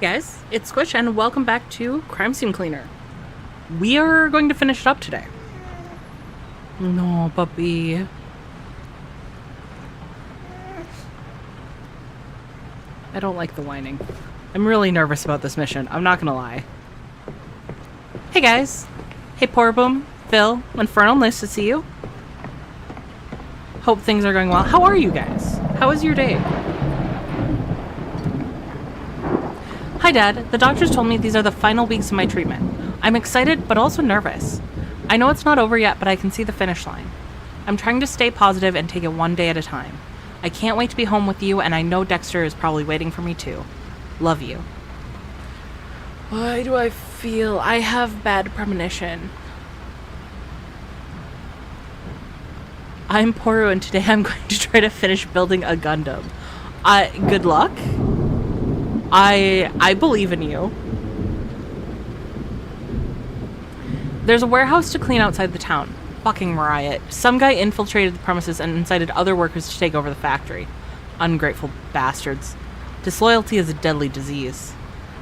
guys, it's Squish and welcome back to Crime Scene Cleaner. We are going to finish it up today. No, puppy. I don't like the whining. I'm really nervous about this mission, I'm not gonna lie. Hey guys. Hey Porboom, Phil, Infernal, nice to see you. Hope things are going well. How are you guys? How was your day? Hi Dad, the doctors told me these are the final weeks of my treatment. I'm excited, but also nervous. I know it's not over yet, but I can see the finish line. I'm trying to stay positive and take it one day at a time. I can't wait to be home with you, and I know Dexter is probably waiting for me too. Love you. Why do I feel I have bad premonition? I'm Poru, and today I'm going to try to finish building a Gundam. Good luck. I believe in you. There's a warehouse to clean outside the town. Fucking riot. Some guy infiltrated the premises and incited other workers to take over the factory. Ungrateful bastards. Disloyalty is a deadly disease.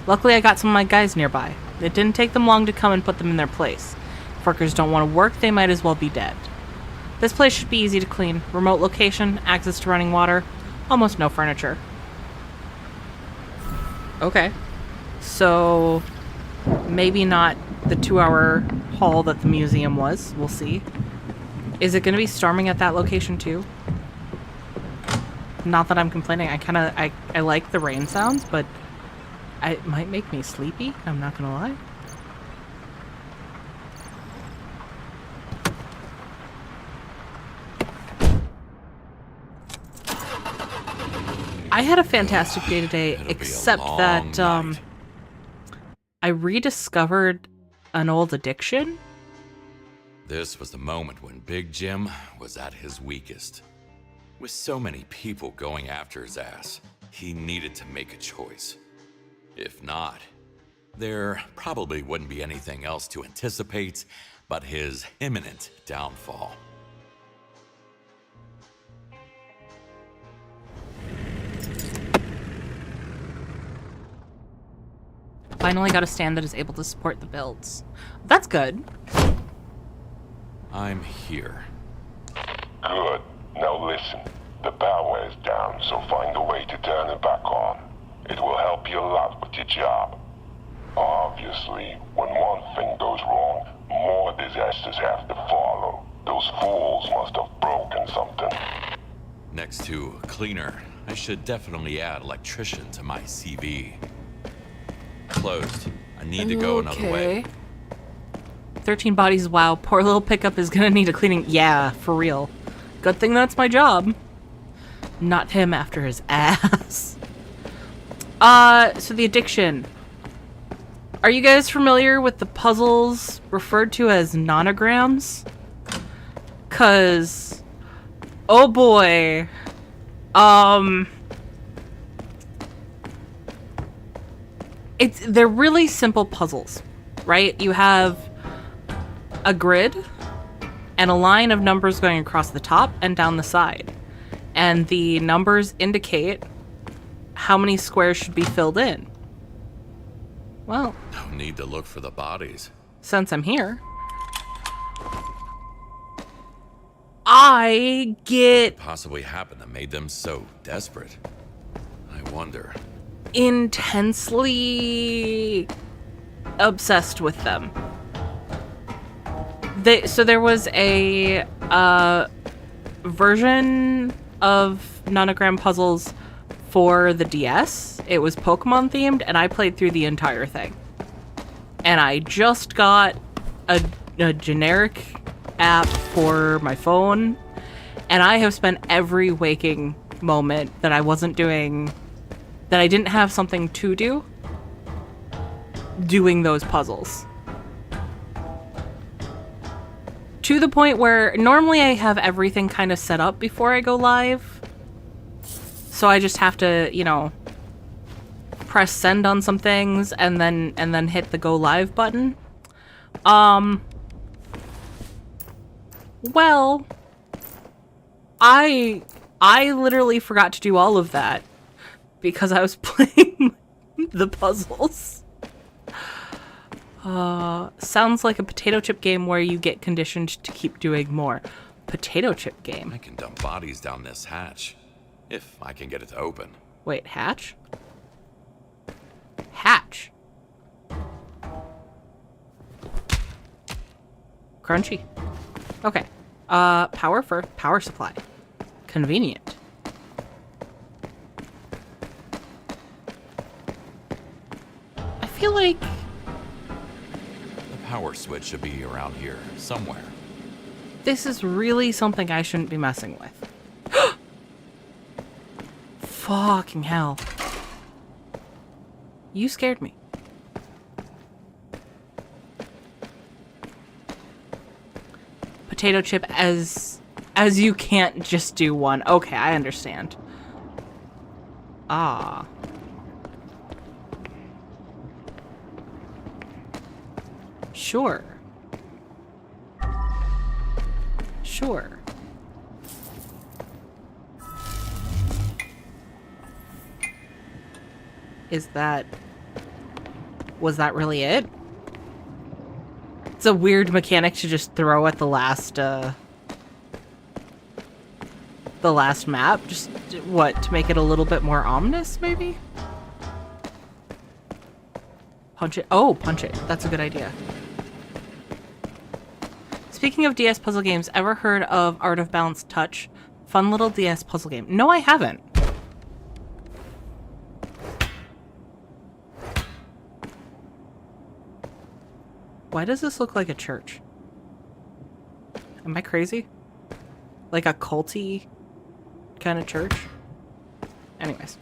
Luckily I got some of my guys nearby. It didn't take them long to come and put them in their place. If workers don't want to work, they might as well be dead. This place should be easy to clean. Remote location, access to running water, almost no furniture. Okay. So, maybe not the 2-hour haul that the museum was. We'll see. Is it going to be storming at that location too? Not that I'm complaining. I like the rain sounds, but it might make me sleepy. I'm not going to lie. I had a fantastic day today, except that I rediscovered an old addiction. This was the moment when Big Jim was at his weakest. With so many people going after his ass, he needed to make a choice. If not, there probably wouldn't be anything else to anticipate but his imminent downfall. Finally got a stand that is able to support the builds. That's good. I'm here. Good. Now listen. The power is down, so find a way to turn it back on. It will help you a lot with your job. Obviously, when one thing goes wrong, more disasters have to follow. Those fools must have broken something. Next to cleaner, I should definitely add electrician to my CV. Closed. I need to go another way. 13 bodies, wow. Poor little pickup is gonna need a cleaning. Yeah, for real. Good thing that's my job. Not him after his ass. So the addiction. Are you guys familiar with the puzzles referred to as nonograms? 'Cause, oh boy. They're really simple puzzles, right? You have a grid and a line of numbers going across the top and down the side. And the numbers indicate how many squares should be filled in. Well, No need to look for the bodies. since I'm here, I get Possibly happened that made them so desperate. I wonder. intensely obsessed with them. So there was a version of nonogram puzzles for the DS. It was Pokemon themed, and I played through the entire thing. And I just got a generic app for my phone, and I have spent every waking moment that I wasn't doing, that I didn't have something to do, doing those puzzles. To the point where normally I have everything kind of set up before I go live. So I just have to, you know, press send on some things and then hit the go live button. Well, I literally forgot to do all of that because I was playing the puzzles. Sounds like a potato chip game where you get conditioned to keep doing more. Potato chip game. I can dump bodies down this hatch, if I can get it to open. Wait, hatch? Hatch. Crunchy. Okay. Power for power supply. Convenient. I feel like... The power switch should be around here, somewhere. this is really something I shouldn't be messing with. Fucking hell. You scared me. Potato chip as you can't just do one. Okay, I understand. Ah. Sure. Sure. Was that really it? It's a weird mechanic to just throw at the last map. Just, what, to make it a little bit more ominous, maybe? Punch it. Oh, punch it. That's a good idea. Speaking of DS puzzle games, ever heard of Art of Balanced Touch? Fun little DS puzzle game. No, I haven't. Why does this look like a church? Am I crazy? Like a culty kind of church? Anyways.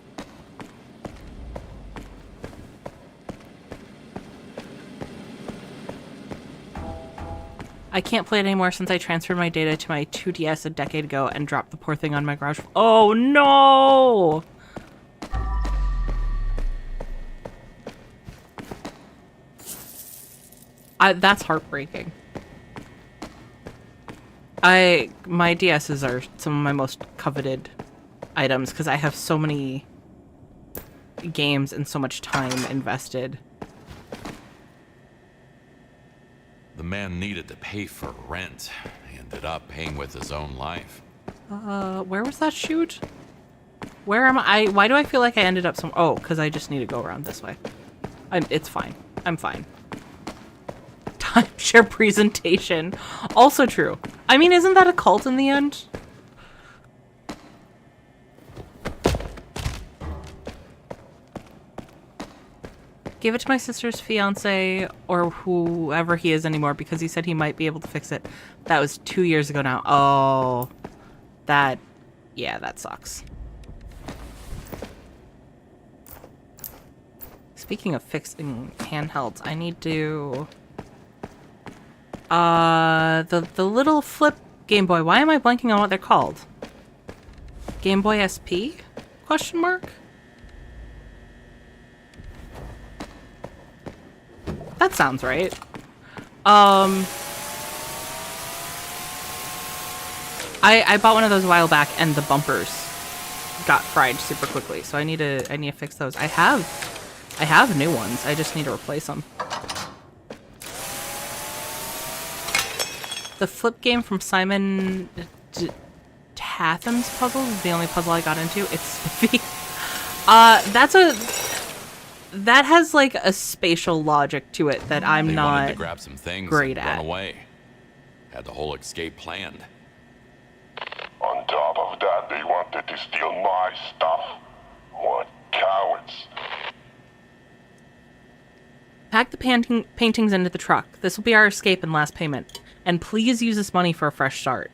I can't play it anymore since I transferred my data to my 2DS a decade ago and dropped the poor thing on my garage. Oh no! That's heartbreaking. My DSs are some of my most coveted items because I have so many games and so much time invested. The man needed to pay for rent. He ended up paying with his own life. Where was that chute? Where am I? Why do I feel like I ended up oh, because I just need to go around this way. It's fine. I'm fine. Timeshare presentation. Also true. I mean, isn't that a cult in the end? Gave it to my sister's fiance or whoever he is anymore because he said he might be able to fix it. That was 2 years ago now. Oh, yeah, that sucks. Speaking of fixing handhelds, I need to... the little flip Game Boy. Why am I blanking on what they're called? Game Boy SP? Question mark? That sounds right. I bought one of those a while back and the bumpers got fried super quickly, so I need to fix those. I have new ones. I just need to replace them. The flip game from Simon Tatham's puzzle is the only puzzle I got into. It's spiffy. That has like a spatial logic to it that I'm They not wanted to grab some things great and at. run away. Had the whole escape planned. On top of that, they wanted to steal my stuff. What cowards. Pack the paintings into the truck. This will be our escape and last payment. And please use this money for a fresh start.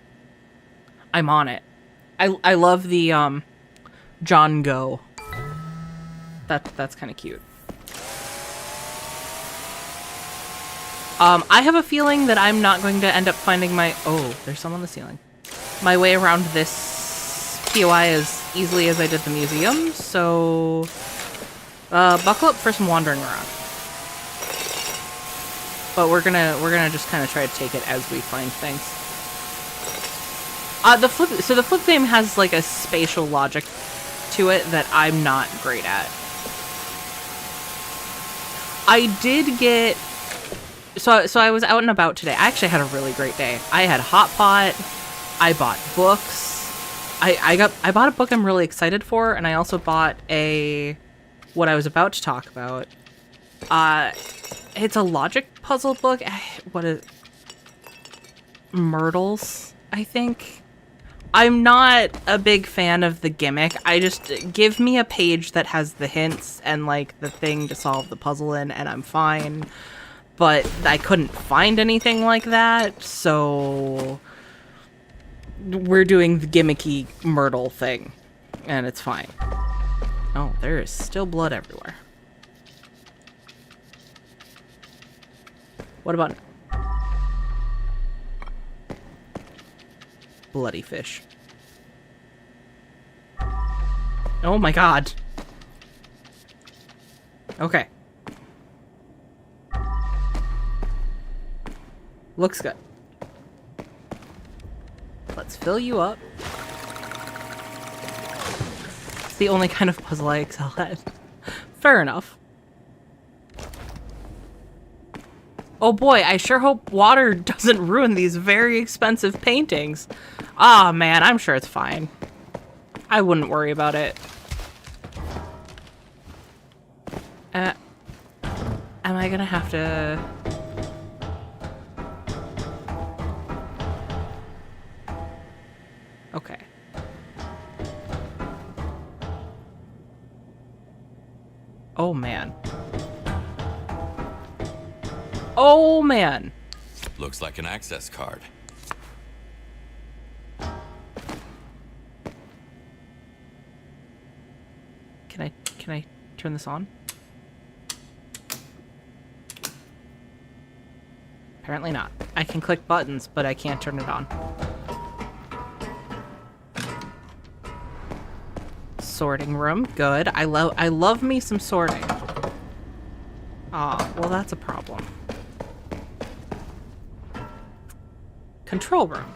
I'm on it. I love the John Go. That's kind of cute. I have a feeling that I'm not going to end up finding my... Oh, there's some on the ceiling. My way around this POI as easily as I did the museum, so... buckle up for some wandering around. But we're gonna just kind of try to take it as we find things. The flip game has like a spatial logic to it that I'm not great at. I did get... So I was out and about today. I actually had a really great day. I had hot pot. I bought books. I bought a book I'm really excited for, and I also bought what I was about to talk about. It's a logic puzzle book. What is Myrtles, I think. I'm not a big fan of the gimmick. I just give me a page that has the hints and like the thing to solve the puzzle in, and I'm fine. But I couldn't find anything like that, so we're doing the gimmicky Myrtle thing, and it's fine. Oh, there is still blood everywhere. What about bloody fish? Oh my god. Okay. Looks good. Let's fill you up. It's the only kind of puzzle I excel at. Fair enough. Oh boy, I sure hope water doesn't ruin these very expensive paintings. Ah, man, I'm sure it's fine. I wouldn't worry about it. Am I gonna have to... Okay. Oh, man. Oh, man. Looks like an access card. Can I turn this on? Apparently not. I can click buttons, but I can't turn it on. Sorting room, good. I love me some sorting. Oh, well that's a problem. Control room.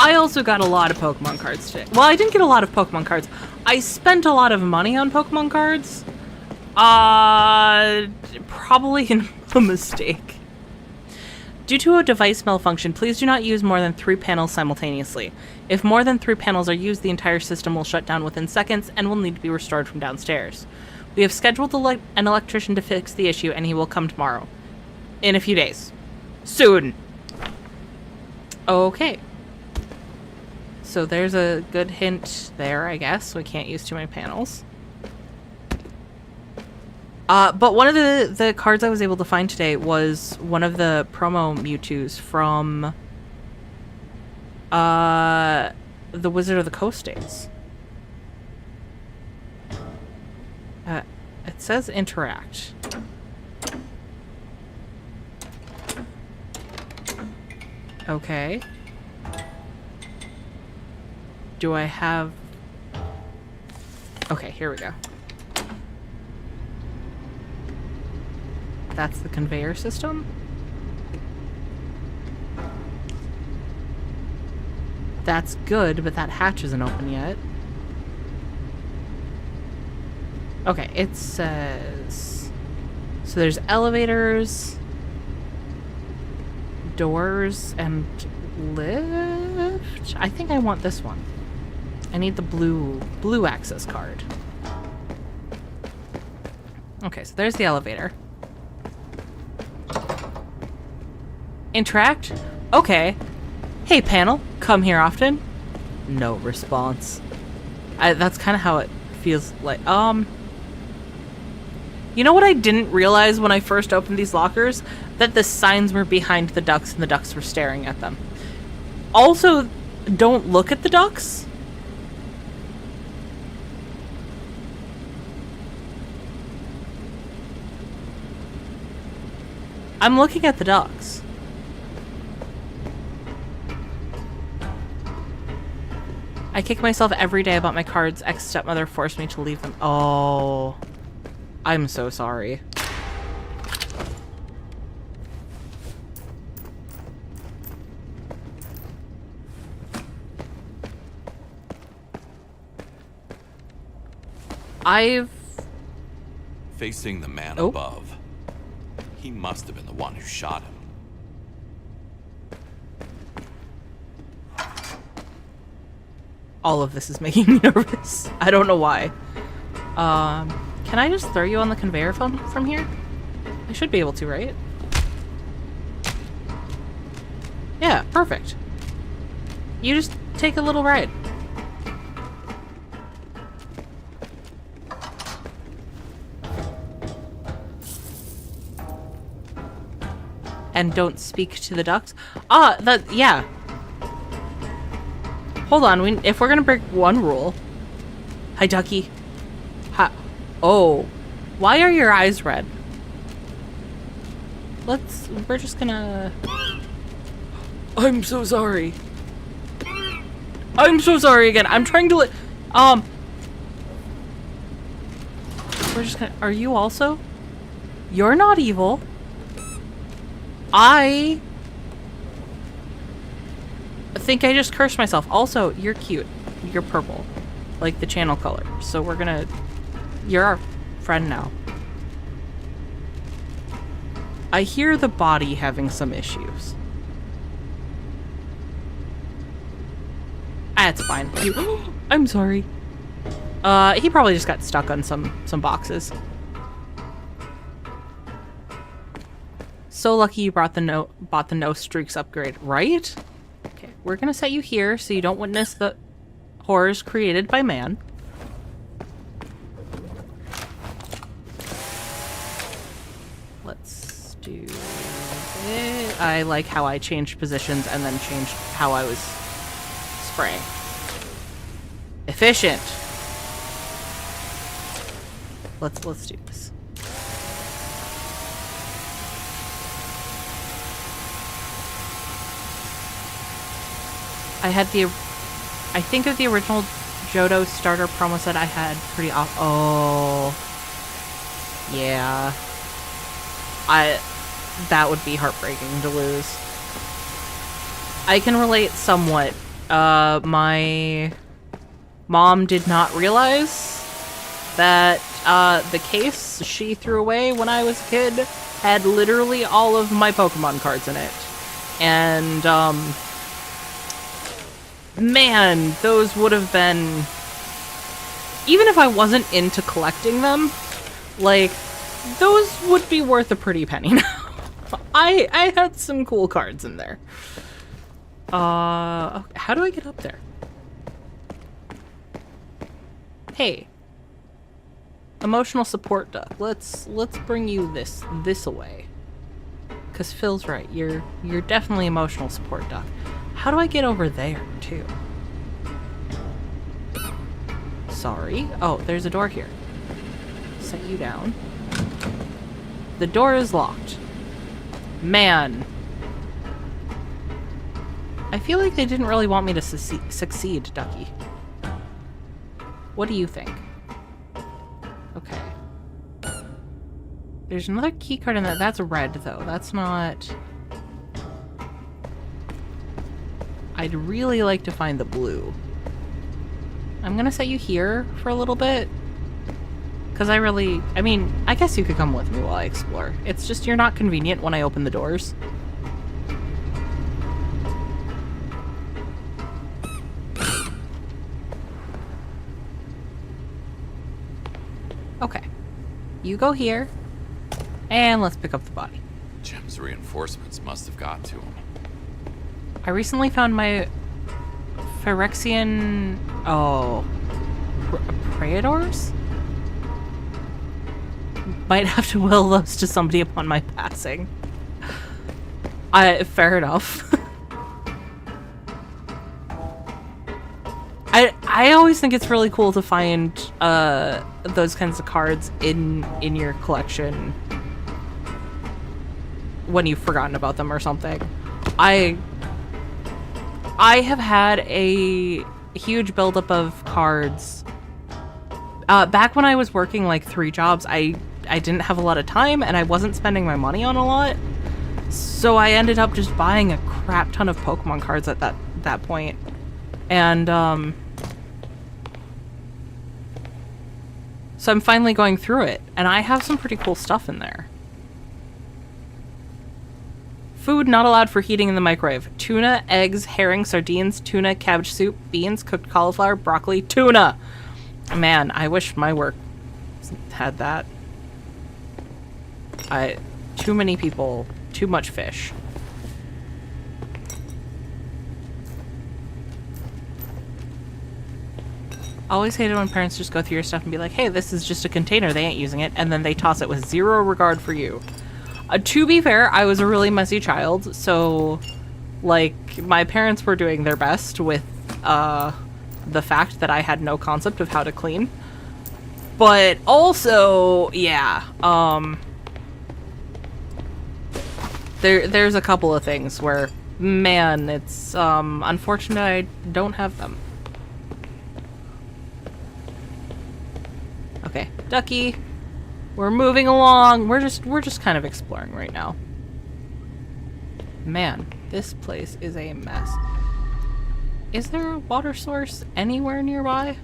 I also got a lot of Pokemon cards today. Well, I didn't get a lot of Pokemon cards. I spent a lot of money on Pokemon cards. Probably a mistake. Due to a device malfunction, please do not use more than 3 panels simultaneously. If more than 3 panels are used, the entire system will shut down within seconds and will need to be restored from downstairs. We have scheduled an electrician to fix the issue, and he will come tomorrow. In a few days. Soon. Okay. So there's a good hint there, I guess. We can't use too many panels. But one of the cards I was able to find today was one of the promo Mewtwo's from the Wizard of the Coast days. It says interact. Okay. Do I have... Okay, here we go. That's the conveyor system. That's good, but that hatch isn't open yet. Okay, it says... So there's elevators, doors, and lift? I think I want this one. I need the blue access card. Okay, so there's the elevator. Interact? Okay. Hey, panel. Come here often. No response. That's kind of how it feels like. You know what I didn't realize when I first opened these lockers? That the signs were behind the ducks and the ducks were staring at them. Also, don't look at the ducks. I'm looking at the ducks. I kick myself every day about my cards. Ex-stepmother forced me to leave them. Oh. I'm so sorry. I've... Facing the man Oh. above. He must have been the one who shot him. All of this is making me nervous. I don't know why. Can I just throw you on the conveyor from here? I should be able to, right? Yeah, perfect. You just take a little ride. And don't speak to the ducks. Yeah. Hold on, if we're gonna break one rule. Hi, ducky. Hi. Oh. Why are your eyes red? We're just gonna... I'm so sorry. I'm so sorry again. I'm trying to we're just gonna... Are you also? You're not evil. I think I just cursed myself. Also, you're cute. You're purple. Like the channel color. So we're gonna... You're our friend now. I hear the body having some issues. That's fine. I'm sorry. He probably just got stuck on some boxes. So lucky you bought the no streaks upgrade, right? Okay, we're gonna set you here so you don't witness the horrors created by man. Let's do it. I like how I changed positions and then changed how I was spraying. Efficient. Let's do this. I think of the original Johto starter promo set I had pretty off. Oh. Yeah. That would be heartbreaking to lose. I can relate somewhat. My mom did not realize that the case she threw away when I was a kid had literally all of my Pokemon cards in it. And, man, those would have been... Even if I wasn't into collecting them, like, those would be worth a pretty penny now. I had some cool cards in there. How do I get up there? Hey. Emotional support duck. Let's bring you this away. Cause Phil's right. You're definitely emotional support duck. How do I get over there too? Sorry. Oh, there's a door here. Set you down. The door is locked. Man. I feel like they didn't really want me to succeed, Ducky. What do you think? Okay. There's another key card in that. That's red, though. That's not... I'd really like to find the blue. I'm gonna set you here for a little bit. Because I mean, I guess you could come with me while I explore. It's just you're not convenient when I open the doors. Okay. You go here. And let's pick up the body. Jim's reinforcements must have got to him. I recently found my Phyrexian... Oh. Praetors? Might have to will those to somebody upon my passing. Fair enough. I always think it's really cool to find those kinds of cards in your collection when you've forgotten about them or something. I have had a huge buildup of cards. Back when I was working like 3 jobs, I didn't have a lot of time and I wasn't spending my money on a lot. So I ended up just buying a crap ton of Pokemon cards at that point. And So I'm finally going through it, and I have some pretty cool stuff in there. Food not allowed for heating in the microwave. Tuna, eggs, herring, sardines, tuna, cabbage soup, beans, cooked cauliflower, broccoli, tuna. Man, I wish my work had that. Too many people, too much fish. Always hated when parents just go through your stuff and be like, hey, this is just a container, they ain't using it, and then they toss it with zero regard for you. To be fair, I was a really messy child, so, like, my parents were doing their best with, the fact that I had no concept of how to clean. But also, yeah, there's a couple of things where, man, it's, unfortunate I don't have them. Okay, Ducky. We're moving along. We're just kind of exploring right now. Man, this place is a mess. Is there a water source anywhere nearby?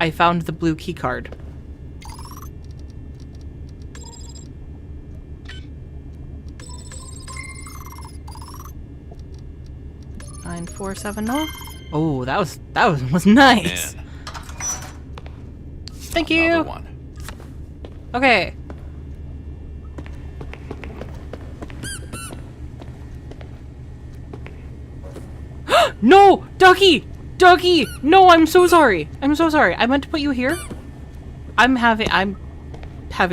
I found the blue key card. 9470. Oh, that was nice. Man. Thank you. Another one. Okay. No, Ducky! Ducky! No, I'm so sorry. I'm so sorry. I meant to put you here. I'm having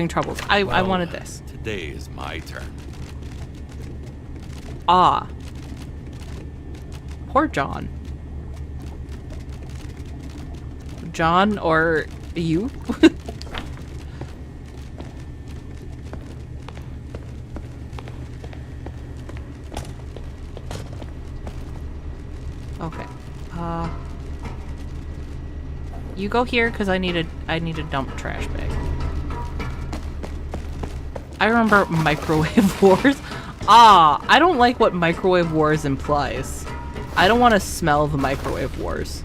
troubles. I wanted this. Today is my turn. Ah. Poor John. John or you? Okay. You go here because I need a dump trash bag. I remember microwave wars. Ah, I don't like what microwave wars implies. I don't want to smell the microwave wars.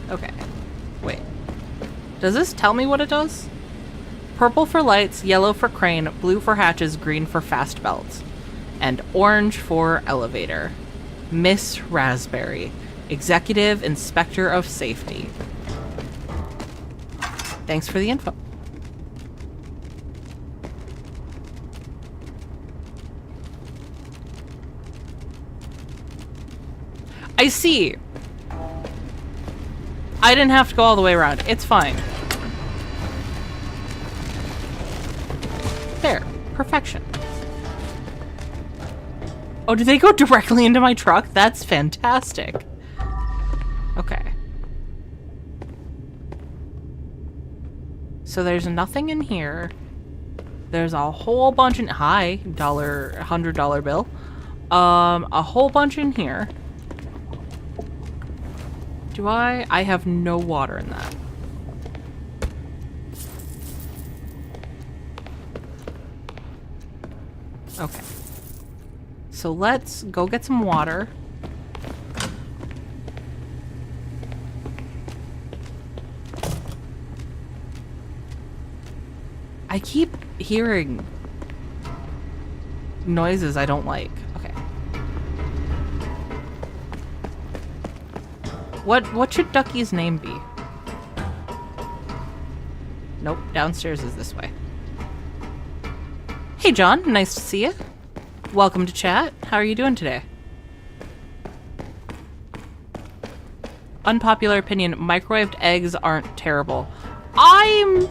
Okay. Wait. Does this tell me what it does? Purple for lights, yellow for crane, blue for hatches, green for fast belts. And orange for elevator. Miss Raspberry, Executive Inspector of Safety. Thanks for the info. I see. I didn't have to go all the way around. It's fine. There. Perfection. Oh, do they go directly into my truck? That's fantastic. Okay. So there's nothing in here. There's a whole bunch in... Hi, $100 bill. A whole bunch in here. Do I? I have no water in that. Okay. So let's go get some water. I keep hearing noises I don't like. Okay. What should Ducky's name be? Nope, downstairs is this way. Hey John, nice to see you. Welcome to chat. How are you doing today? Unpopular opinion, microwaved eggs aren't terrible. I'm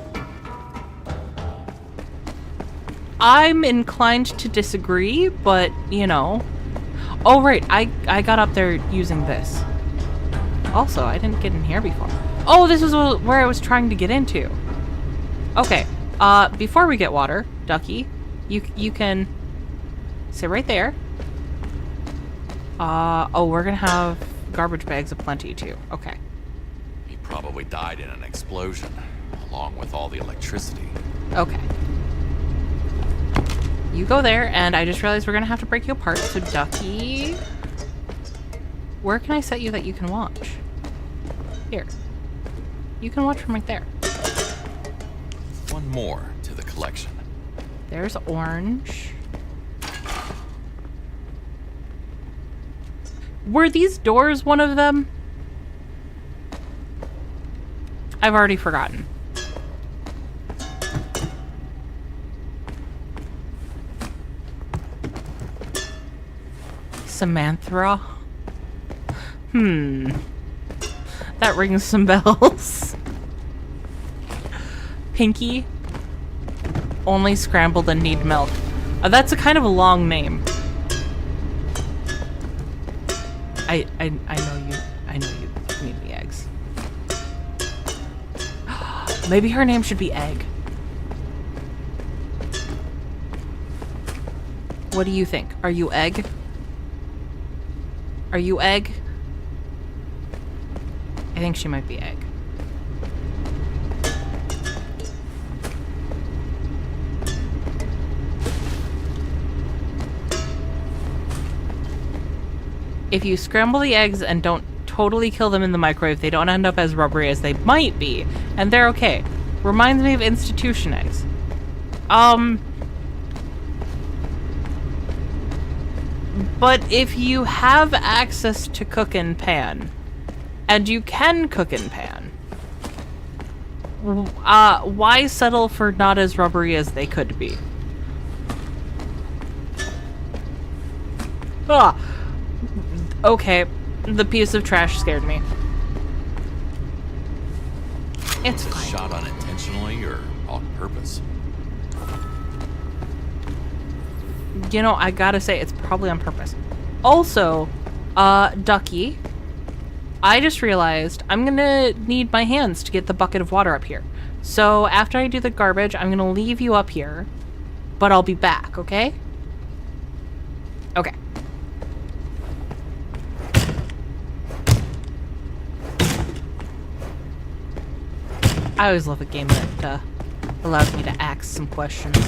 inclined to disagree, but, you know. Oh, right, I got up there using this. Also, I didn't get in here before. Oh, this is where I was trying to get into. Okay, before we get water, Ducky, you can sit right there. Oh, we're gonna have garbage bags aplenty, too. Okay. He probably died in an explosion, along with all the electricity. Okay. You go there, and I just realized we're gonna have to break you apart. So, Ducky, where can I set you that you can watch? Here. You can watch from right there. One more to the collection. There's Orange. Were these doors one of them? I've already forgotten. Samantha? That rings some bells. Pinky? Only scrambled and need milk. That's a kind of a long name. I know you need the eggs. Maybe her name should be Egg. What do you think? Are you Egg? Are you Egg? I think she might be Egg. If you scramble the eggs and don't totally kill them in the microwave, they don't end up as rubbery as they might be, and they're okay. Reminds me of institution eggs. But if you have access to cook in pan, and you can cook in pan, why settle for not as rubbery as they could be? Okay, the piece of trash scared me. It's fine. Shot unintentionally or on purpose? You know, I gotta say, it's probably on purpose. Also, Ducky, I just realized I'm gonna need my hands to get the bucket of water up here. So after I do the garbage, I'm gonna leave you up here, but I'll be back, okay? Okay. I always love a game that allows me to ask some questions.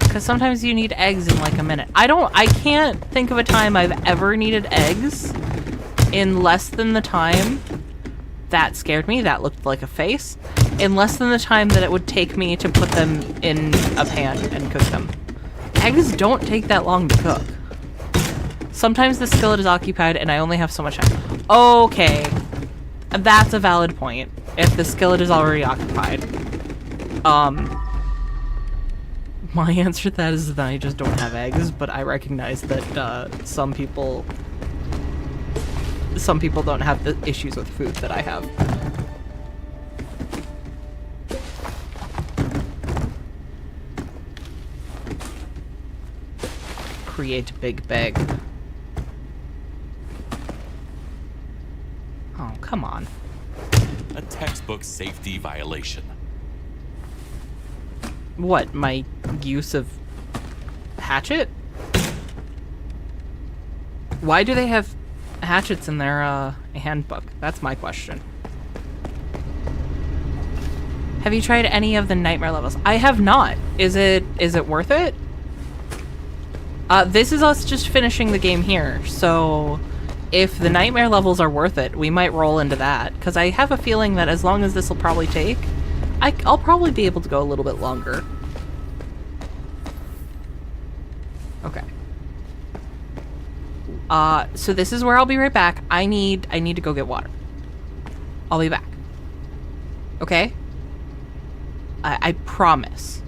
Because sometimes you need eggs in like a minute. I can't think of a time I've ever needed eggs in less than the time. That scared me. That looked like a face. In less than the time that it would take me to put them in a pan and cook them. Eggs don't take that long to cook. Sometimes the skillet is occupied and I only have so much time. Okay. That's a valid point. If the skillet is already occupied. My answer to that is that I just don't have eggs, but I recognize that some people don't have the issues with food that I have. Create big bag. Oh, come on. A textbook safety violation. What, my use of hatchet? Why do they have hatchets in their handbook? That's my question. Have you tried any of the nightmare levels? I have not. Is it worth it? This is us just finishing the game here, so if the nightmare levels are worth it, we might roll into that, because I have a feeling that as long as this will probably take, I'll probably be able to go a little bit longer. Okay. So this is where I'll be right back. I need to go get water. I'll be back. Okay? I promise.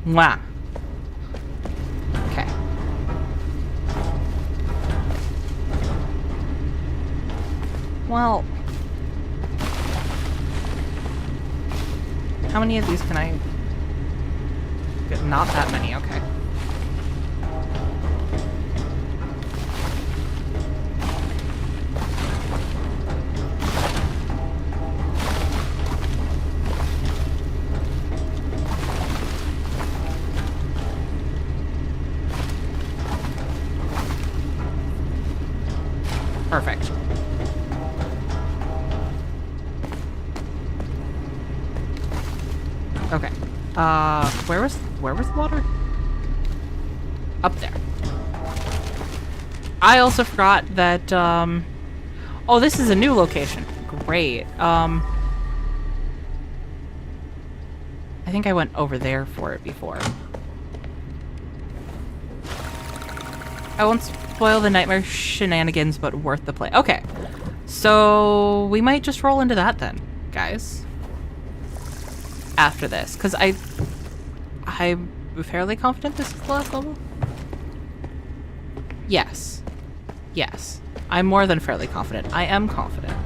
Mwah. Okay. Well, how many of these can I get? Not that many, okay. Perfect. Okay. Where was the water? Up there. I also forgot that, oh, this is a new location. Great. I think I went over there for it before. I won't spoil the nightmare shenanigans, but worth the play. Okay. So, we might just roll into that then, guys. After this, because I'm fairly confident this is the last level. Yes. Yes. I'm more than fairly confident. I am confident.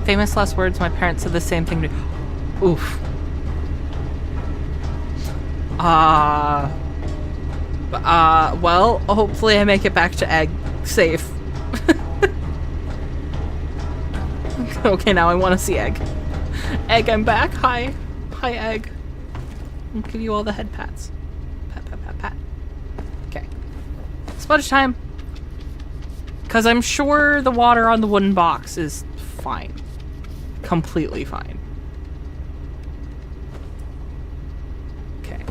Famous last words, my parents said the same thing to... Oof. Well, hopefully I make it back to Egg safe. Okay, now I want to see Egg. Egg, I'm back. Hi. Hi, Egg. I'll give you all the head pats. Pat, pat, pat, pat. Okay. Smudge time. Because I'm sure the water on the wooden box is fine. Completely fine. Okay.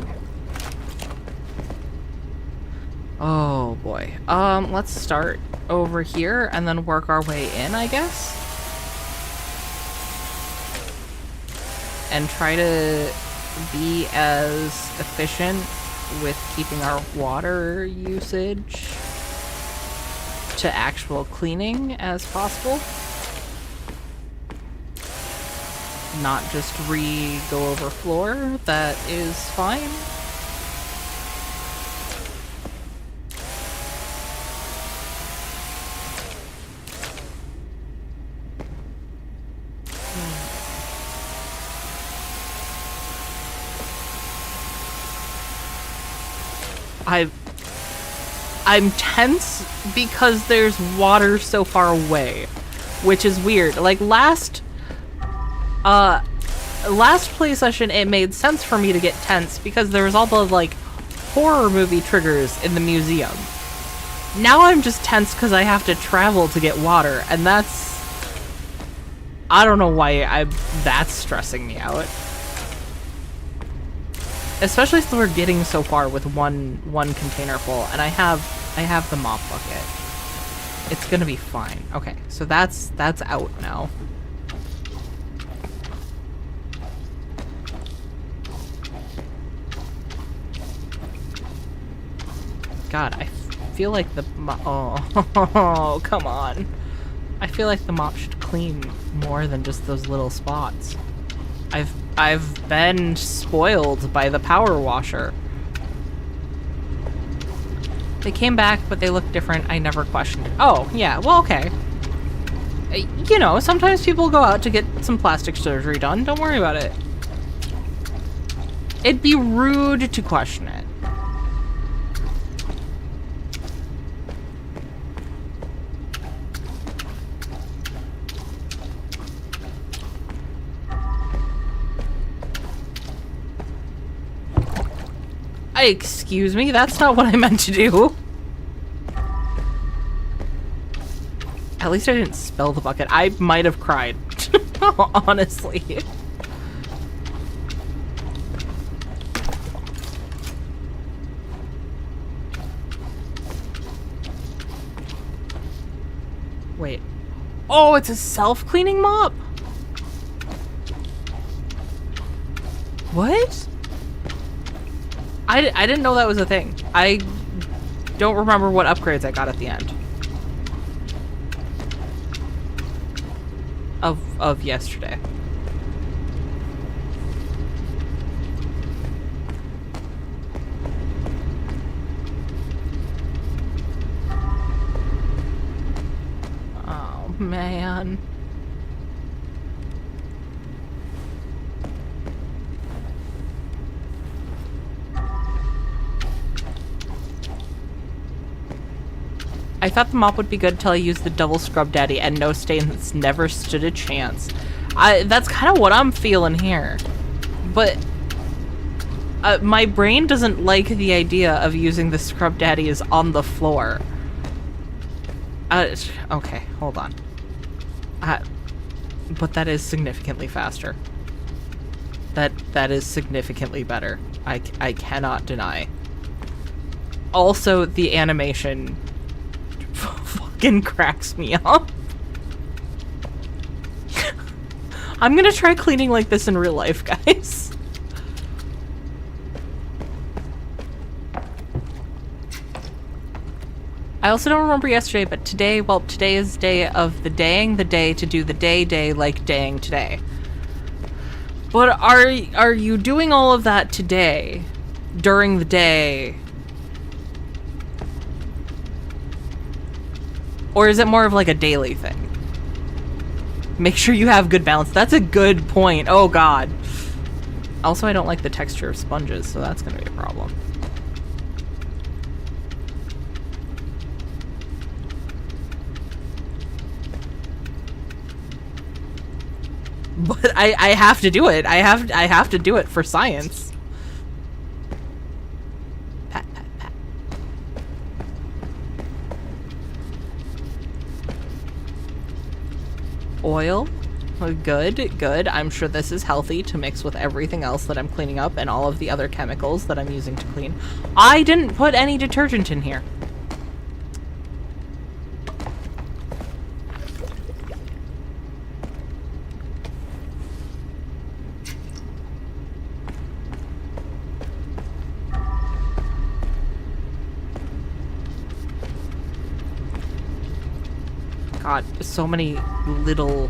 Oh boy. Let's start over here and then work our way in, I guess. And try to be as efficient with keeping our water usage to actual cleaning as possible. Not just go over floor. That is fine. I'm tense because there's water so far away, which is weird. Like last play session, it made sense for me to get tense because there was all the like horror movie triggers in the museum. Now I'm just tense because I have to travel to get water, and that's... I don't know why that's stressing me out. Especially since we're getting so far with one container full, and I have the mop bucket. It's gonna be fine. Okay, so that's out now. God, I feel like the oh, come on. I feel like the mop should clean more than just those little spots. I've been spoiled by the power washer. They came back, but they look different. I never questioned it. Oh, yeah, well, okay. You know, sometimes people go out to get some plastic surgery done. Don't worry about it. It'd be rude to question it. Excuse me, that's not what I meant to do. At least I didn't spill the bucket. I might have cried. Honestly. Wait. Oh, it's a self-cleaning mop? What? I didn't know that was a thing. I don't remember what upgrades I got at the end. Of yesterday. Oh, man. I thought the mop would be good until I used the double scrub daddy and no stains never stood a chance. That's kind of what I'm feeling here. But my brain doesn't like the idea of using the scrub daddies on the floor. Okay, hold on. But that is significantly faster. That is significantly better. I cannot deny. Also, the animation fucking cracks me up. I'm gonna try cleaning like this in real life, guys. I also don't remember yesterday, but today, well, today is day of the daying the day to do the day like daying today. But are you doing all of that today, during the day? Or is it more of like a daily thing? Make sure you have good balance. That's a good point. Oh god. Also, I don't like the texture of sponges, so that's gonna be a problem. But I have to do it. I have to do it for science. Pat, pat, pat. Oil. Good, good. I'm sure this is healthy to mix with everything else that I'm cleaning up and all of the other chemicals that I'm using to clean. I didn't put any detergent in here. God, so many little...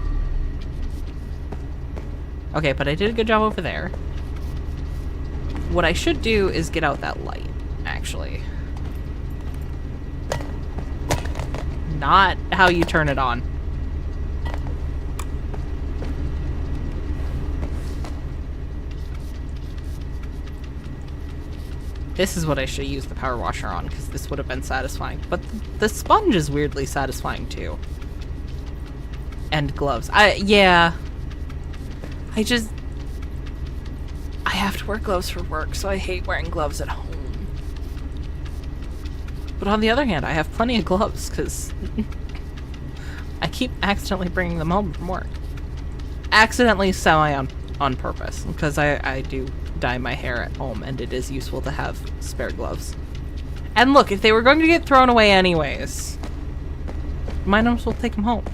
Okay, but I did a good job over there. What I should do is get out that light, actually. Not how you turn it on. This is what I should use the power washer on, because this would have been satisfying. But the sponge is weirdly satisfying, too. And gloves. Yeah. I have to wear gloves for work, so I hate wearing gloves at home. But on the other hand, I have plenty of gloves, because I keep accidentally bringing them home from work. Accidentally semi on purpose, because I do dye my hair at home, and it is useful to have spare gloves. And look, if they were going to get thrown away anyways, might as well take them home.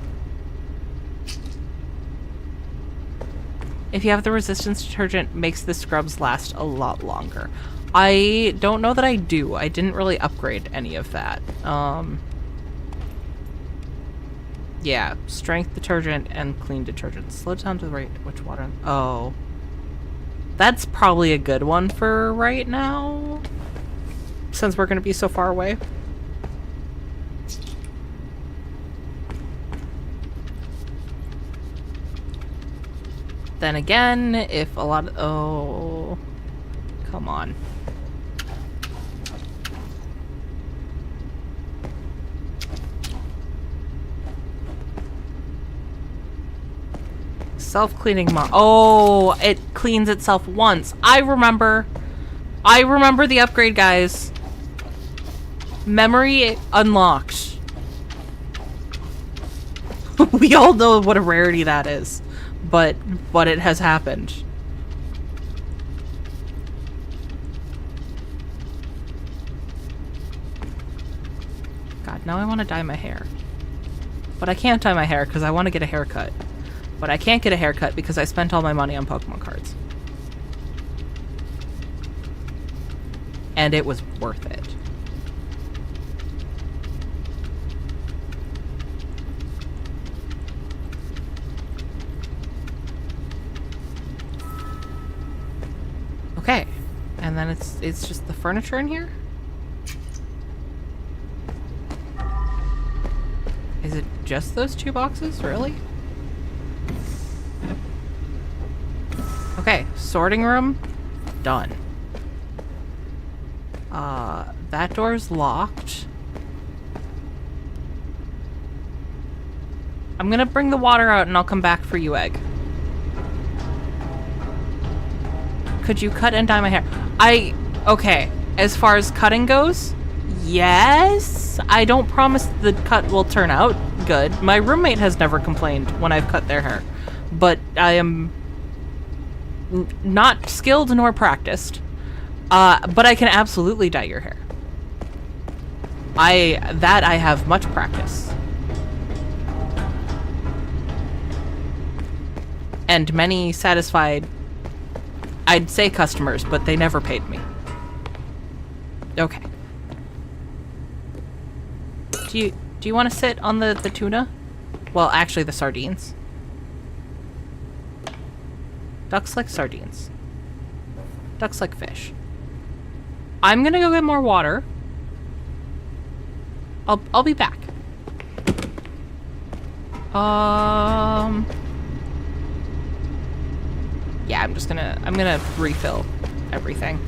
If you have the resistance detergent, makes the scrubs last a lot longer. I don't know that I do. I didn't really upgrade any of that. Yeah, strength detergent and clean detergent. Slow down to the right. Which water? Oh. That's probably a good one for right now, since we're going to be so far away. Then again, if a lot of... Oh. Come on. Self-cleaning Oh, it cleans itself once. I remember the upgrade, guys. Memory unlocked. We all know what a rarity that is. But it has happened. God, now I want to dye my hair. But I can't dye my hair because I want to get a haircut. But I can't get a haircut because I spent all my money on Pokemon cards. And it was worth it. Okay, and then it's just the furniture in here? Is it just those two boxes, really? Okay, sorting room, done. That door's locked. I'm gonna bring the water out and I'll come back for you, Egg. Could you cut and dye my hair? Okay, as far as cutting goes, yes. promise. I don't promise the cut will turn out good. My roommate has never complained when I've cut their hair. But I am not skilled nor practiced. But I can absolutely dye your hair. I have much practice. And many satisfied, I'd say customers, but they never paid me. Okay. Do you want to sit on the tuna? Well, actually the sardines. Ducks like sardines. Ducks like fish. I'm gonna go get more water. I'll be back. Yeah, I'm gonna refill everything.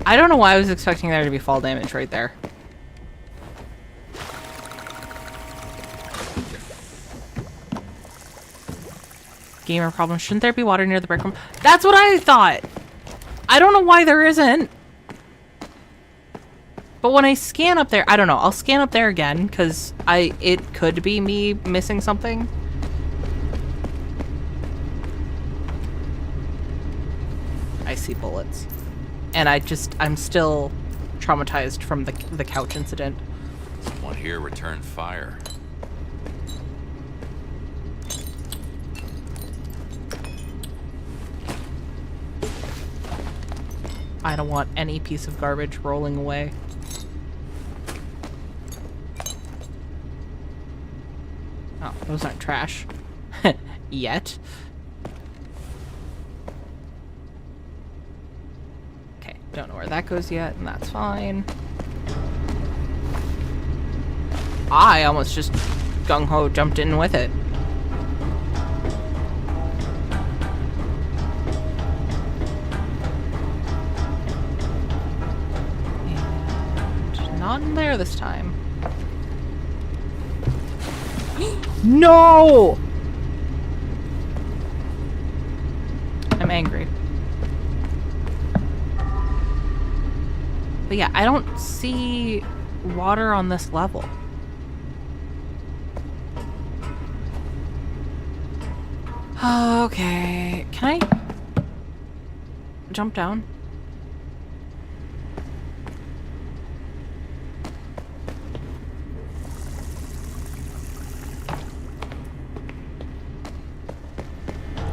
I don't know why I was expecting there to be fall damage right there. Gamer problem. Shouldn't there be water near the break room? That's what I thought! I don't know why there isn't. But when I scan up there, I don't know. I'll scan up there again, because it could be me missing something. I see bullets. And I'm still traumatized from the couch incident. Someone here returned fire. I don't want any piece of garbage rolling away. Oh, those aren't trash. Yet. Okay, don't know where that goes yet, and that's fine. I almost just gung-ho jumped in with it. And not in there this time. No! I'm angry. But yeah, I don't see water on this level. Okay. Can I jump down?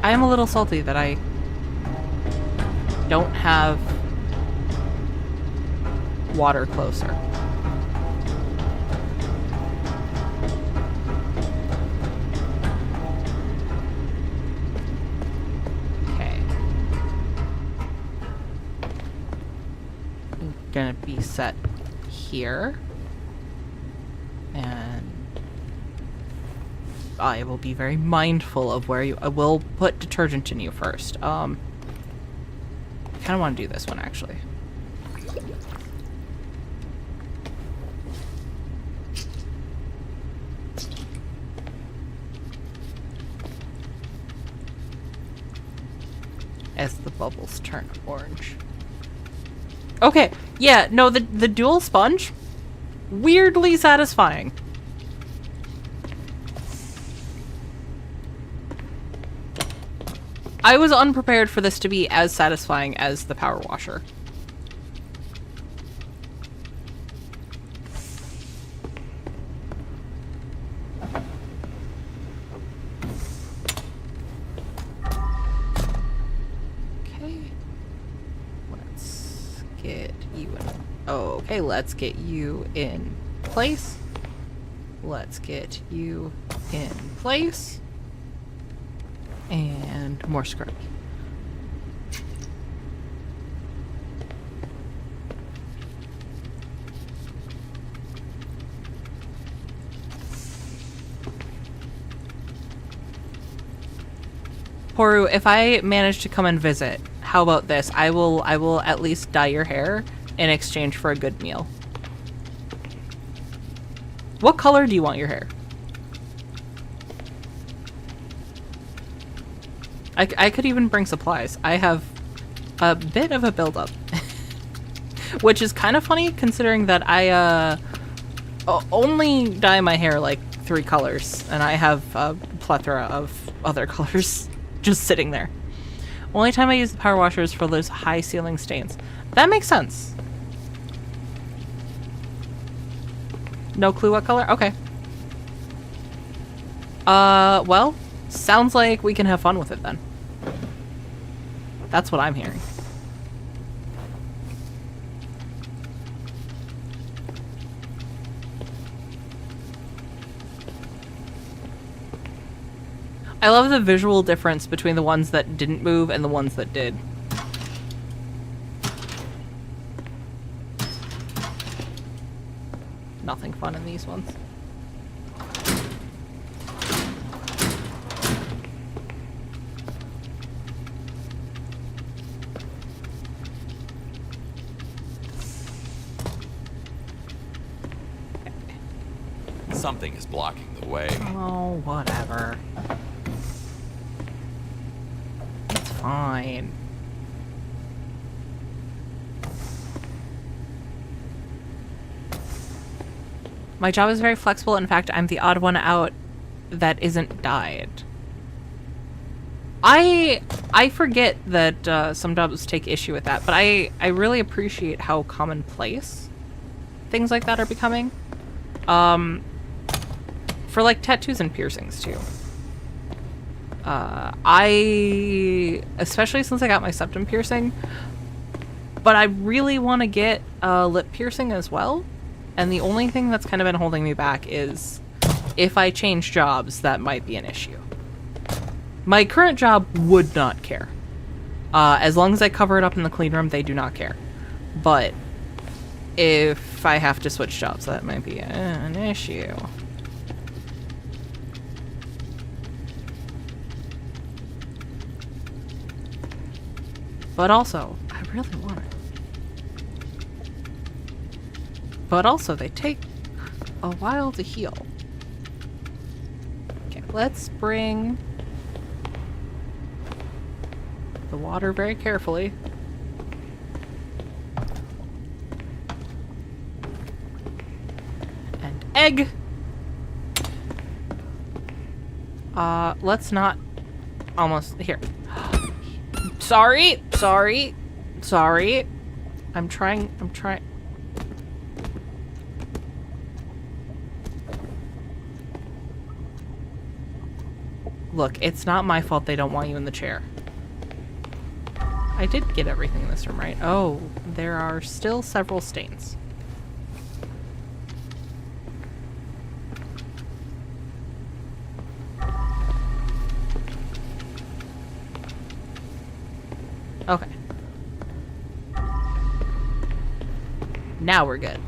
I am a little salty that I don't have water closer. Okay. I'm gonna be set here. And I will be very mindful of where I will put detergent in you first. I kind of want to do this one, actually. As the bubbles turn orange. Okay, yeah, no, the dual sponge, weirdly satisfying. I was unprepared for this to be as satisfying as the power washer. Okay. Let's get you in. Oh, okay, let's get you in place. Let's get you in place. And more scrubby. Poru, if I manage to come and visit, how about this? I will at least dye your hair in exchange for a good meal. What color do you want your hair? I could even bring supplies. I have a bit of a buildup. Which is kind of funny considering that I only dye my hair like 3 colors, and I have a plethora of other colors just sitting there. Only time I use the power washer is for those high ceiling stains. That makes sense. No clue what color? Okay. Well, sounds like we can have fun with it then. That's what I'm hearing. I love the visual difference between the ones that didn't move and the ones that did. Nothing fun in these ones. Something is blocking the way. Oh, whatever. It's fine. My job is very flexible. In fact, I'm the odd one out that isn't dyed. I forget that some jobs take issue with that, but I really appreciate how commonplace things like that are becoming. For like tattoos and piercings too. Especially since I got my septum piercing, but I really want to get a lip piercing as well. And the only thing that's kind of been holding me back is if I change jobs, that might be an issue. My current job would not care. As long as I cover it up in the clean room, they do not care. But if I have to switch jobs, that might be an issue. But also, I really want it. But also, they take a while to heal. Okay, let's bring the water very carefully. And egg! Let's not... Almost... Here. Sorry! I'm trying... Look, it's not my fault they don't want you in the chair. I did get everything in this room, right? Oh, there are still several stains. Okay. Now we're good.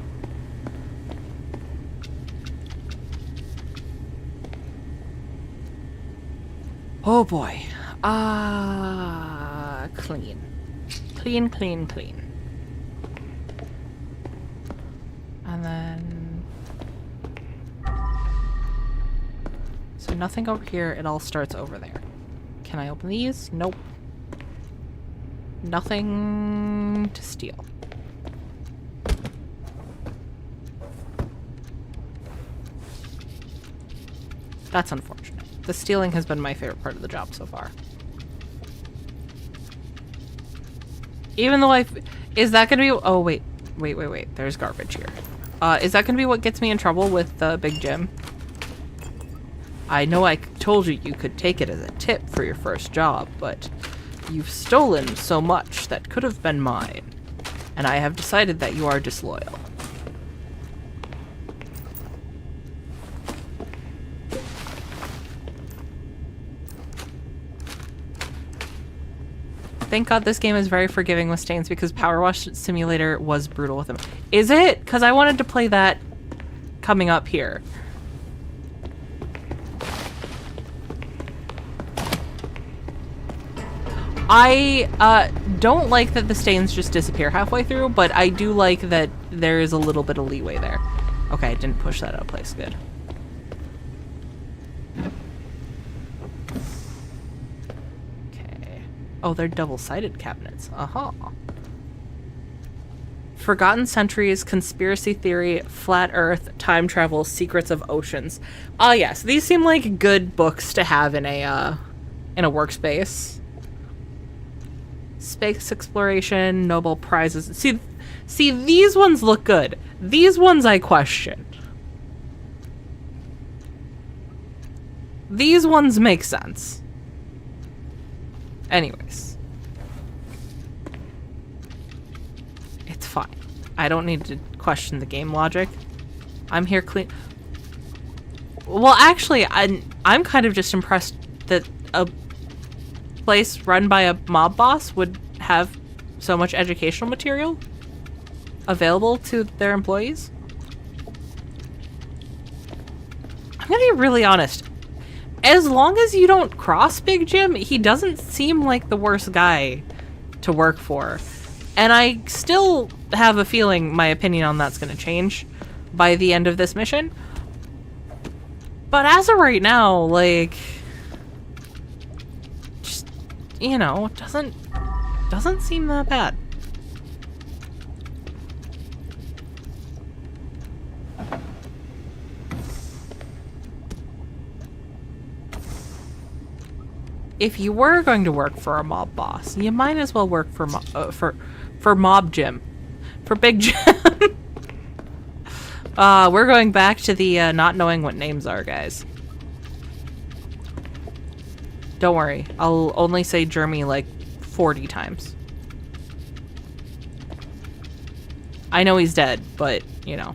Oh boy. Clean. Clean. And then... So nothing over here, it all starts over there. Can I open these? Nope. Nothing to steal. That's unfortunate. The stealing has been my favorite part of the job so far. Even though is that gonna be... Oh, wait. There's garbage here. Is that gonna be what gets me in trouble with the big gym? I know I told you you could take it as a tip for your first job, but you've stolen so much that could have been mine, and I have decided that you are disloyal. Thank God this game is very forgiving with stains because Power Wash Simulator was brutal with them. Is it? Because I wanted to play that coming up here. I don't like that the stains just disappear halfway through, but I do like that there is a little bit of leeway there. Okay, I didn't push that out of place. Good. Okay. Oh, they're double-sided cabinets. Aha. Forgotten Centuries, Conspiracy Theory, Flat Earth, Time Travel, Secrets of Oceans. Ah, yes. These seem like good books to have in a workspace. Space exploration, Nobel Prizes. See, these ones look good. These ones I question. These ones make sense. Anyways. It's fine. I don't need to question the game logic. I'm here clean. Well, actually, I'm kind of just impressed that a place run by a mob boss would have so much educational material available to their employees. I'm gonna be really honest. As long as you don't cross Big Jim, he doesn't seem like the worst guy to work for. And I still have a feeling my opinion on that's going to change by the end of this mission. But as of right now, like, just, you know, doesn't seem that bad. If you were going to work for a mob boss, you might as well work for Mob Jim. For Big Jim. We're going back to the not knowing what names are, guys. Don't worry. I'll only say Jeremy like 40 times. I know he's dead, but, you know.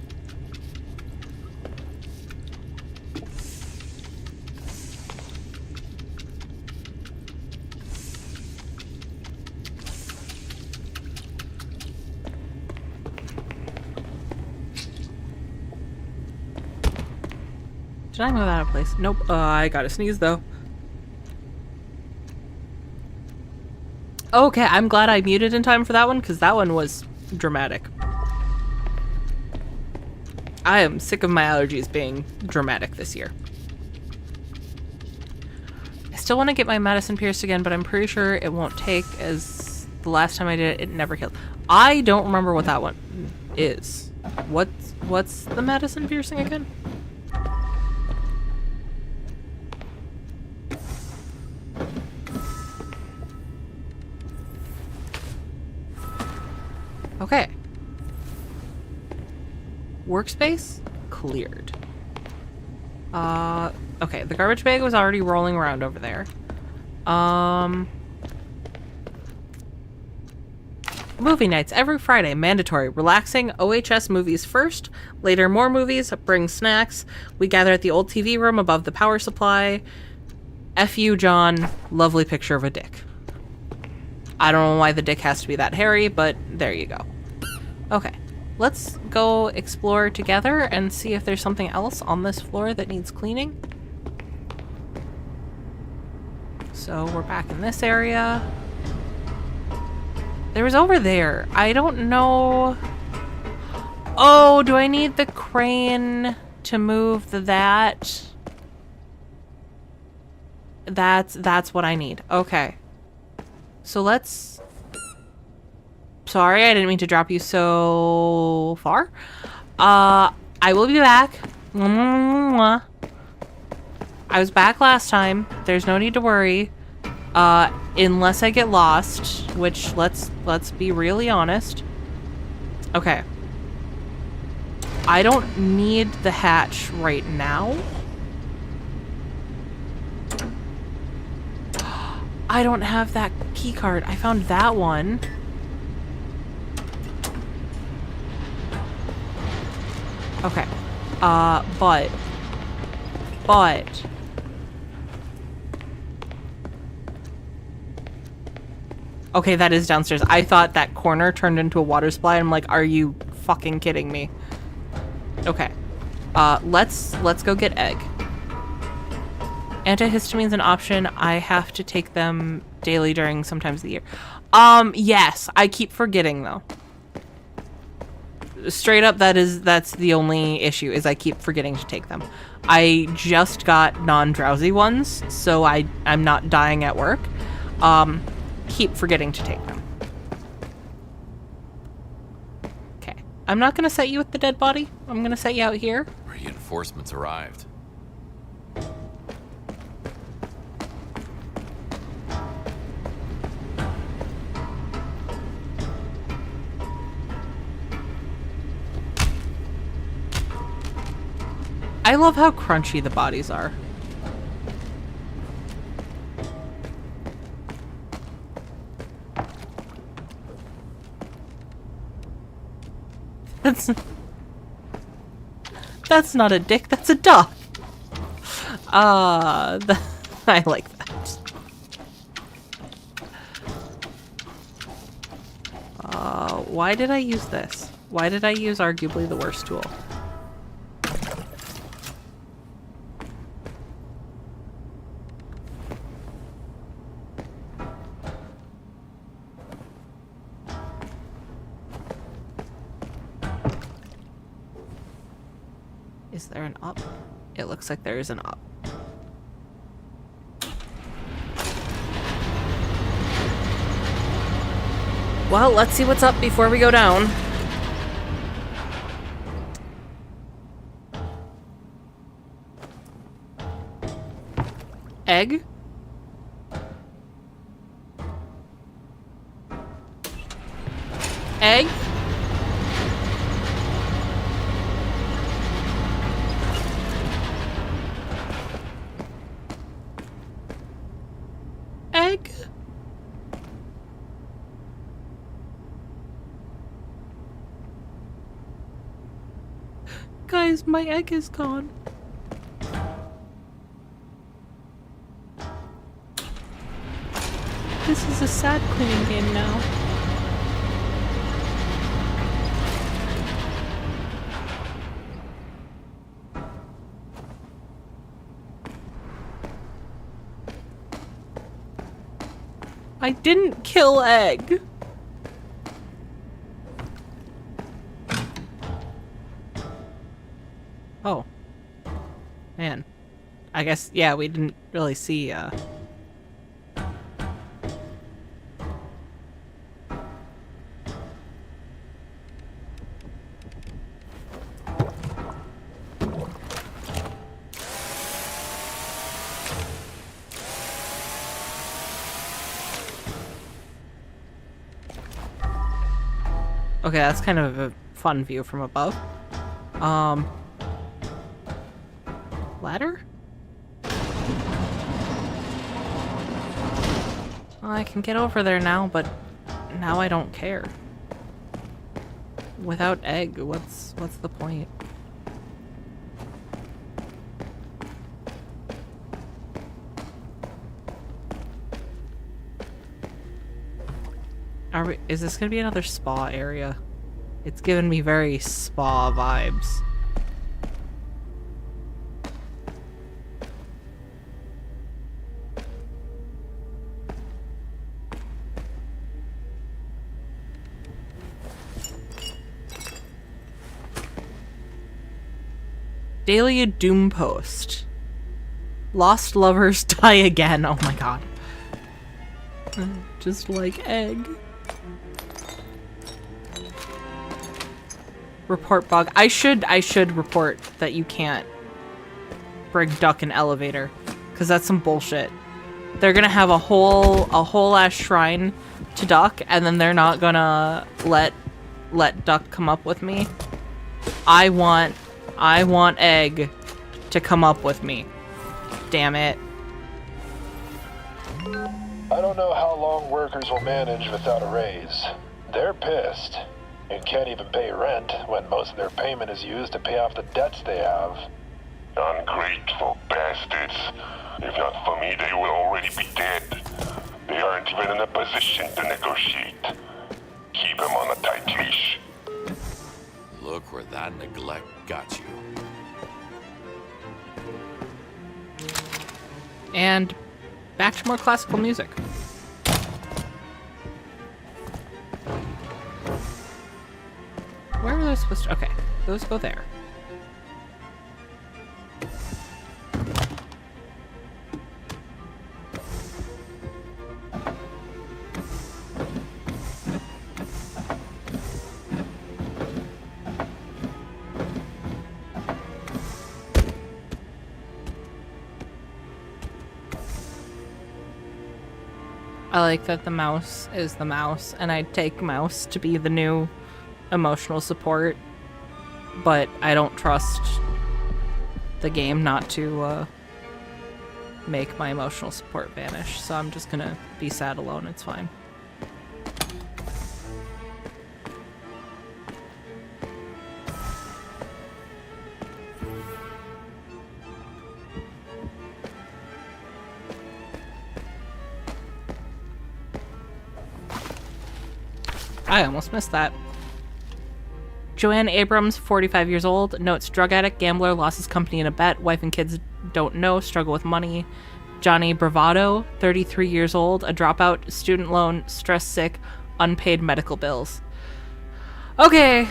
Did I move out of place? Nope. I gotta sneeze, though. Okay, I'm glad I muted in time for that one, because that one was dramatic. I am sick of my allergies being dramatic this year. I still want to get my medicine pierced again, but I'm pretty sure it won't take, as the last time I did it, it never healed. I don't remember what that one is. What's the medicine piercing again? Okay. Workspace cleared. Okay, the garbage bag was already rolling around over there. Movie nights every Friday, mandatory. Relaxing OHS movies first, later more movies, bring snacks. We gather at the old TV room above the power supply. F you, John. Lovely picture of a dick. I don't know why the dick has to be that hairy, but there you go. Okay, let's go explore together and see if there's something else on this floor that needs cleaning. So we're back in this area. There was over there. I don't know. Oh, do I need the crane to move that? That's what I need. Okay. So let's... Sorry, I didn't mean to drop you so far. I will be back. I was back last time. There's no need to worry. Unless I get lost, which let's be really honest. Okay. I don't need the hatch right now. I don't have that key card. I found that one. Okay. But. Okay, that is downstairs. I thought that corner turned into a water supply. I'm like, are you fucking kidding me? Okay. Let's go get egg. Antihistamine's an option. I have to take them daily during sometimes of the year. Yes. I keep forgetting though. Straight up, that's the only issue, is I keep forgetting to take them. I just got non-drowsy ones, so I'm not dying at work. keep forgetting to take them. Okay. I'm not gonna set you with the dead body. I'm gonna set you out here. Reinforcements arrived. I love how crunchy the bodies are. That's not a dick, that's a duck. I like that. Why did I use this? Why did I use arguably the worst tool? Is there an up? It looks like there is an up. Well, let's see what's up before we go down. Egg? Egg? Egg? Guys, my egg is gone. This is a sad cleaning game now. I didn't kill Egg. Oh. Man. I guess, yeah, we didn't really see, Okay, that's kind of a fun view from above. Ladder? Well, I can get over there now, but now I don't care. Without Egg, what's the point? Is this gonna be another spa area? It's giving me very spa vibes. Daily Doom Post. Lost lovers die again. Oh my god. Just like Egg. Report bug. I should report that you can't bring Duck in elevator, because that's some bullshit. They're gonna have a whole ass shrine to Duck, and then they're not gonna let Duck come up with me. I want Egg to come up with me. Damn it. I don't know how long workers will manage without a raise. They're pissed. And can't even pay rent when most of their payment is used to pay off the debts they have. Ungrateful bastards. If not for me, they will already be dead. They aren't even in a position to negotiate. Keep them on a tight leash. Look where that neglect got you. And back to more classical music. Where are those supposed to... Okay, those go there. I like that the mouse is the mouse, and I take mouse to be the new emotional support, but I don't trust the game not to make my emotional support vanish, so I'm just gonna be sad alone. It's fine. I almost missed that. Joanne Abrams, 45 years old, notes drug addict, gambler, lost his company in a bet, wife and kids don't know, struggle with money. Johnny Bravado, 33 years old, a dropout, student loan, stress sick, unpaid medical bills. Okay.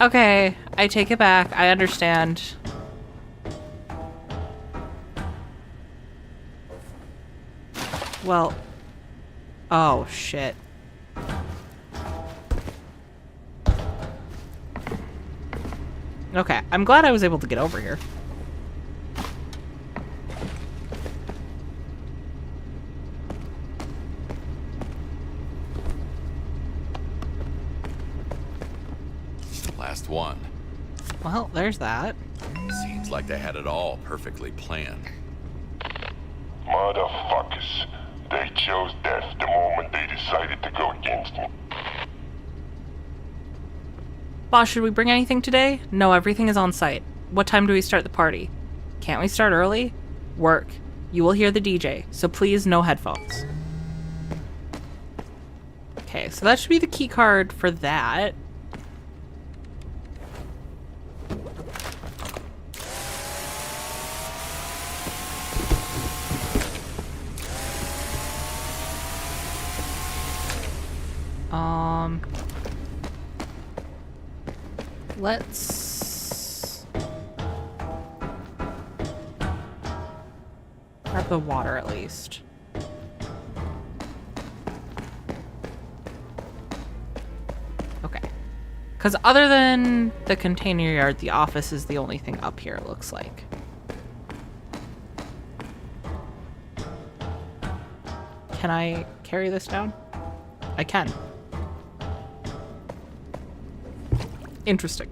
Okay, I take it back. I understand. Well, oh shit. Okay, I'm glad I was able to get over here. Last one. Well, there's that. Seems like they had it all perfectly planned. Motherfuckers. They chose death the moment they decided to go against me. Boss, should we bring anything today? No, everything is on site. What time do we start the party? Can't we start early? Work. You will hear the DJ, so please no headphones. Okay, so that should be the key card for that. Let's grab the water at least. Okay. Because other than the container yard, the office is the only thing up here, it looks like. Can I carry this down? I can. Interesting.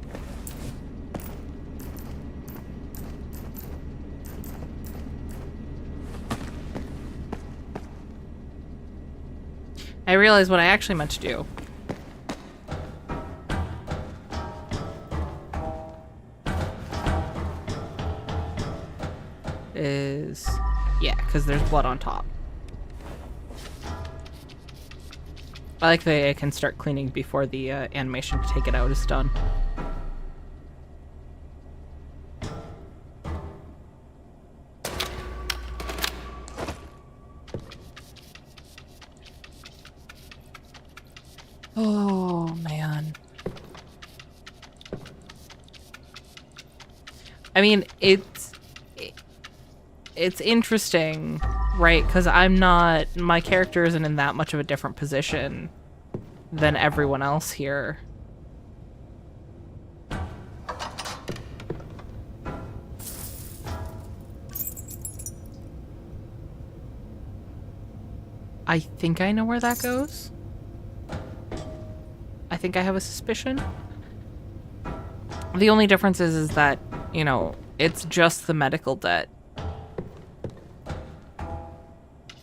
I realized what I actually meant to do. Is... yeah, because there's blood on top. I like that I can start cleaning before the animation to take it out is done. Oh, man. I mean, it's interesting, right? Because I'm not... my character isn't in that much of a different position than everyone else here. I think I know where that goes. I think I have a suspicion. The only difference is that, you know, it's just the medical debt.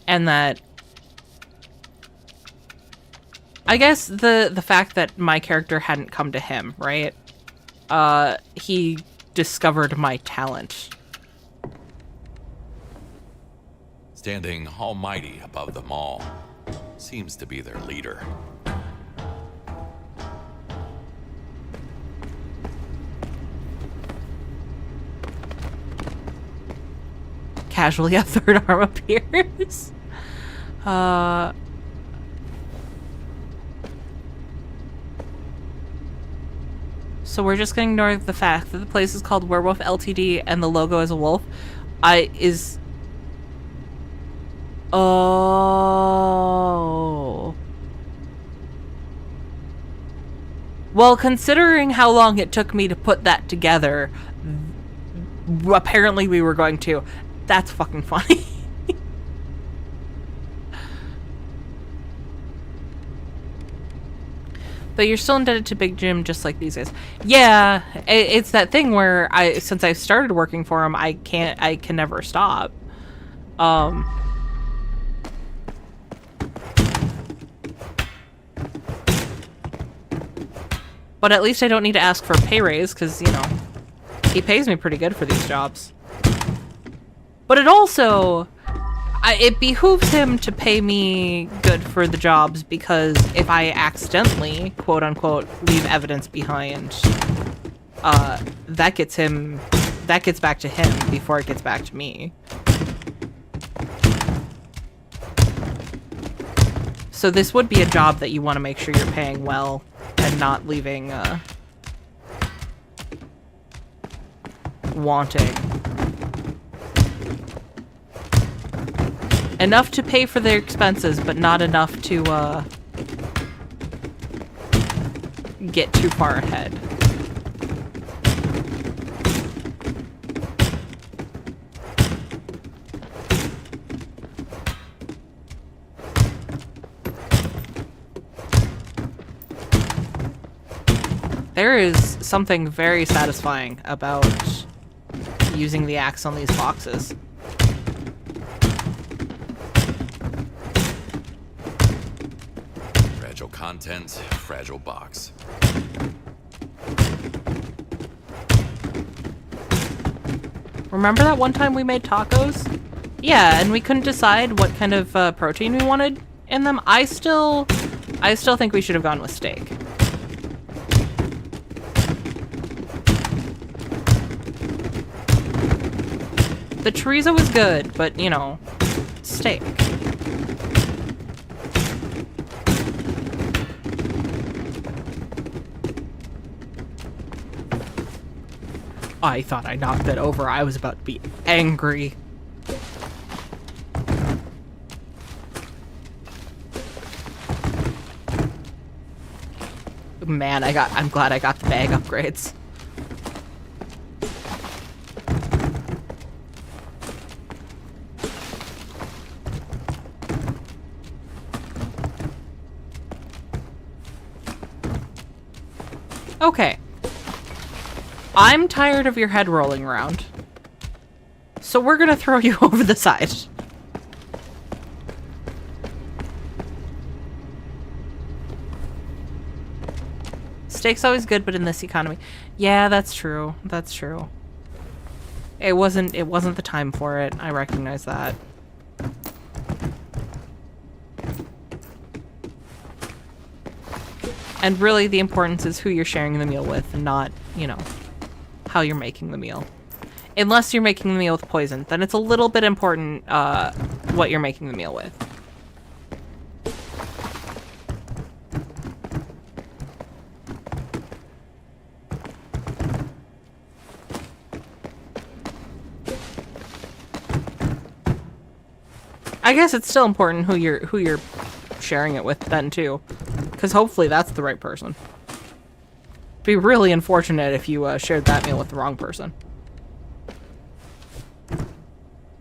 And that... I guess the fact that my character hadn't come to him, right? He discovered my talent. Standing almighty above them all, seems to be their leader. Casually, a third arm appears. So we're just gonna ignore the fact that the place is called Werewolf Ltd. And the logo is a wolf. Oh. Well, considering how long it took me to put that together, apparently we were going to. That's fucking funny. But you're still indebted to Big Jim just like these guys. Yeah, it's that thing where since I started working for him, I can never stop. But at least I don't need to ask for a pay raise, because, you know, he pays me pretty good for these jobs. But it also, it behooves him to pay me good for the jobs, because if I accidentally, quote unquote, leave evidence behind, that gets back to him before it gets back to me. So this would be a job that you want to make sure you're paying well and not leaving, wanting. Enough to pay for their expenses, but not enough to, get too far ahead. There is something very satisfying about using the axe on these boxes. Fragile content, fragile box. Remember that one time we made tacos? Yeah, and we couldn't decide what kind of protein we wanted in them. I still think we should have gone with steak. The chorizo was good, but, you know, steak. I thought I knocked that over. I was about to be angry. Man, I'm glad I got the bag upgrades. Okay. I'm tired of your head rolling around. So we're gonna throw you over the side. Steak's always good, but in this economy. Yeah, that's true. That's true. It wasn't the time for it. I recognize that. And really, the importance is who you're sharing the meal with, and not, you know, how you're making the meal. Unless you're making the meal with poison, then it's a little bit important what you're making the meal with. I guess it's still important who you're sharing it with then too, because hopefully that's the right person. It'd be really unfortunate if you shared that meal with the wrong person.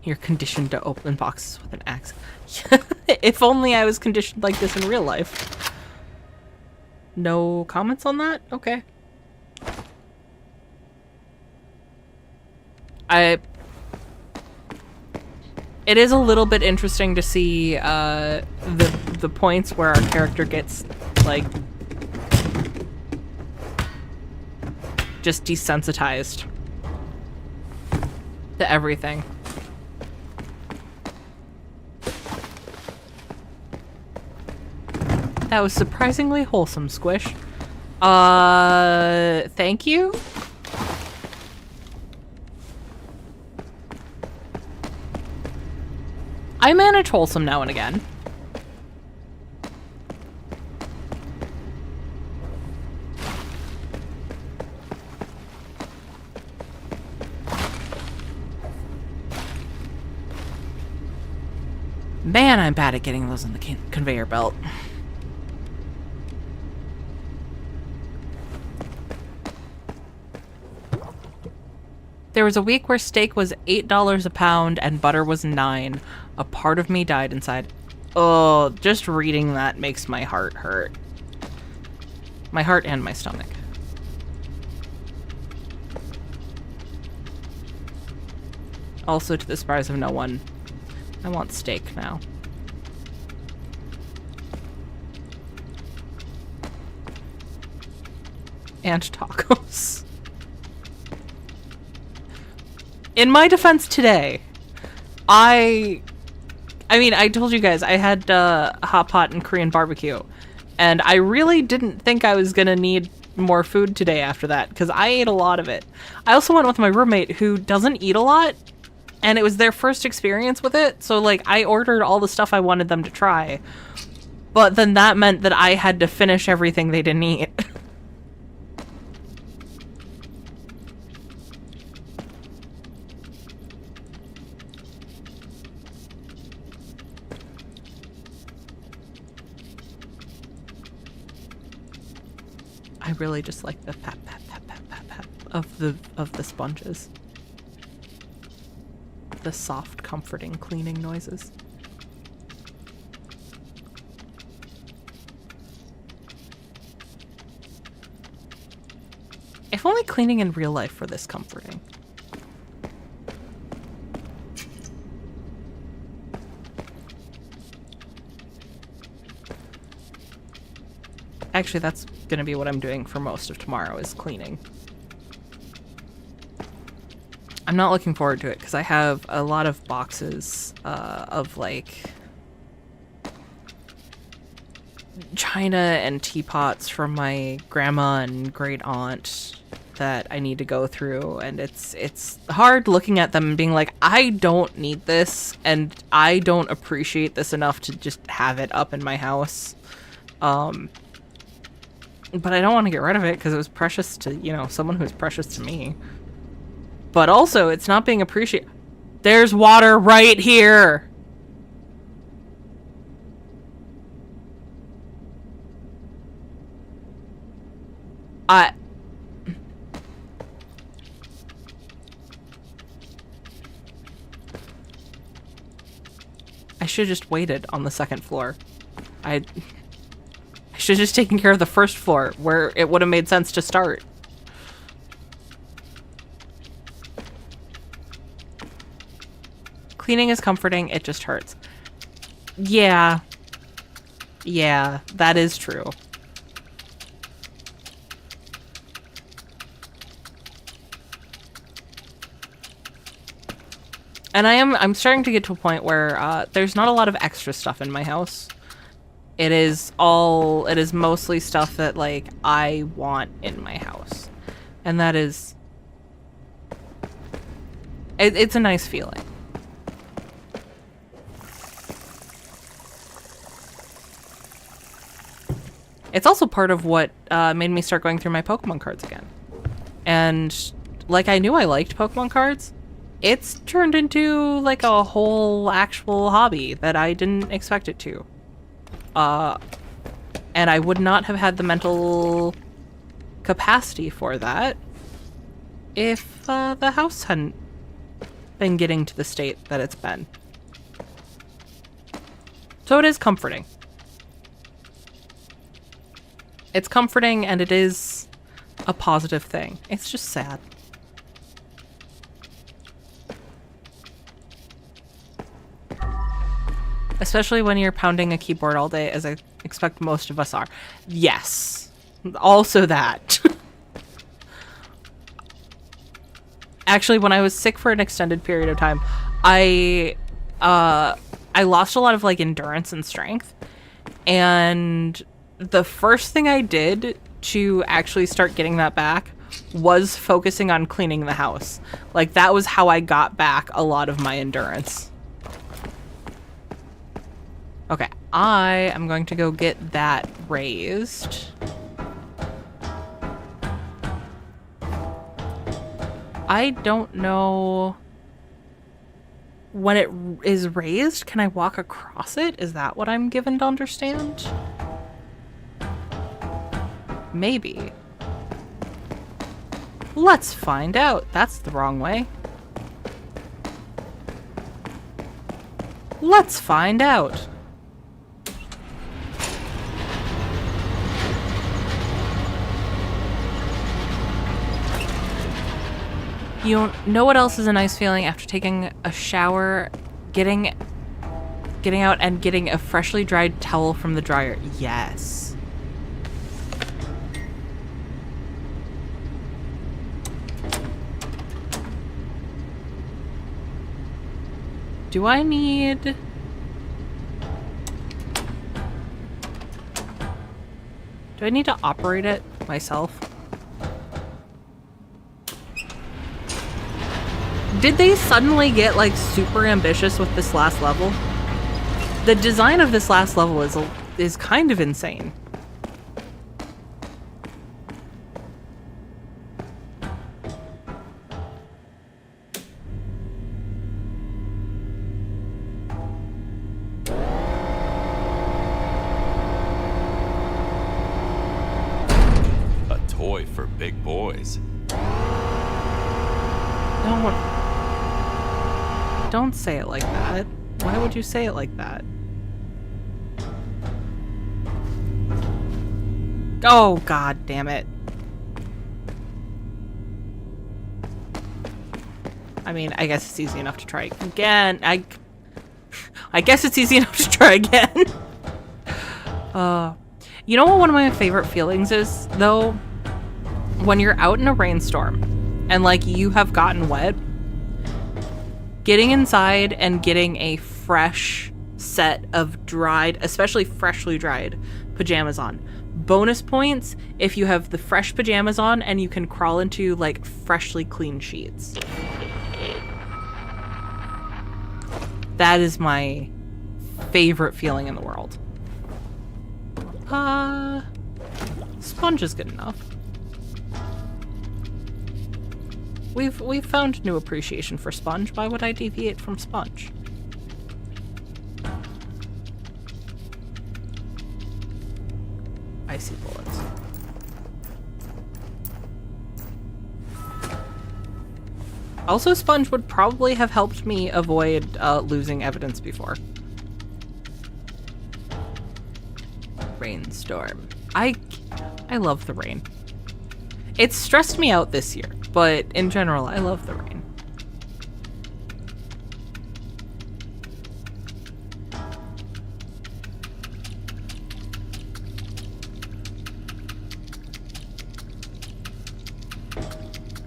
You're conditioned to open boxes with an axe. If only I was conditioned like this in real life. No comments on that? Okay. It is a little bit interesting to see the points where our character gets, like, just desensitized to everything. That was surprisingly wholesome, Squish. Thank you? I manage wholesome now and again. Man, I'm bad at getting those on the conveyor belt. There was a week where steak was $8 a pound and butter was $9. A part of me died inside. Oh, just reading that makes my heart hurt. My heart and my stomach. Also, to the surprise of no one, I want steak now. And tacos. In my defense today, I mean, I told you guys I had hot pot and Korean barbecue, and I really didn't think I was gonna need more food today after that, because I ate a lot of it. I also went with my roommate who doesn't eat a lot, and it was their first experience with it, so like I ordered all the stuff I wanted them to try, but then that meant that I had to finish everything they didn't eat. I really just like the pat pat pat pat pat pat of the sponges. The soft, comforting cleaning noises. If only cleaning in real life were this comforting. Actually, that's gonna be what I'm doing for most of tomorrow, is cleaning. I'm not looking forward to it because I have a lot of boxes of like china and teapots from my grandma and great aunt that I need to go through, and it's hard looking at them and being like, I don't need this and I don't appreciate this enough to just have it up in my house. But I don't want to get rid of it because it was precious to, you know, someone who's precious to me. But also, it's not being appreciated. There's water right here! I should have just waited on the second floor. I should have just taken care of the first floor, where it would have made sense to start. Cleaning is comforting, it just hurts. Yeah. Yeah, that is true. And I'm starting to get to a point where there's not a lot of extra stuff in my house. It is mostly stuff that, like, I want in my house. And that is... It's a nice feeling. It's also part of what made me start going through my Pokemon cards again. And, like, I knew I liked Pokemon cards. It's turned into, like, a whole actual hobby that I didn't expect it to. And I would not have had the mental capacity for that if the house hadn't been getting to the state that it's been. So it is comforting. It's comforting, and it is a positive thing. It's just sad. Especially when you're pounding a keyboard all day, as I expect most of us are. Yes. Also that. Actually, when I was sick for an extended period of time, I lost a lot of, like, endurance and strength. And the first thing I did to actually start getting that back was focusing on cleaning the house. Like, that was how I got back a lot of my endurance. Okay, I am going to go get that raised. I don't know when it is raised. Can I walk across it? Is that what I'm given to understand? Maybe. Let's find out. That's the wrong way. Let's find out. You don't know what else is a nice feeling after taking a shower, getting out and getting a freshly dried towel from the dryer. Yes. Do I need... Do I need to operate it myself? Did they suddenly get, like, super ambitious with this last level? The design of this last level is kind of insane. A toy for big boys. Don't say it like that. Why would you say it like that? Oh, god damn it. I mean, I guess it's easy enough to try again. I guess it's easy enough to try again. You know what one of my favorite feelings is, though? When you're out in a rainstorm and, like, you have gotten wet, getting inside and getting a fresh set of dried, especially freshly dried pajamas on. Bonus points if you have the fresh pajamas on and you can crawl into, like, freshly clean sheets. That is my favorite feeling in the world. Sponge is good enough. We've found new appreciation for sponge. Why would I deviate from sponge? Icy bullets. Also, sponge would probably have helped me avoid losing evidence before. Rainstorm. I love the rain. It's stressed me out this year, but in general, I love the rain.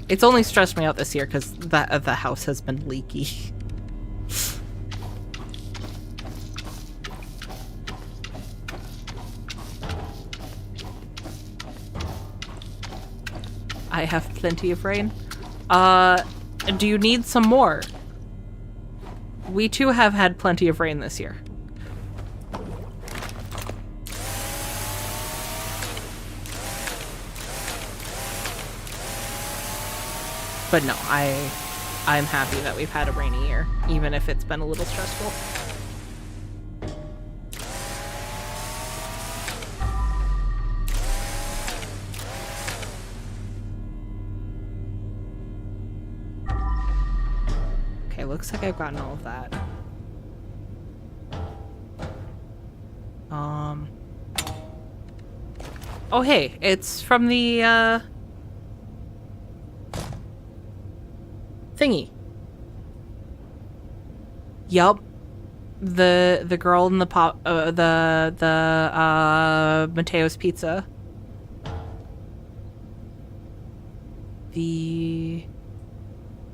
It's only stressed me out this year because the house has been leaky. I have plenty of rain. Do you need some more? We too have had plenty of rain this year. But no, I'm happy that we've had a rainy year, even if it's been a little stressful. Okay, looks like I've gotten all of that. Oh hey, it's from the thingy. Yup. The girl in the Mateo's Pizza. The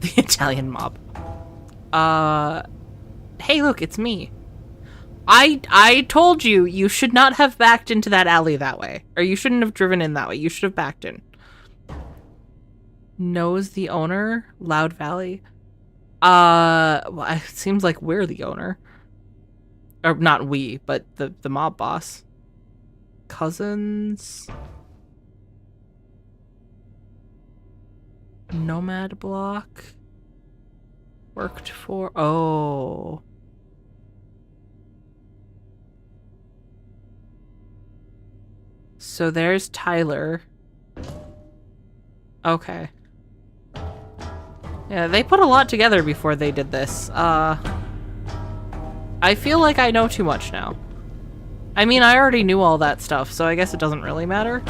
Italian mob. Hey look, it's me. I told you you should not have backed into that alley that way. Or you shouldn't have driven in that way. You should have backed in. Knows the owner? Loud Valley. Well, it seems like we're the owner. Or not we, but the mob boss. Cousins. Nomad Block. Worked for... Oh. So there's Tyler. Okay. Yeah, they put a lot together before they did this. I feel like I know too much now. I mean, I already knew all that stuff, so I guess it doesn't really matter.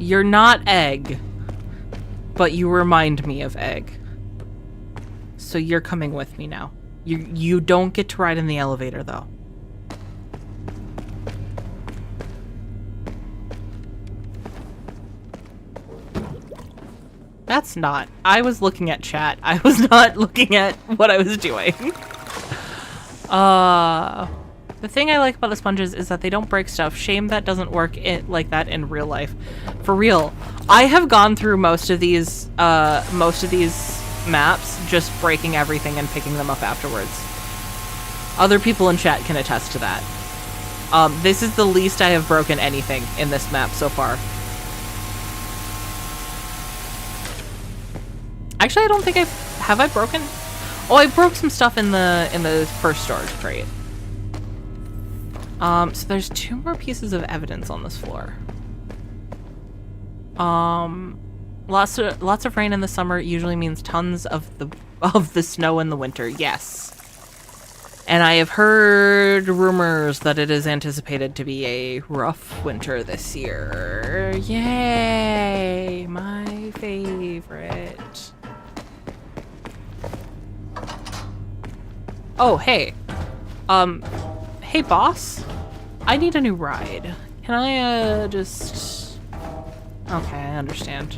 You're not Egg, but you remind me of Egg. So you're coming with me now. You don't get to ride in the elevator, though. That's not. I was looking at chat. I was not looking at what I was doing. The thing I like about the sponges is that they don't break stuff. Shame that doesn't work like that in real life. For real. I have gone through most of these maps just breaking everything and picking them up afterwards. Other people in chat can attest to that. This is the least I have broken anything in this map so far. Actually, I don't think have I broken? Oh, I broke some stuff in the first storage crate. So there's 2 more pieces of evidence on this floor. Lots of rain in the summer usually means tons of the snow in the winter. Yes. And I have heard rumors that it is anticipated to be a rough winter this year. Yay! My favorite. Oh, hey. Hey, boss. I need a new ride. Can I, just... Okay, I understand.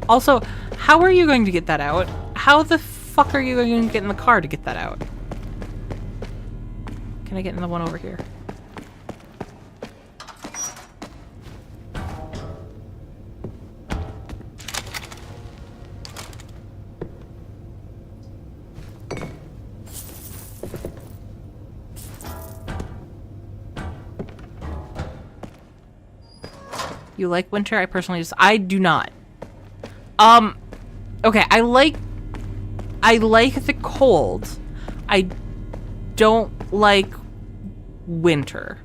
Also, how are you going to get that out? How the fuck are you going to get in the car to get that out? Can I get in the one over here? You like winter? I personally I do not. Okay, I like the cold. I don't like winter.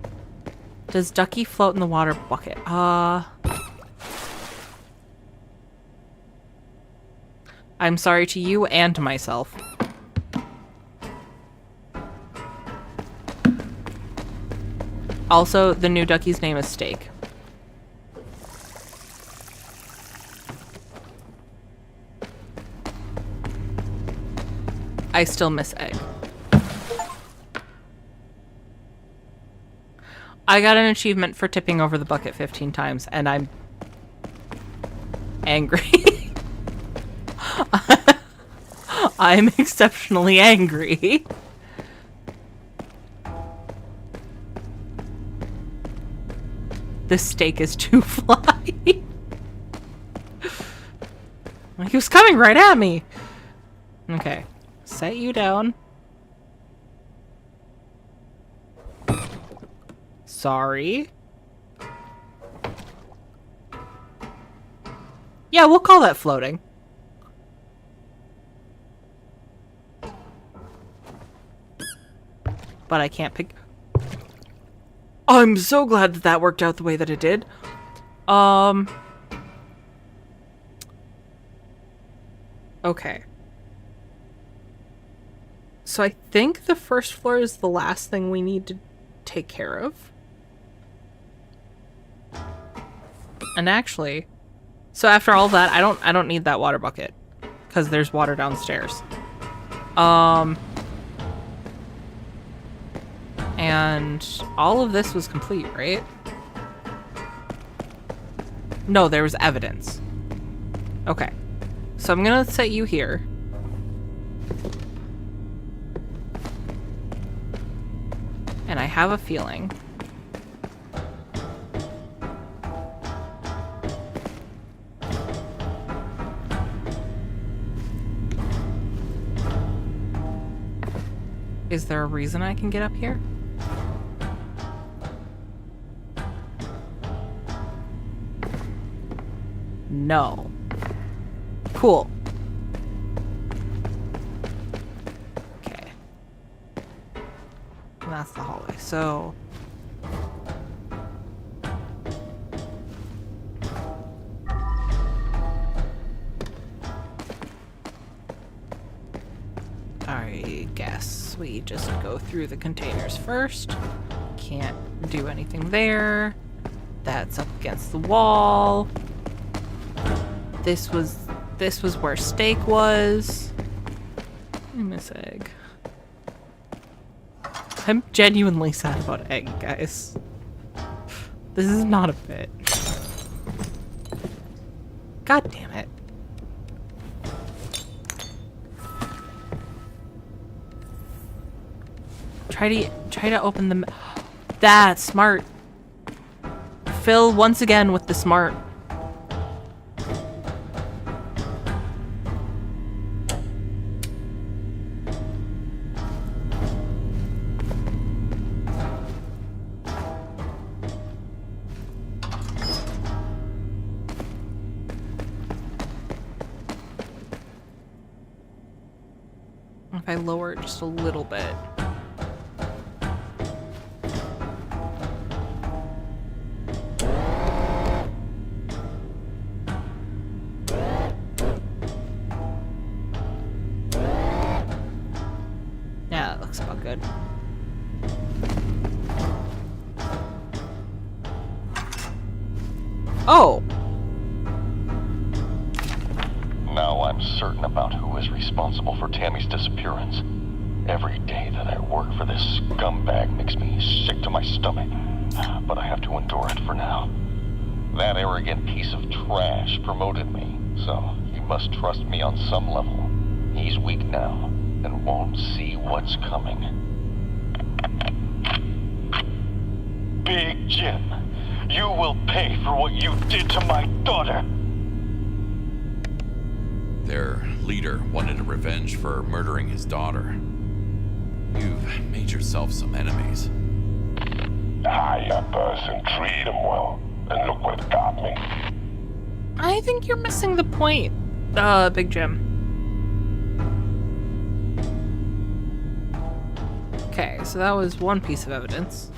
Does Ducky float in the water bucket? I'm sorry to you and to myself. Also, the new Ducky's name is Steak. I still miss Egg. I got an achievement for tipping over the bucket 15 times, and I'm angry. I'm exceptionally angry. This steak is too fly. He was coming right at me. Okay. Set you down. Sorry. Yeah, we'll call that floating. But I can't pick... I'm so glad that that worked out the way that it did. Okay. So I think the first floor is the last thing we need to take care of. And actually, so after all that, I don't need that water bucket because there's water downstairs. And all of this was complete, right? No, there was evidence. Okay. So I'm gonna set you here. And I have a feeling. Is there a reason I can get up here? No. Cool. Okay. And that's the hallway. So... I guess we just go through the containers first. Can't do anything there. That's up against the wall. This was where steak was. Miss egg. I'm genuinely sad about egg, guys. This is not a bit. God damn it. Try to open the... That's smart. Phil once again with the smart. If I lower it just a little bit. Yeah, that looks about good. Oh! Now I'm certain about who is responsible for Tammy's disappearance. Every day that I work for this scumbag makes me sick to my stomach. But I have to endure it for now. That arrogant piece of trash promoted me, so he must trust me on some level. He's weak now, and won't see what's coming. Big Jim, you will pay for what you did to my daughter! Their leader wanted a revenge for murdering his daughter. You've made yourself some enemies. Hire person, treat him well. And look what got me. I think you're missing the point, Big Jim. Okay, so that was one piece of evidence.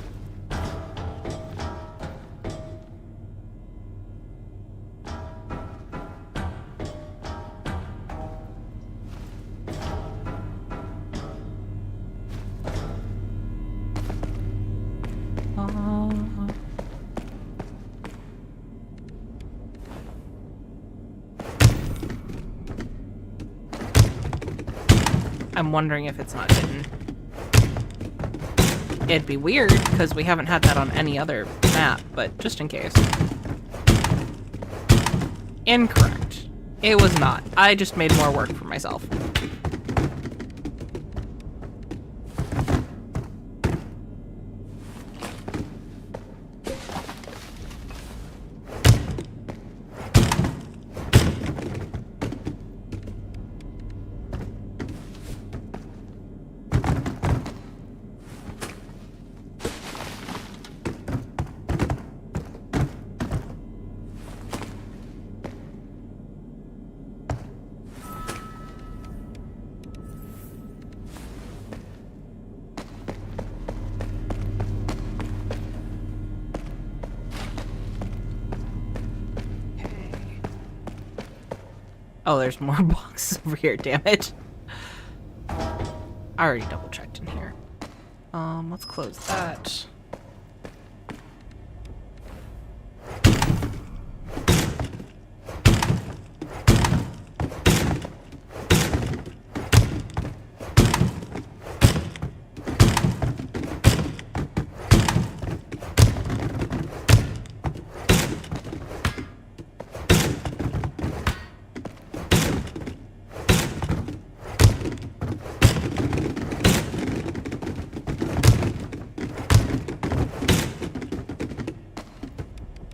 I'm wondering if it's not hidden. It'd be weird, because we haven't had that on any other map, but just in case. Incorrect. It was not. I just made more work for myself. Oh, there's more boxes over here, damn it. I already double checked in here. Let's close that.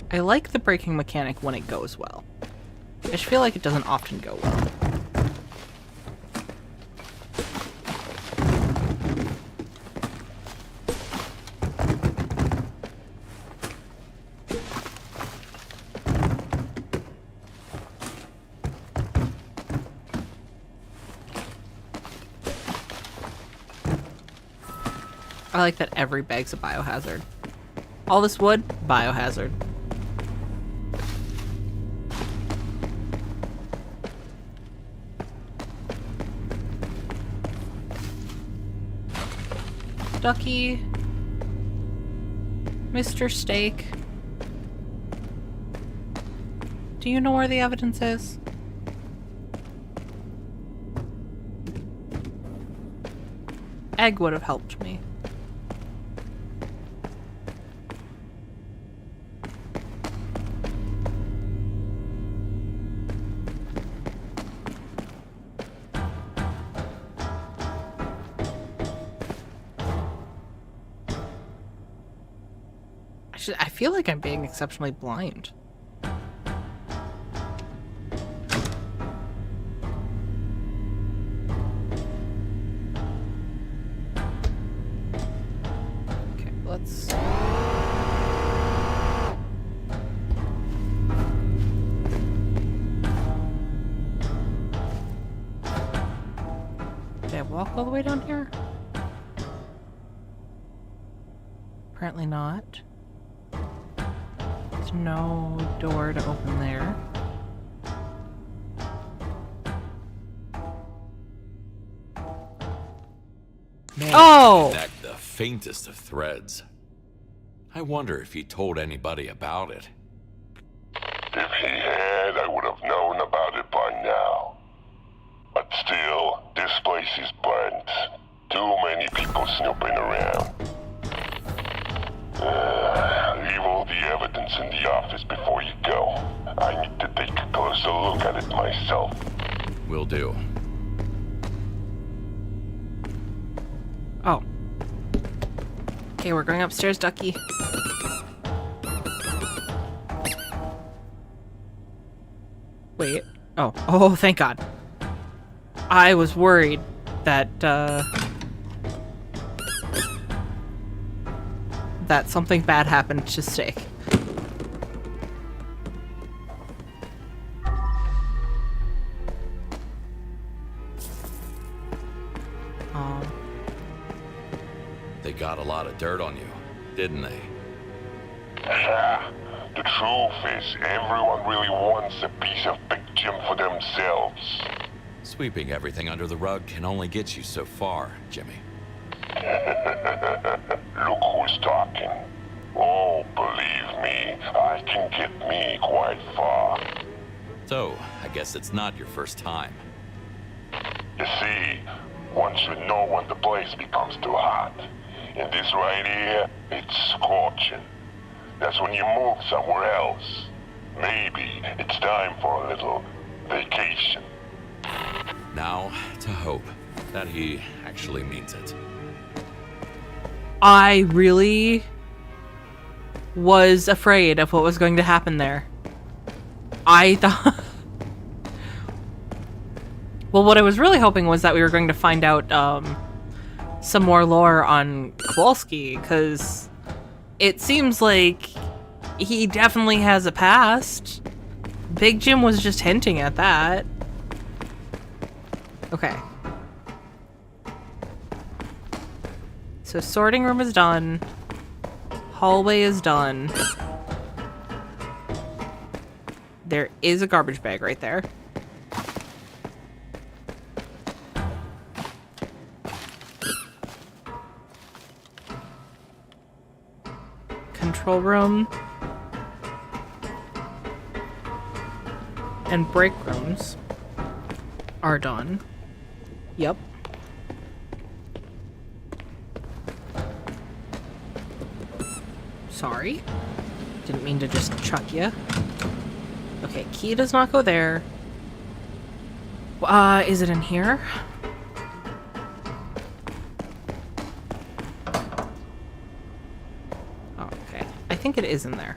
I like the braking mechanic when it goes well. I just feel like it doesn't often go well. I like that every bag's a biohazard. All this wood, biohazard. Ducky, Mr. Steak. Do you know where the evidence is? egg would have helped me. I feel like I'm being exceptionally blind. Okay, let's... Did I walk all the way down here? Apparently not. There's no door to open there. Man, Oh! connect the faintest of threads. I wonder if he told anybody about it. If he had, I would have known about it by now. But still, this place is burnt. Too many people snooping around. Leave all the evidence in the office before you go. I need to take a closer look at it myself. Will do. Oh. Okay, we're going upstairs, Ducky. Wait. Oh. Oh, thank God. I was worried that, that something bad happened to Steak. They got a lot of dirt on you, didn't they? Yeah, the truth is, everyone really wants a piece of Big Jim for themselves. Sweeping everything under the rug can only get you so far, Jimmy. Look who's talking. Oh, believe me, I can get me quite far. So, I guess it's not your first time. You see, once you know when the place becomes too hot. And this right here, it's scorching. That's when you move somewhere else. Maybe it's time for a little vacation. Now, to hope that he actually means it. I really was afraid of what was going to happen there. I thought... Well, what I was really hoping was that we were going to find out, some more lore on Kowalski, because it seems like he definitely has a past. Big Jim was just hinting at that. Okay. So sorting room is done. Hallway is done. There is a garbage bag right there. Control room. And break rooms are done. Yep. Sorry. Didn't mean to just chuck you. Okay, key does not go there. Is it in here? Oh, okay. I think it is in there.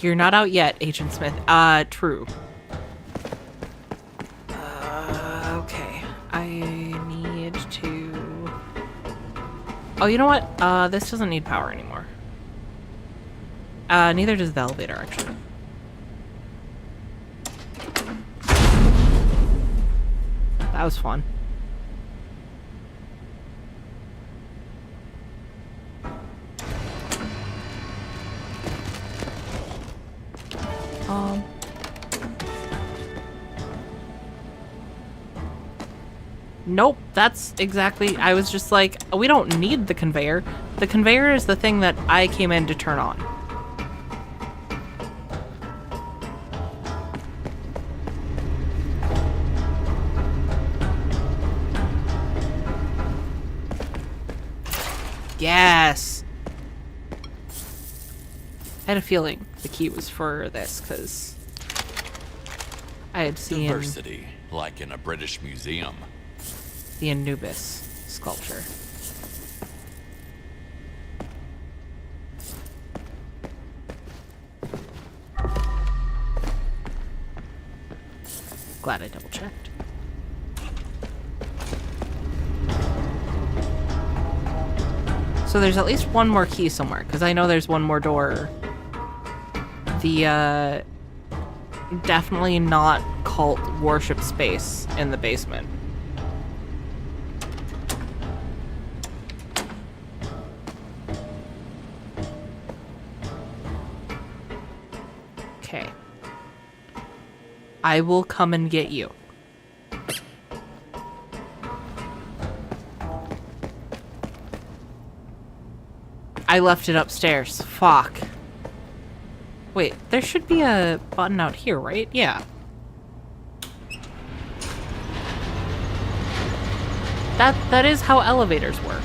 You're not out yet, Agent Smith. True. Okay. I need to... Oh, you know what? This doesn't need power anymore. Neither does the elevator, actually. That was fun. Nope, that's exactly... I was just like, we don't need the conveyor. The conveyor is the thing that I came in to turn on. Yes! I had a feeling the key was for this, because I had seen Diversity, like in a British museum. the Anubis sculpture. Glad I double checked. So there's at least one more key somewhere, because I know there's one more door. The, definitely not cult worship space in the basement. Okay. I will come and get you. I left it upstairs. Fuck. Wait, there should be a button out here, right? Yeah. That is how elevators work.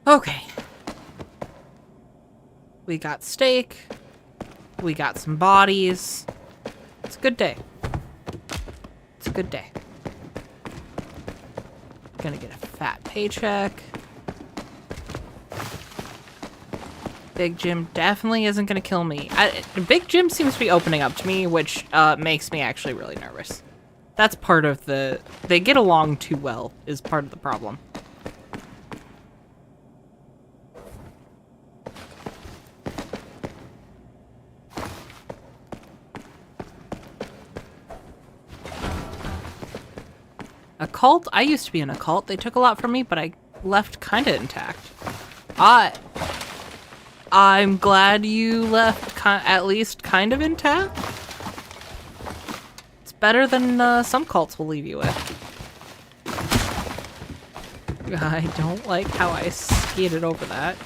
Okay. We got steak. We got some bodies. It's a good day. It's a good day. Gonna get a fat paycheck. Big Jim definitely isn't gonna kill me. Big Jim seems to be opening up to me, which makes me actually really nervous. That's part of the... They get along too well is part of the problem. A cult? I used to be in a cult. They took a lot from me, but I left kind of intact. I'm glad you left at least kind of intact. It's better than some cults will leave you with. I don't like how I skated over that.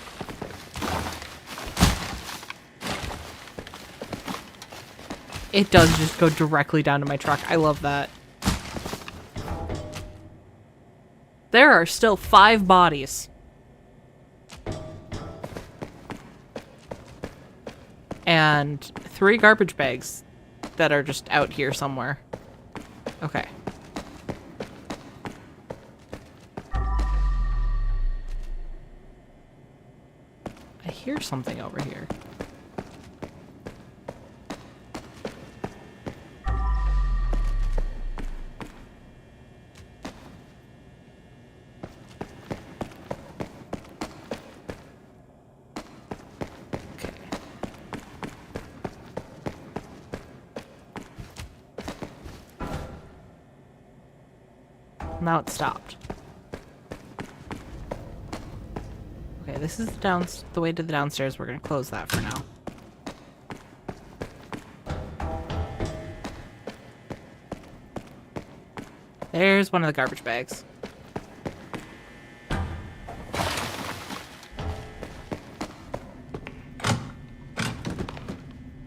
It does just go directly down to my truck. I love that. There are still 5 bodies. And 3 garbage bags that are just out here somewhere. Okay. I hear something over here. Now it stopped. Okay, this is the way to the downstairs. We're gonna close that for now. There's one of the garbage bags.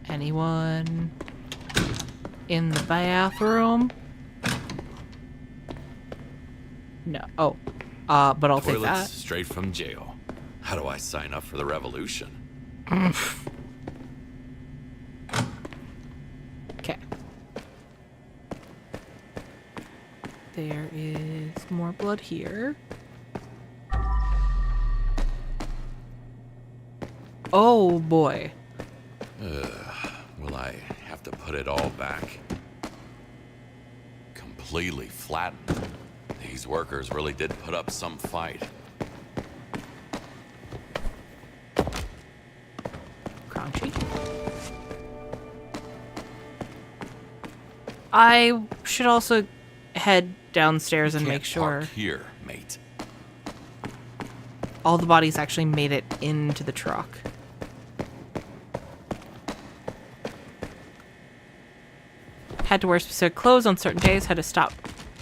Anyone in the bathroom? No. Oh. But I'll take that. Toilets straight from jail. How do I sign up for the revolution? Okay. There is more blood here. Oh boy. Will I have to put it all back? Completely flattened. These workers really did put up some fight. Crunchy. I should also head downstairs and make sure. Park here, mate. all the bodies actually made it into the truck. Had to wear specific clothes on certain days, had to stop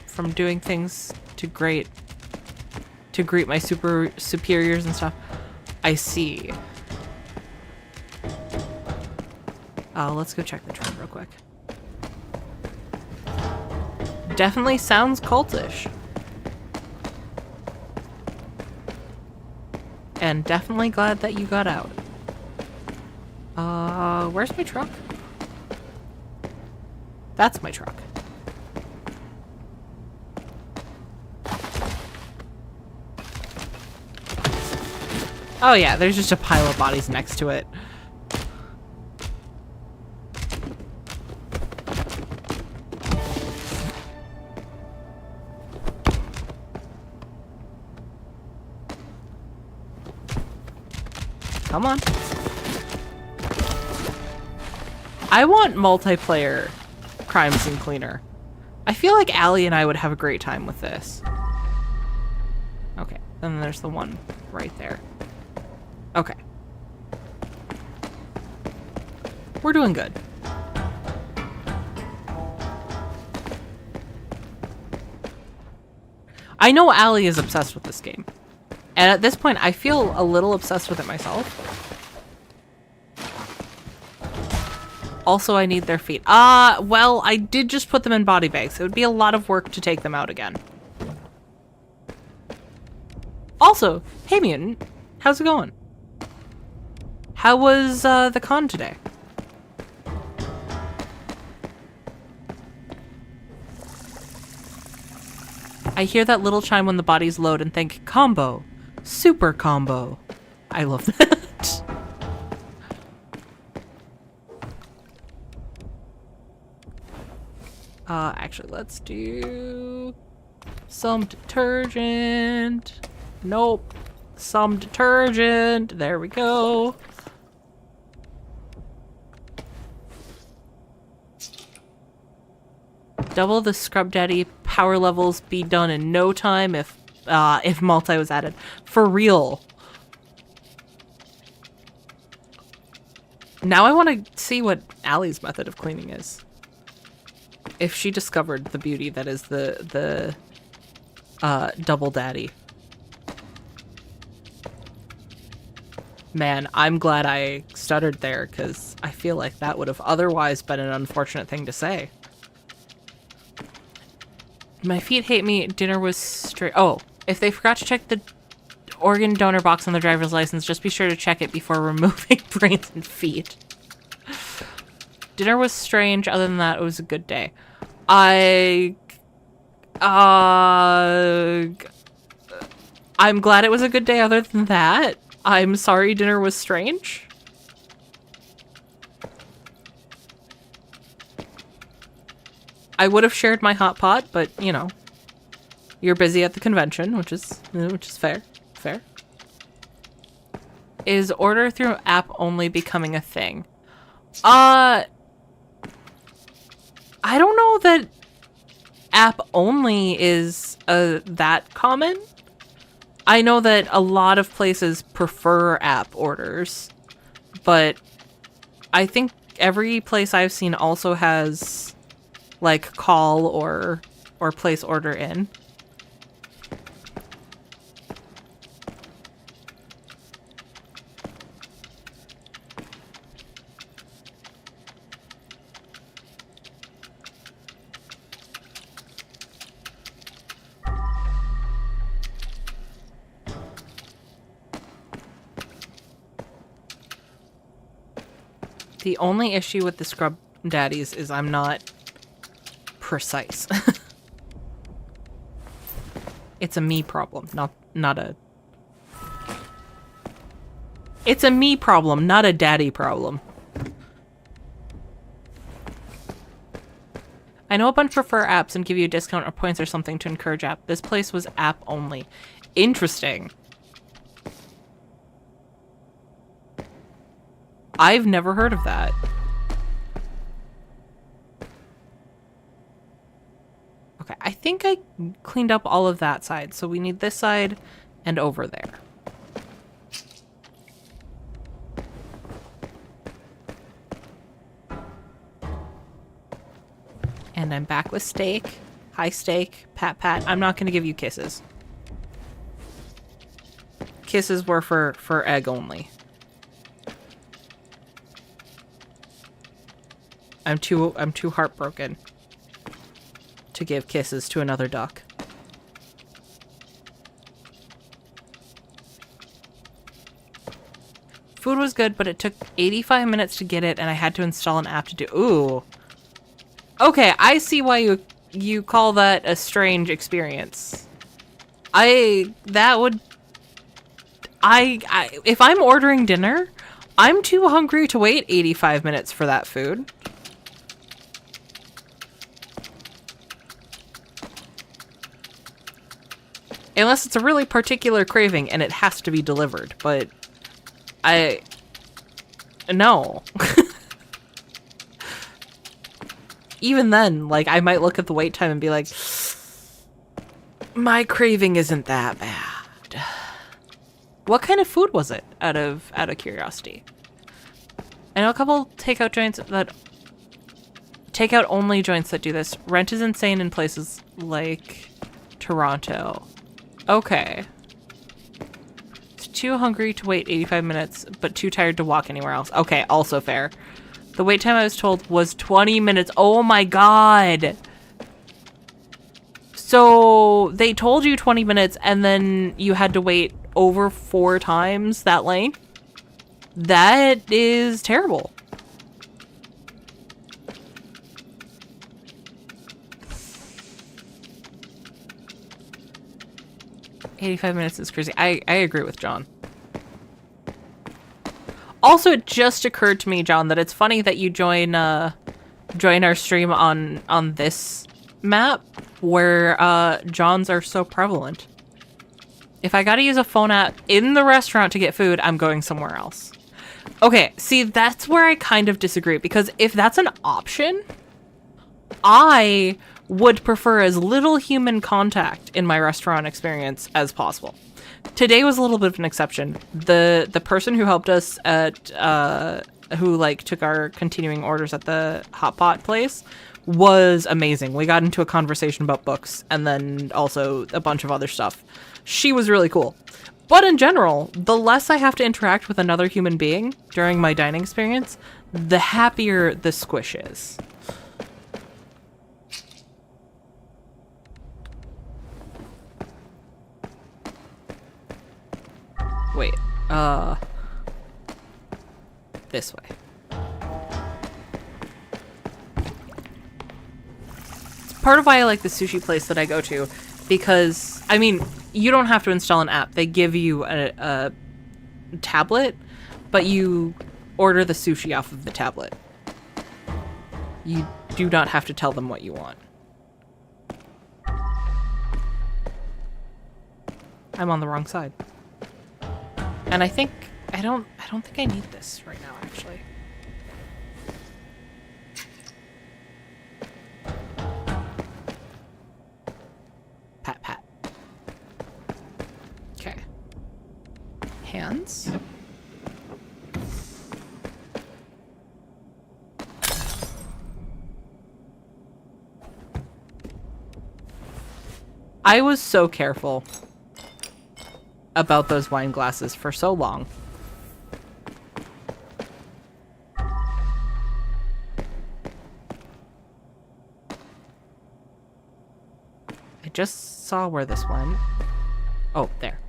from doing things to greet my superiors and stuff. I see. Let's go check the truck real quick. Definitely sounds cultish. And definitely glad that you got out. Where's my truck? That's my truck. Oh yeah, there's just a pile of bodies next to it. Come on. I want multiplayer crime scene cleaner. I feel like Allie and I would have a great time with this. Okay, then there's the one right there. Okay. We're doing good. I know Allie is obsessed with this game. And at this point, I feel a little obsessed with it myself. Also, I need their feet. Well, I did just put them in body bags. It would be a lot of work to take them out again. Also, hey Mutant, how's it going? How was the con today? I hear that little chime when the bodies load and think, combo. Super combo. I love that. Actually, let's do some detergent. Nope. Some detergent. There we go. Double the Scrub Daddy power levels be done in no time if multi was added. For real. Now I want to see what Allie's method of cleaning is. If she discovered the beauty that is the double daddy. Man, I'm glad I stuttered there, because I feel like that would have otherwise been an unfortunate thing to say. My feet hate me. Dinner was straight. Oh, if they forgot to check the organ donor box on the driver's license, just be sure to check it before removing brains and feet. Dinner was strange. Other than that, it was a good day. I'm glad it was a good day other than that. I'm sorry dinner was strange. I would have shared my hot pot, but, you know, you're busy at the convention, which is fair. Fair. Is order through app only becoming a thing? I don't know that app only is that common. I know that a lot of places prefer app orders, but I think every place I've seen also has like call or place order in. The only issue with the Scrub Daddies is I'm not precise. It's a me problem, not a... It's a me problem, not a daddy problem. I know a bunch prefer apps and give you a discount or points or something to encourage app. This place was app only. Interesting. I've never heard of that. Okay, I think I cleaned up all of that side, so we need this side and over there. And I'm back with steak. Hi, steak. Pat, pat. I'm not going to give you kisses. Kisses were for egg only. I'm too heartbroken to give kisses to another duck. Food was good, but it took 85 minutes to get it, and I had to install an app to do. Ooh. Okay, I see why you call that a strange experience. If I'm ordering dinner, I'm too hungry to wait 85 minutes for that food. Unless it's a really particular craving and it has to be delivered, but no. Even then, like, I might look at the wait time and be like, my craving isn't that bad. What kind of food was it, out of curiosity? I know a couple takeout only joints that do this. Rent is insane in places like Toronto. Okay. Too hungry to wait 85 minutes, but too tired to walk anywhere else. Okay, also fair. The wait time I was told was 20 minutes. Oh my god! So, they told you 20 minutes, and then you had to wait over 4 times that length? That is terrible. $85 minutes is crazy. I agree with John. Also, it just occurred to me, John, that it's funny that you join our stream on this map where Johns are so prevalent. If I gotta use a phone app in the restaurant to get food, I'm going somewhere else. Okay, see, that's where I kind of disagree, because if that's an option, I would prefer as little human contact in my restaurant experience as possible. Today was a little bit of an exception. The person who helped us at who like took our continuing orders at the hot pot place was amazing. We got into a conversation about books and then also a bunch of other stuff. She was really cool. But in general, the less I have to interact with another human being during my dining experience, the happier the squish is. Wait, this way. It's part of why I like the sushi place that I go to, because, I mean, you don't have to install an app. They give you a tablet, but you order the sushi off of the tablet. You do not have to tell them what you want. I'm on the wrong side. And I don't think I need this right now, actually. Pat, pat. Okay. Hands. I was so careful about those wine glasses for so long. I just saw where this went. Oh, there.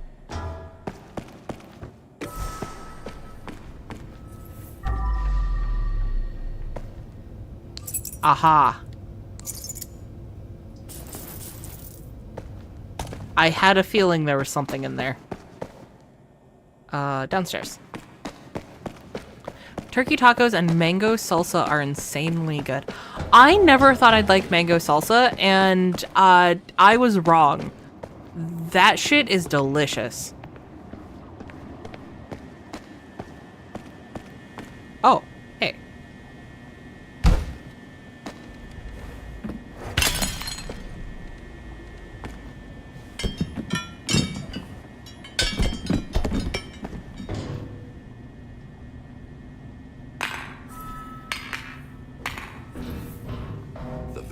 Aha. I had a feeling there was something in there. Downstairs. Turkey tacos and mango salsa are insanely good. I never thought I'd like mango salsa, and I was wrong. That shit is delicious. Oh, hey.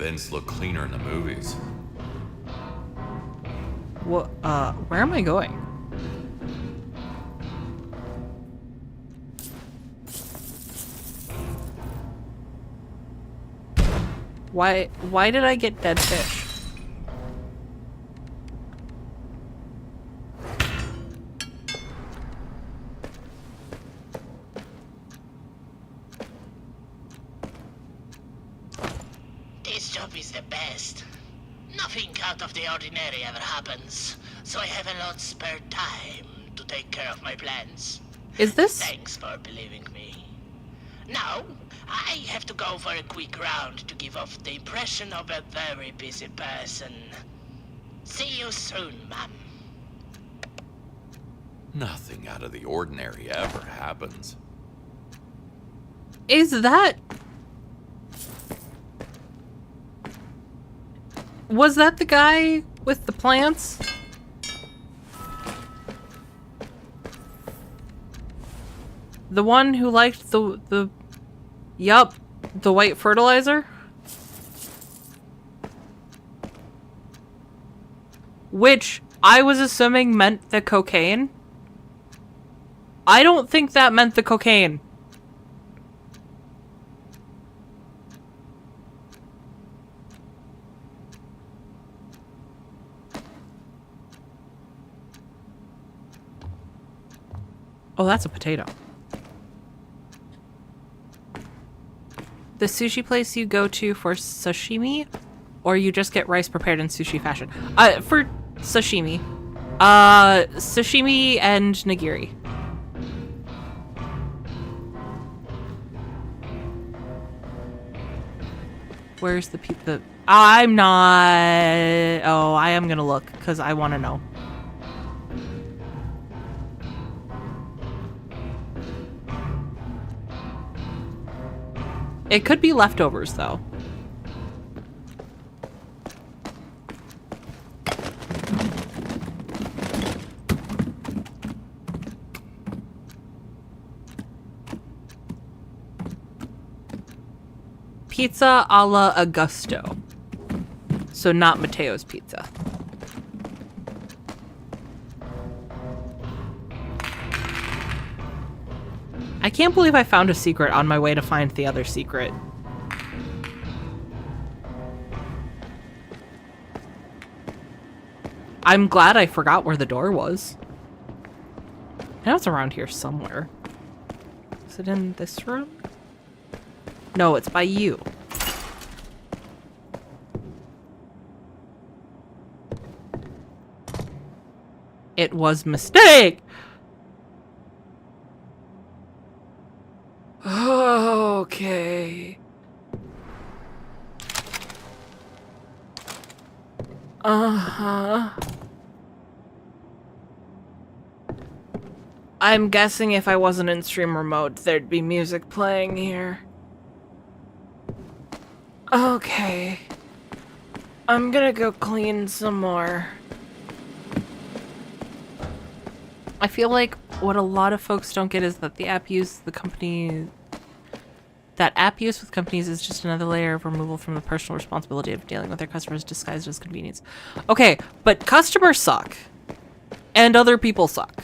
vents look cleaner in the movies. What, where am I going? Why did I get dead fish? This job is the best. Nothing out of the ordinary ever happens, so I have a lot spare time to take care of my plans. Is this? Thanks for believing me. Now, I have to go for a quick round to give off the impression of a very busy person. See you soon, ma'am. Nothing out of the ordinary ever happens. Is that... Was that the guy with the plants? The one who liked the yup, the white fertilizer? Which I was assuming meant the cocaine. I don't think that meant the cocaine. Oh, that's a potato. The sushi place you go to for sashimi, or you just get rice prepared in sushi fashion? For sashimi. Sashimi and nigiri. Where's the I'm not... Oh, I am gonna look, because I want to know. It could be leftovers, though. Pizza a la Augusto. So not Matteo's pizza. I can't believe I found a secret on my way to find the other secret. I'm glad I forgot where the door was. I know it's around here somewhere. Is it in this room? No, it's by you. It was mistake! Okay. Uh-huh. I'm guessing if I wasn't in streamer mode, there'd be music playing here. Okay. I'm gonna go clean some more. I feel like what a lot of folks don't get is that the app use the company... That app use with companies is just another layer of removal from the personal responsibility of dealing with their customers disguised as convenience. Okay, but customers suck. And other people suck.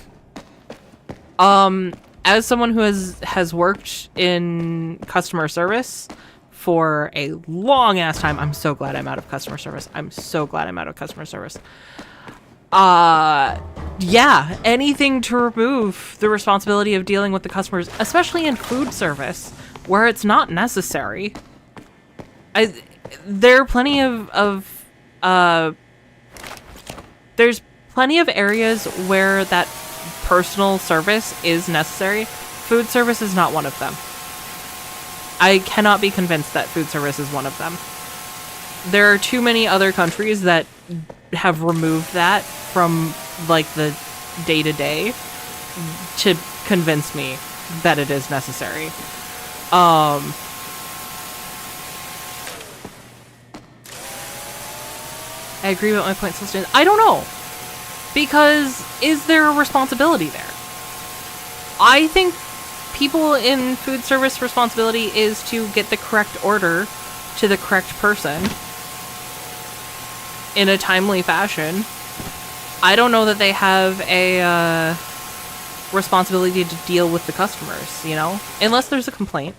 As someone who has worked in customer service for a long ass time, I'm so glad I'm out of customer service. I'm so glad I'm out of customer service. Yeah, anything to remove the responsibility of dealing with the customers, especially in food service, where it's not necessary. There are plenty there's plenty of areas where that personal service is necessary. Food service is not one of them. I cannot be convinced that food service is one of them. There are too many other countries that have removed that from, like, the day-to-day to convince me that it is necessary. I agree with my point still stands. I don't know. Because is there a responsibility there? I think people in food service responsibility is to get the correct order to the correct person in a timely fashion. I don't know that they have a responsibility to deal with the customers, you know? Unless there's a complaint.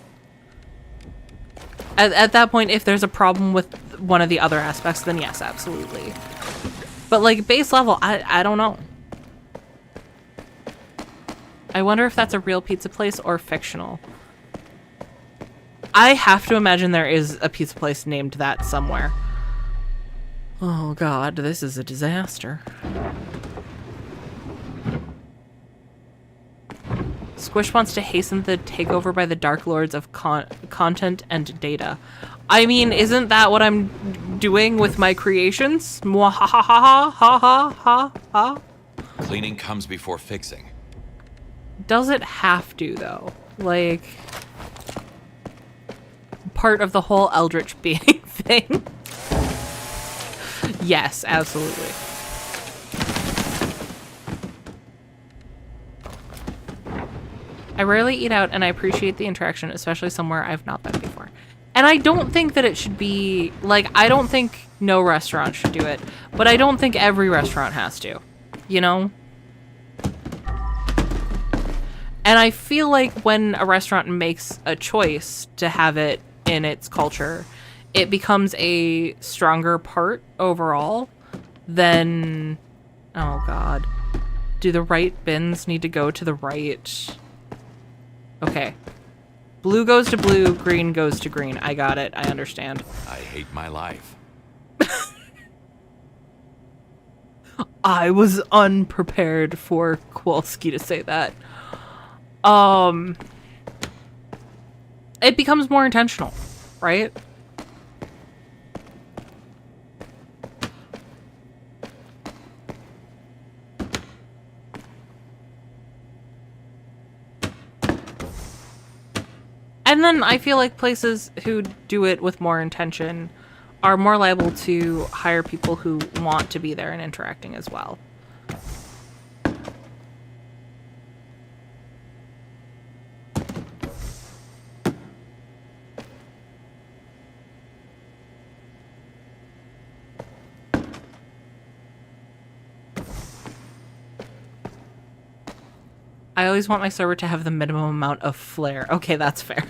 At that point, if there's a problem with one of the other aspects, then yes, absolutely. But like base level, I don't know. I wonder if that's a real pizza place or fictional. I have to imagine there is a pizza place named that somewhere. Oh god, this is a disaster. Squish wants to hasten the takeover by the Dark Lords of content and data. I mean, isn't that what I'm doing with my creations? Mwahahaha. Cleaning comes before fixing. Does it have to, though? Like, part of the whole Eldritch being thing? Yes, absolutely. I rarely eat out and I appreciate the interaction, especially somewhere I've not been before. And I don't think that it should be, like, I don't think no restaurant should do it, but I don't think every restaurant has to, you know? And I feel like when a restaurant makes a choice to have it in its culture, it becomes a stronger part overall than, oh god. Do the right bins need to go to the right? Okay. Blue goes to blue, green goes to green. I got it. I understand. I hate my life. I was unprepared for Kowalski to say that. It becomes more intentional, right? And then I feel like places who do it with more intention are more liable to hire people who want to be there and interacting as well. I always want my server to have the minimum amount of flair. Okay, that's fair.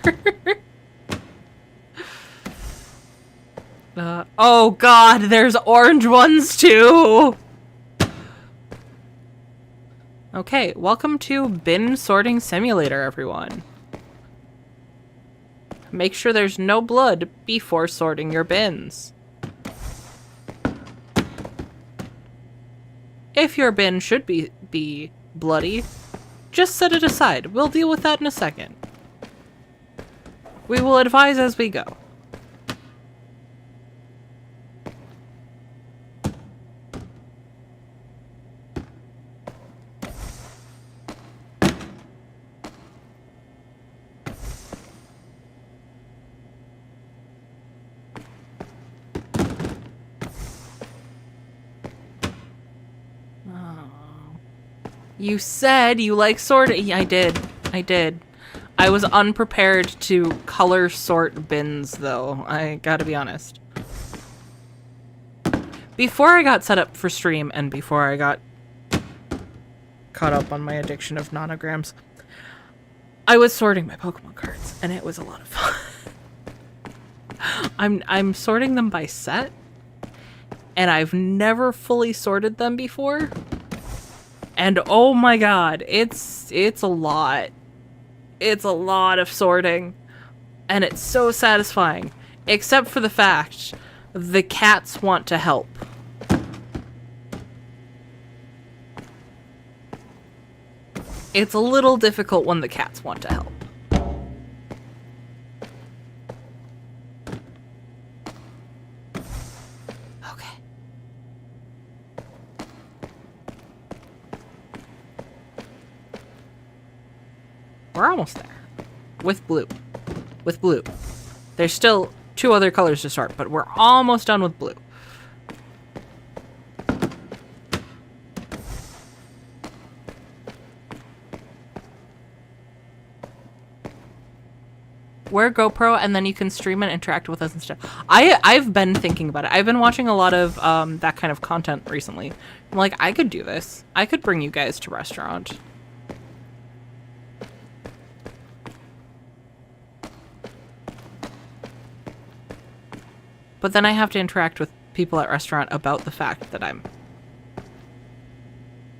Oh god, there's orange ones too! Okay, welcome to Bin Sorting Simulator, everyone. Make sure there's no blood before sorting your bins. If your bin should be bloody, just set it aside. We'll deal with that in a second. We will advise as we go. You said you like sorting. Yeah, I did. I was unprepared to color sort bins, though. I gotta be honest. Before I got set up for stream and before I got caught up on my addiction of nanograms, I was sorting my Pokemon cards, and it was a lot of fun. I'm sorting them by set, and I've never fully sorted them before. And oh my god, it's a lot. It's a lot of sorting. And it's so satisfying. Except for the fact the cats want to help. It's a little difficult when the cats want to help. We're almost there. With blue. With blue. There's still 2 other colors to sort, but we're almost done with blue. Wear a GoPro and then you can stream and interact with us instead. I've been thinking about it. I've been watching a lot of that kind of content recently. I'm like, I could do this. I could bring you guys to restaurant. But then I have to interact with people at restaurant about the fact that I'm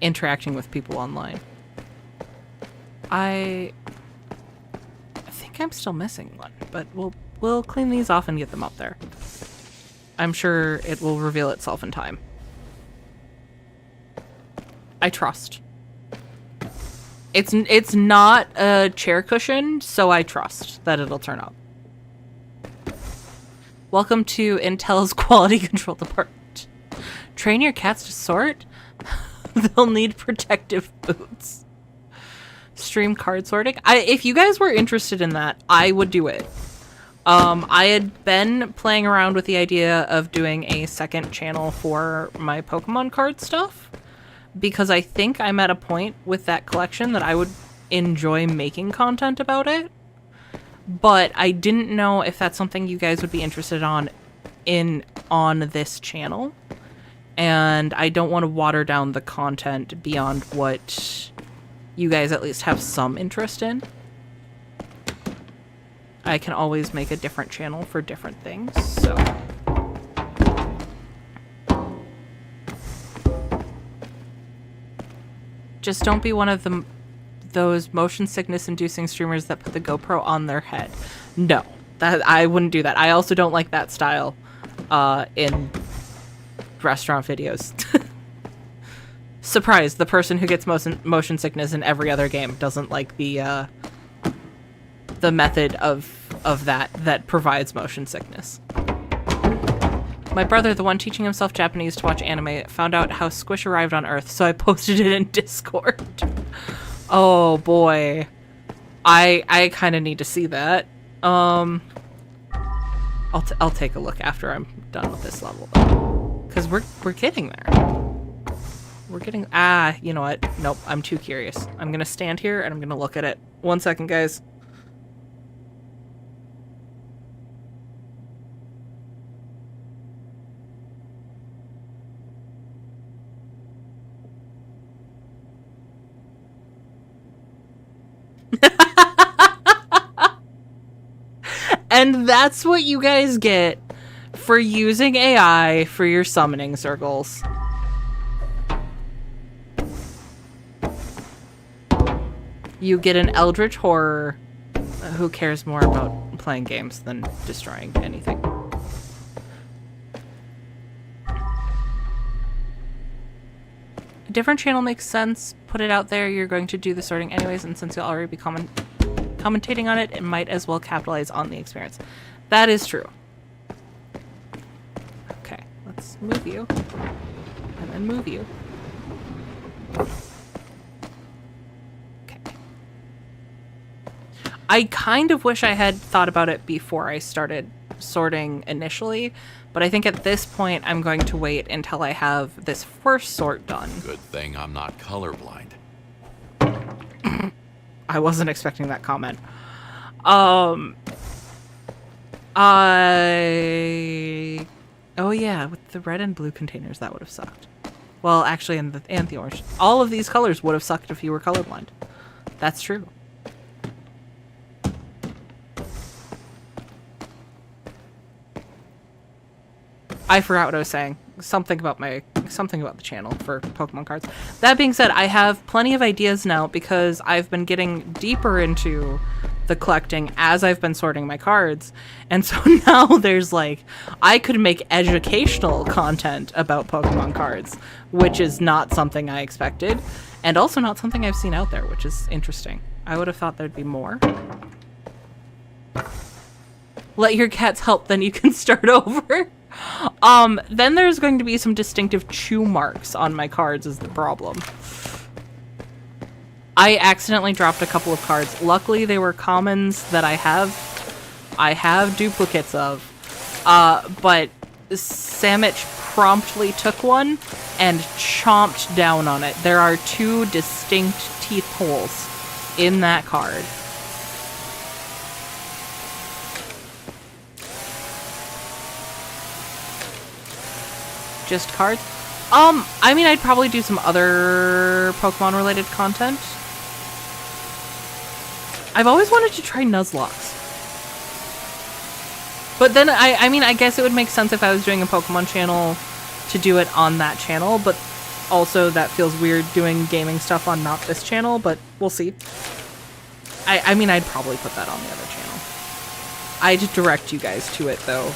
interacting with people online. I think I'm still missing one, but we'll clean these off and get them up there. I'm sure it will reveal itself in time. I trust. It's not a chair cushion, so I trust that it'll turn up. Welcome to Intel's quality control department. Train your cats to sort? They'll need protective boots. Stream card sorting. If you guys were interested in that, I would do it. I had been playing around with the idea of doing a second channel for my Pokemon card stuff, because I think I'm at a point with that collection that I would enjoy making content about it. But I didn't know if that's something you guys would be interested on this channel. And I don't want to water down the content beyond what you guys at least have some interest in. I can always make a different channel for different things, so. Just don't be one of those motion sickness inducing streamers that put the GoPro on their head. No, I wouldn't do that. I also don't like that style in restaurant videos. Surprise, the person who gets motion sickness in every other game doesn't like the method of that provides motion sickness. My brother, the one teaching himself Japanese to watch anime, found out how Squish arrived on Earth, so I posted it in Discord. Oh boy. I kind of need to see that. I'll take a look after I'm done with this level, though. Because we're getting there. We're getting... you know what? Nope, I'm too curious. I'm gonna stand here and I'm gonna look at it. 1 second, guys. And that's what you guys get for using AI for your summoning circles. You get an eldritch horror who cares more about playing games than destroying anything. A different channel makes sense. Put it out there. You're going to do the sorting anyways, and since you'll already be commentating on it, it might as well capitalize on the experience. That is true. Okay, let's move you. And then move you. Okay. I kind of wish I had thought about it before I started sorting initially, but I think at this point I'm going to wait until I have this first sort done. Good thing I'm not colorblind. I wasn't expecting that comment. Oh yeah, with the red and blue containers, that would have sucked. Well, actually, and the orange. All of these colors would have sucked if you were colorblind. That's true. I forgot what I was saying. Something about the channel for Pokemon cards. That being said, I have plenty of ideas now because I've been getting deeper into the collecting as I've been sorting my cards. And so now there's like, I could make educational content about Pokemon cards, which is not something I expected, and also not something I've seen out there, which is interesting. I would have thought there'd be more. Let your cats help, then you can start over. Then there's going to be some distinctive chew marks on my cards is the problem. I accidentally dropped a couple of cards. Luckily, they were commons that I have duplicates of. But Samich promptly took one and chomped down on it. There are 2 distinct teeth holes in that card. just cards. I mean, I'd probably do some other Pokemon-related content. I've always wanted to try Nuzlocke. But then, I mean, I guess it would make sense if I was doing a Pokemon channel to do it on that channel, but also that feels weird doing gaming stuff on not this channel, but we'll see. I mean, I'd probably put that on the other channel. I'd direct you guys to it, though,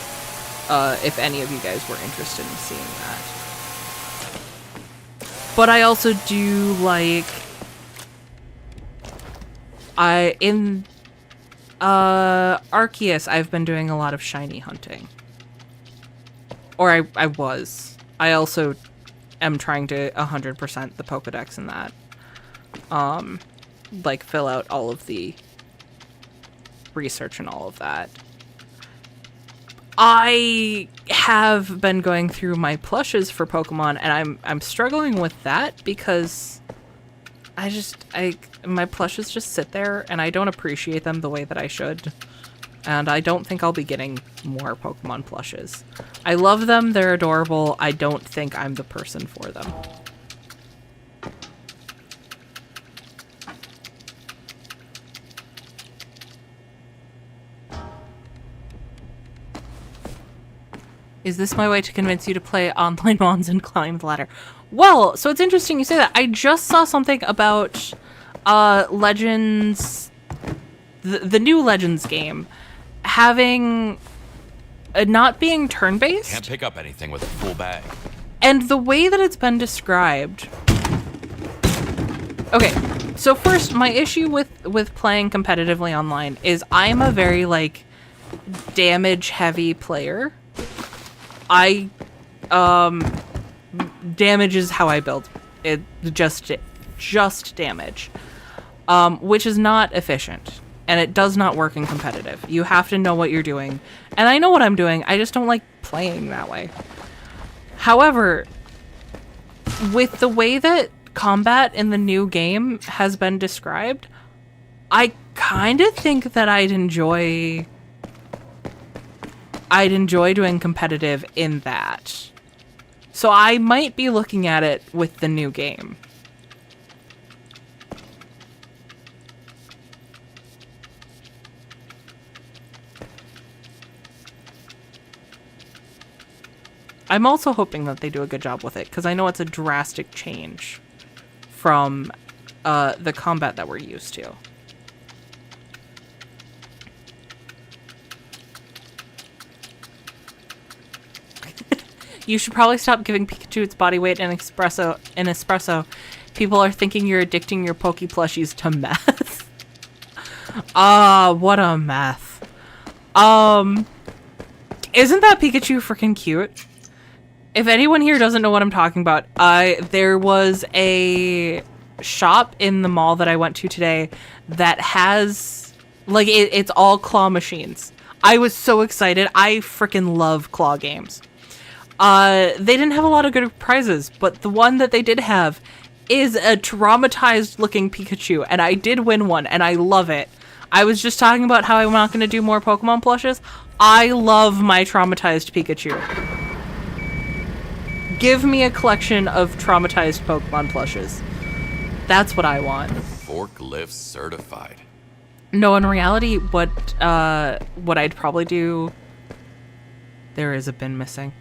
if any of you guys were interested in seeing that. But I also do like... in Arceus, I've been doing a lot of shiny hunting. Or I was. I also am trying to 100% the Pokedex in that. Like, fill out all of the research and all of that. I have been going through my plushes for Pokemon, and I'm struggling with that because my plushes just sit there, and I don't appreciate them the way that I should. And I don't think I'll be getting more Pokemon plushes. I love them, they're adorable, I don't think I'm the person for them. Is this my way to convince you to play online mons and climb the ladder? Well, so it's interesting you say that. I just saw something about Legends, the new Legends game, having not being turn-based. Can't pick up anything with a full bag. And the way that it's been described... Okay, so first, my issue with playing competitively online is I'm a very, like, damage-heavy player. Damage is how I build. It just damage. Which is not efficient. And it does not work in competitive. You have to know what you're doing. And I know what I'm doing, I just don't like playing that way. However, with the way that combat in the new game has been described, I kind of think that I'd enjoy doing competitive in that. So I might be looking at it with the new game. I'm also hoping that they do a good job with it, because I know it's a drastic change from the combat that we're used to. You should probably stop giving Pikachu its body weight in espresso. People are thinking you're addicting your Poke plushies to meth. What a meth. Isn't that Pikachu freaking cute? If anyone here doesn't know what I'm talking about, there was a shop in the mall that I went to today that has, like, it's all claw machines. I was so excited. I freaking love claw games. They didn't have a lot of good prizes, but the one that they did have is a traumatized looking Pikachu, and I did win one, and I love it. I was just talking about how I'm not going to do more Pokemon plushes. I love my traumatized Pikachu. Give me a collection of traumatized Pokemon plushes. That's what I want. Forklift certified. No, in reality, what I'd probably do... There is a bin missing.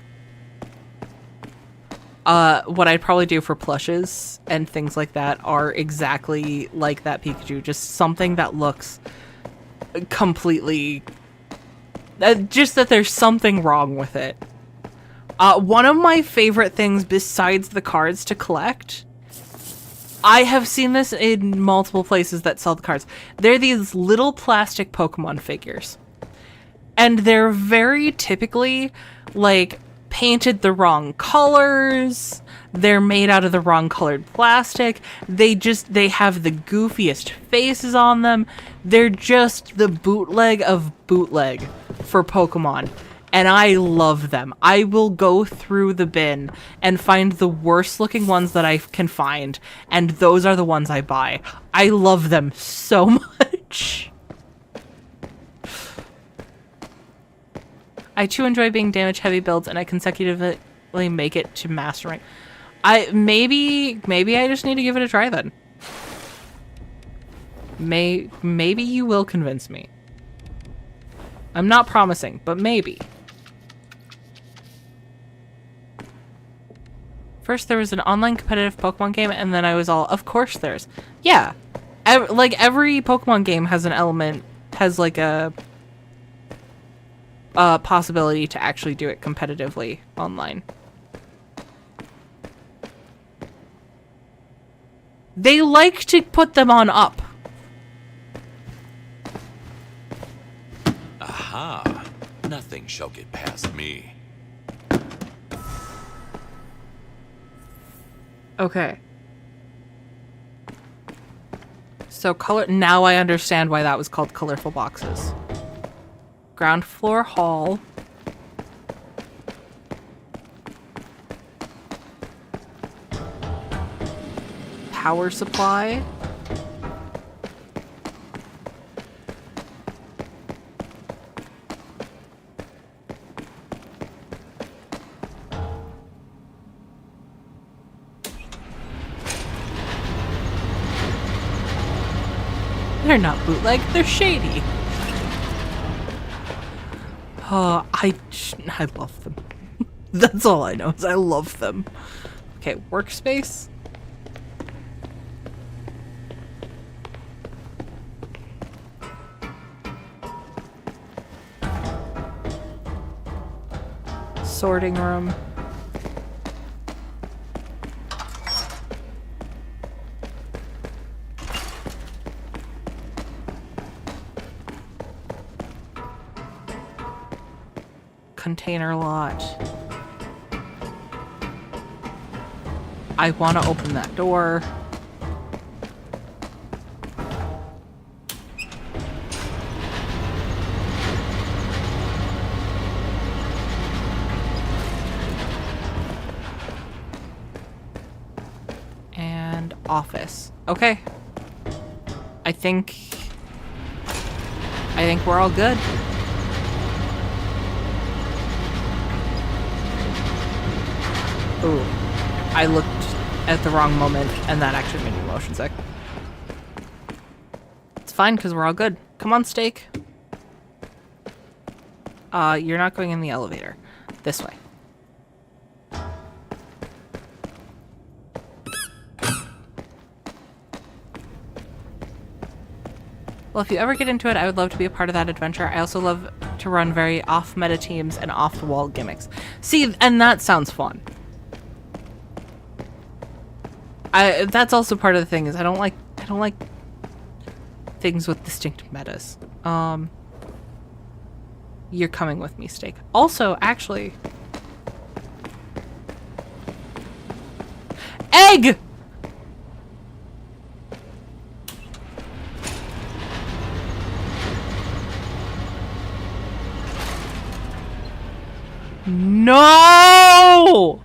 What I'd probably do for plushes and things like that are exactly like that Pikachu. Just something that looks completely... just that there's something wrong with it. One of my favorite things besides the cards to collect... I have seen this in multiple places that sell the cards. They're these little plastic Pokemon figures. And they're very typically, like, painted the wrong colors. They're made out of the wrong colored plastic. They have the goofiest faces on them. They're just the bootleg of bootleg for Pokemon. And I love them. I will go through the bin and find the worst looking ones that I can find, and those are the ones I buy. I love them so much. I too enjoy being damage heavy builds, and I like make it to master rank. Maybe I just need to give it a try then. Maybe you will convince me. I'm not promising, but maybe. First, there was an online competitive Pokemon game, and then I was all, of course there's. Yeah. Like, every Pokemon game has an element, has, like, a possibility to actually do it competitively online. They like to put them on up. Aha! Nothing shall get past me. Okay. So now I understand why that was called colorful boxes. Ground floor hall. Power supply. They're not bootleg, they're shady. Oh, I love them. That's all I know is I love them. Okay, workspace. Sorting room. Container lot. I want to open that door. And office. Okay. I think we're all good. Ooh, I looked at the wrong moment, and that actually made me motion sick. It's fine, because we're all good. Come on, Steak. You're not going in the elevator. This way. Well, if you ever get into it, I would love to be a part of that adventure. I also love to run very off-meta teams and off-the-wall gimmicks. See, and that sounds fun. That's also part of the thing is I don't like things with distinct metas. You're coming with me, Steak. Also, actually, egg. No!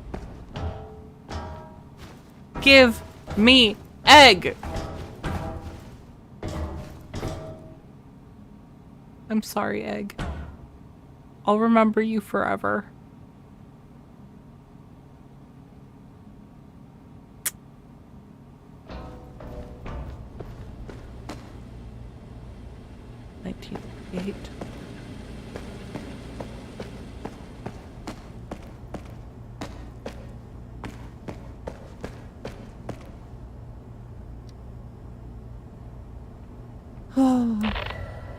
Give me egg! I'm sorry, Egg. I'll remember you forever. $19.88.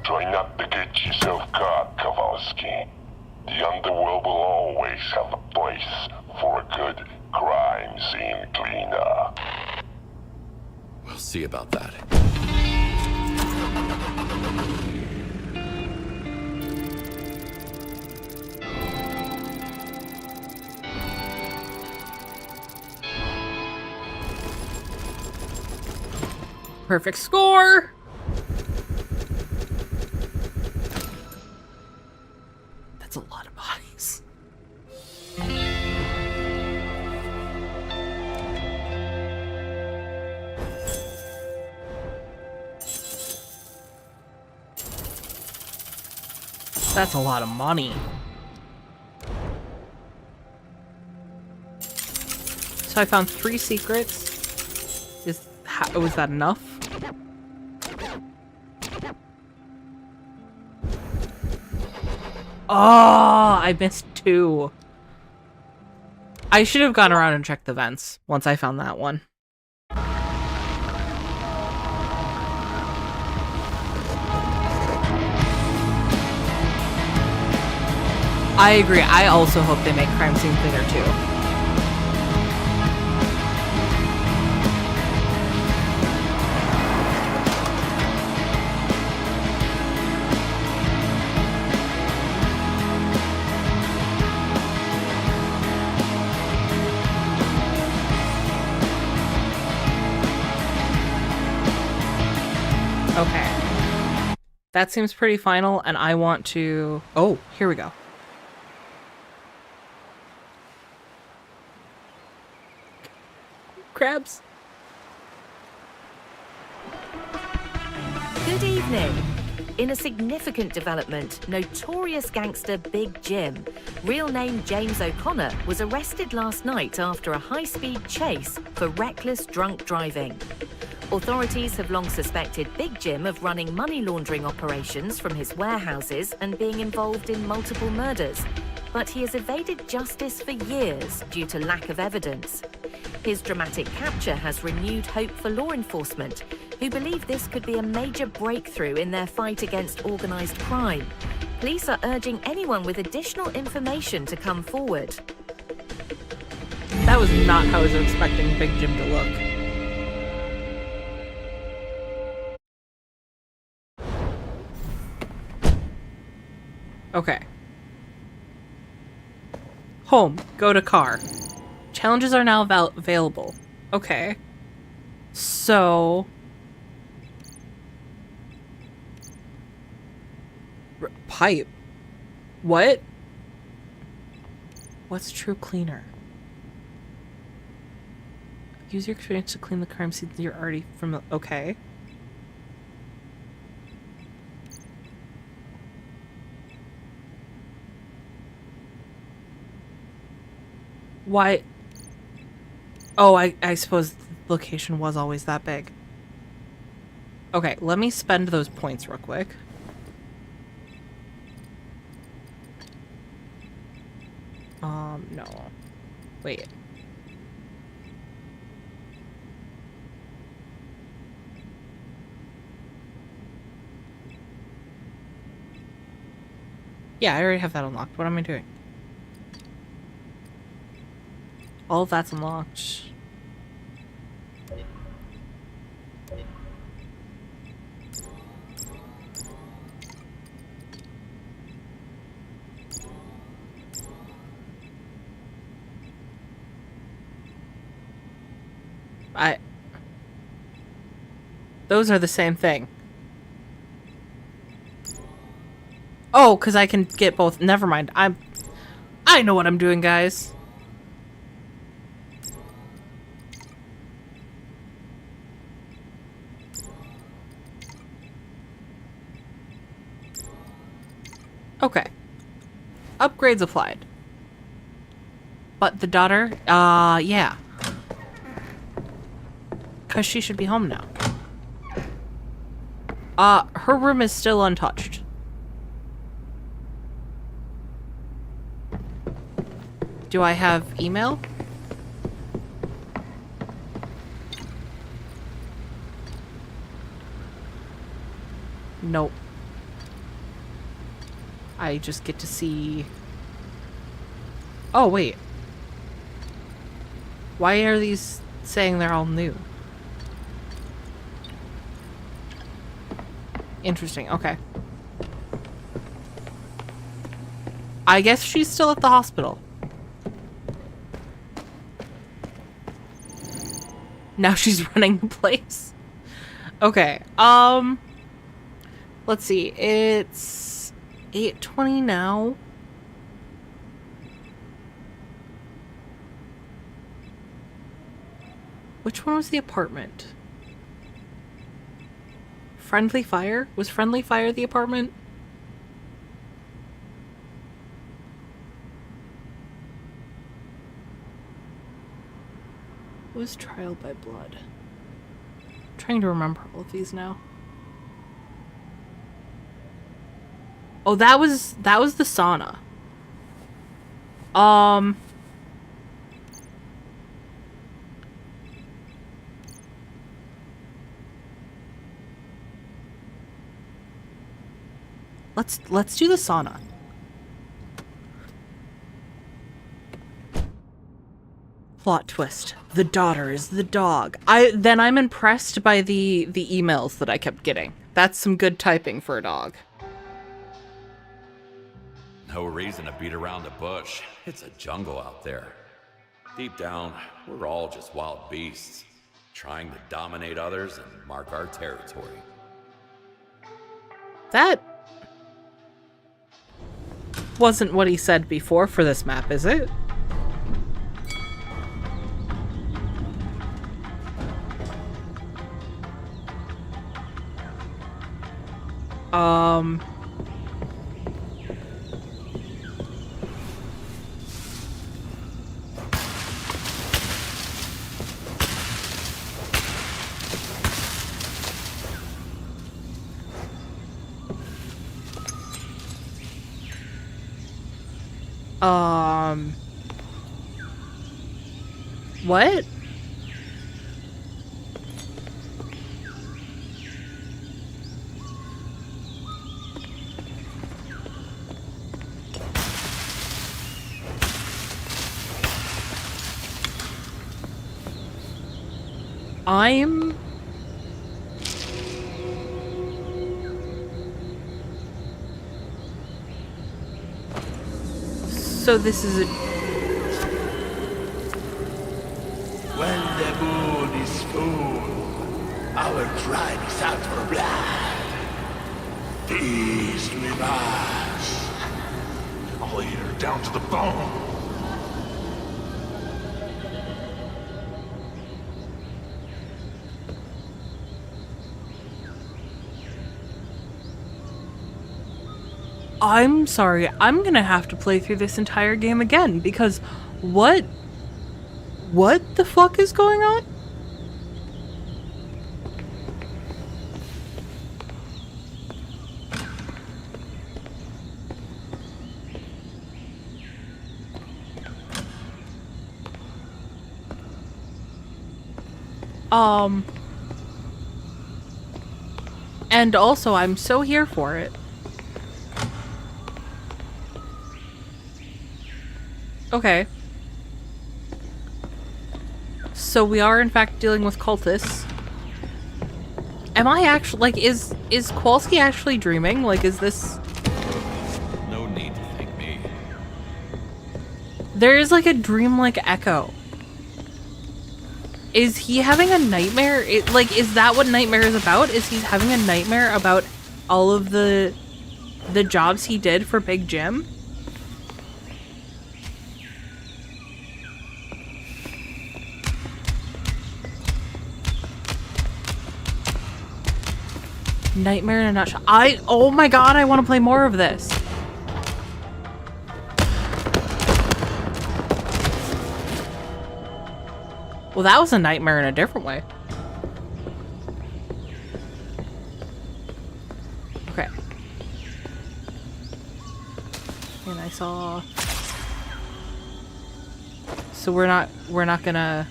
Try not to get yourself caught, Kowalski. The underworld will always have a place for a good crime scene cleaner. We'll see about that. Perfect score! That's a lot of bodies. That's a lot of money. So I found 3 secrets. Was that enough? Oh, I missed 2. I should have gone around and checked the vents once I found that one. I agree. I also hope they make crime scene cleaner too. Okay. That seems pretty final, and I want to... Oh, here we go. Crabs. Good evening. In a significant development, notorious gangster Big Jim, real name James O'Connor, was arrested last night after a high-speed chase for reckless drunk driving. Authorities have long suspected Big Jim of running money laundering operations from his warehouses and being involved in multiple murders, but he has evaded justice for years due to lack of evidence. His dramatic capture has renewed hope for law enforcement, who believe this could be a major breakthrough in their fight against organised crime. Police are urging anyone with additional information to come forward. That was not how I was expecting Big Jim to look. Okay. Home. Go to car. Challenges are now available. Okay. So... pipe. What? What's true cleaner? Use your experience to clean the crime scenes you're already familiar... Okay. Why? Oh, I suppose the location was always that big. Okay, let me spend those points real quick. No. Wait. Yeah, I already have that unlocked. What am I doing? All of that's unlocked. Those are the same thing. Oh, because I can get both. Never mind. I know what I'm doing, guys. Okay. Upgrades applied. But the daughter, yeah. Because she should be home now. Her room is still untouched. Do I have email? Nope. I just get to see... Oh, wait. Why are these saying they're all new? Interesting, okay. I guess she's still at the hospital. Now she's running the place. Okay, let's see, it's 8:20 now. Which one was the apartment? Friendly Fire? Was Friendly Fire the apartment? was trial by blood? I'm trying to remember all of these now. Oh, that was the sauna. Let's do the sauna. Plot twist. The daughter is the dog. I'm impressed by the emails that I kept getting. That's some good typing for a dog. No reason to beat around the bush. It's a jungle out there. Deep down, we're all just wild beasts, trying to dominate others and mark our territory. That wasn't what he said before for this map, is it? What? So this is a... When the moon is full, our tribe is out for blood. Feast with us. I'll eat her down to the bone. I'm sorry, I'm gonna have to play through this entire game again, because what the fuck is going on? And also, I'm so here for it. Okay. So we are in fact dealing with cultists. Am I actually, like, is Kowalski actually dreaming? Like, is this... No need to thank me. There is like a dreamlike echo. Is he having a nightmare? Is that what nightmare is about? Is he having a nightmare about all of the jobs he did for Big Jim? Nightmare in a nutshell. Oh my god, I want to play more of this. Well, that was a nightmare in a different way. Okay. And I saw... So we're not gonna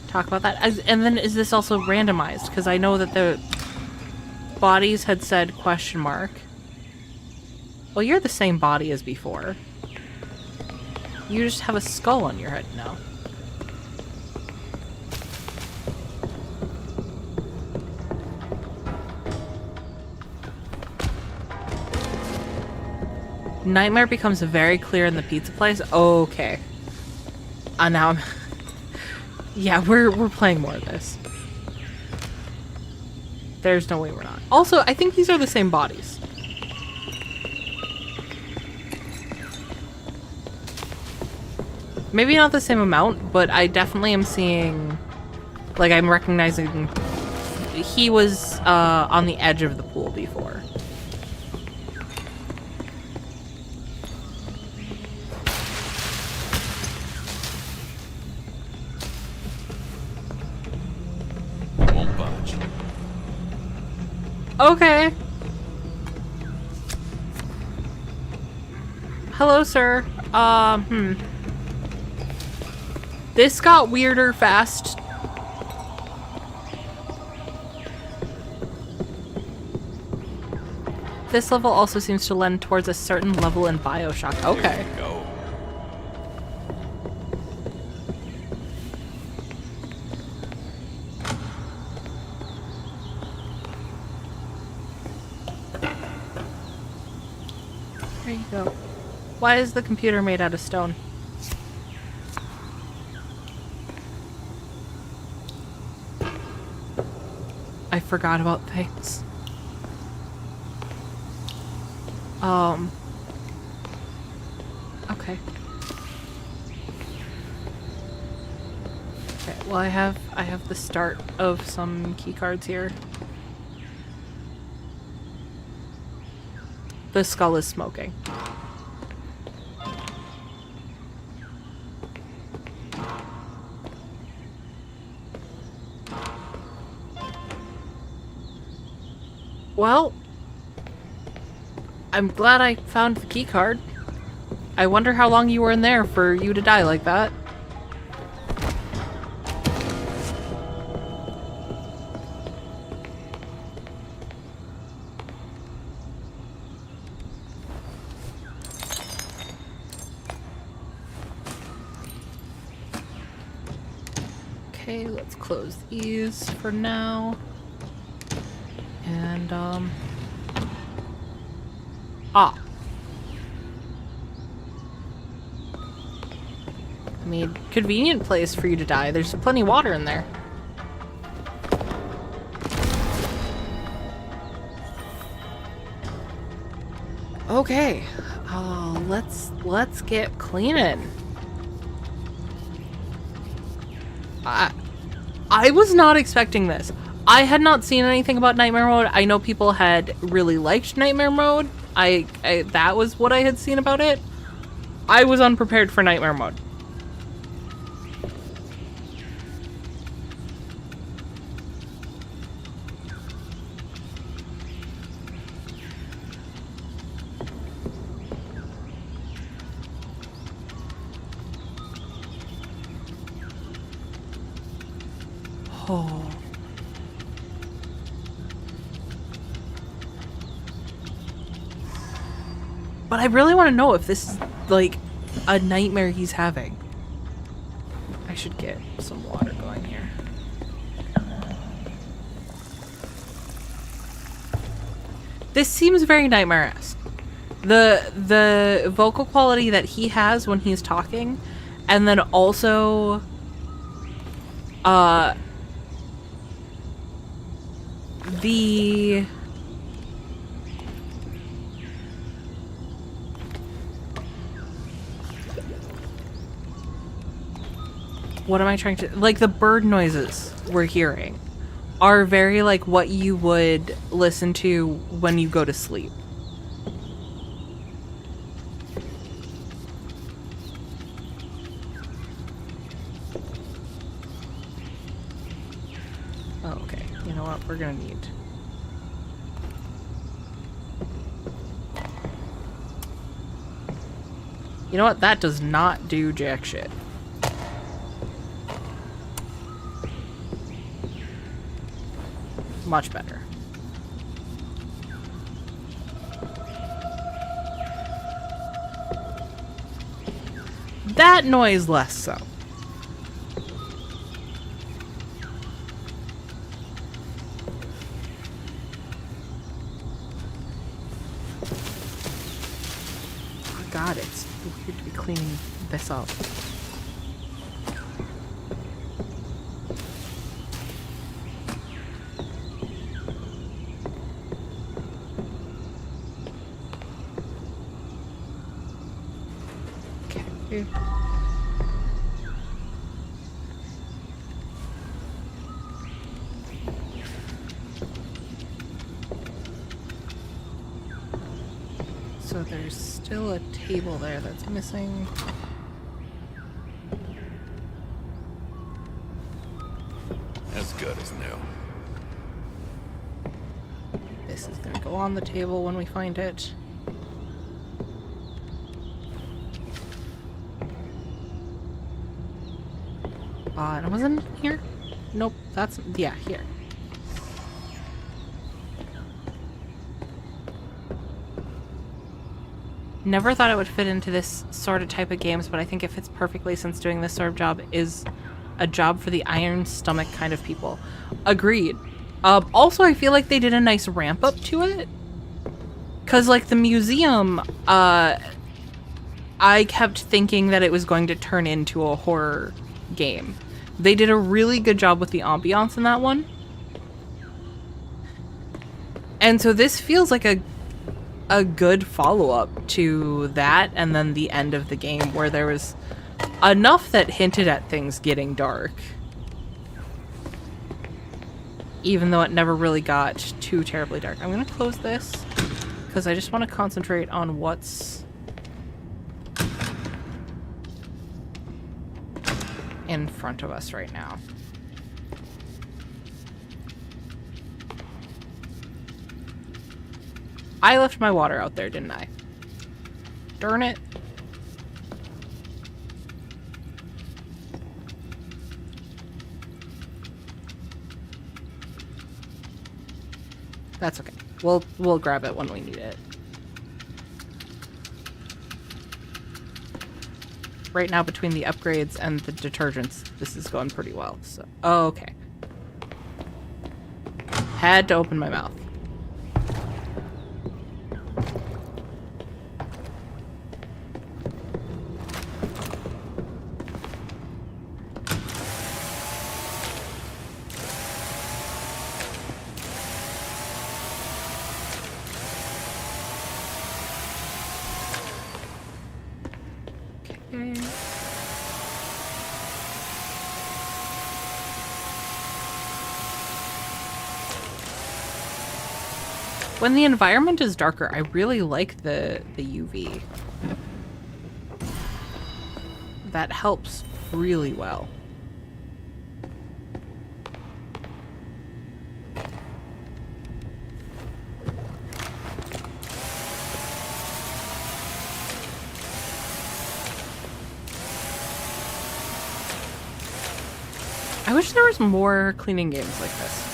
talk about that. And then is this also randomized? Because I know that the bodies had said question mark. Well, you're the same body as before. You just have a skull on your head now. Nightmare becomes very clear in the pizza place. Okay. Now I'm... Yeah, we're playing more of this. There's no way we're not. Also, I think these are the same bodies. Maybe not the same amount, but I definitely am seeing... Like, I'm recognizing... He was on the edge of the pool before. Okay. Hello, sir. This got weirder fast. This level also seems to lend towards a certain level in BioShock. Okay. Go. There you go. Why is the computer made out of stone? I forgot about things. Okay. Okay, well I have the start of some key cards here. The skull is smoking. Well, I'm glad I found the key card. I wonder how long you were in there for you to die like that. Okay, let's close these for now. And, I mean, convenient place for you to die. There's plenty of water in there. Okay. Let's get cleaning. I was not expecting this. I had not seen anything about Nightmare Mode. I know people had really liked Nightmare Mode. That was what I had seen about it. I was unprepared for Nightmare Mode. Oh. But I really want to know if this is, like, a nightmare he's having. I should get some water going here. This seems very nightmare-esque. The vocal quality that he has when he's talking, and then also, what am I trying to... Like, the bird noises we're hearing are very, like, what you would listen to when you go to sleep. Oh, okay. You know what? We're gonna need... You know what? That does not do jack shit. Much better. That noise less so. Oh God, it's weird to be cleaning this up. Okay. So there's still a table there that's missing. As good as new. This on the table when we find it. It wasn't here? Nope, that's... yeah, here. Never thought it would fit into this sort of type of games, but I think it fits perfectly since doing this sort of job is a job for the iron stomach kind of people. Agreed. Also, I feel like they did a nice ramp up to it. Because, like, the museum, I kept thinking that it was going to turn into a horror game. They did a really good job with the ambiance in that one. And so this feels like a good follow-up to that, and then the end of the game where there was enough that hinted at things getting dark. Even though it never really got too terribly dark. I'm gonna close this, because I just want to concentrate on what's in front of us right now. I left my water out there, didn't I? Darn it. That's okay. We'll grab it when we need it. Right now, between the upgrades and the detergents, this is going pretty well. So, oh, okay. Had to open my mouth. When the environment is darker, I really like the UV. That helps really well. I wish there was more cleaning games like this.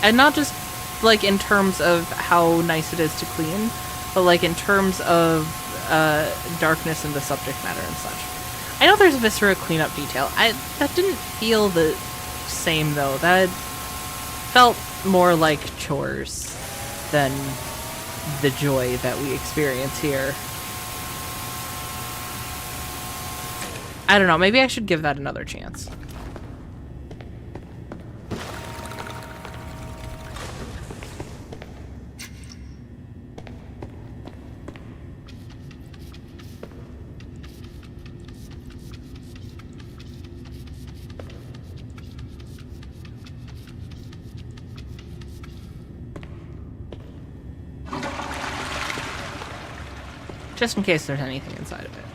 And not just, like, in terms of how nice it is to clean, but, like, in terms of darkness and the subject matter and such. I know there's a viscera cleanup detail. That didn't feel the same, though. That felt more like chores than the joy that we experience here. I don't know. Maybe I should give that another chance. Just in case there's anything inside of it.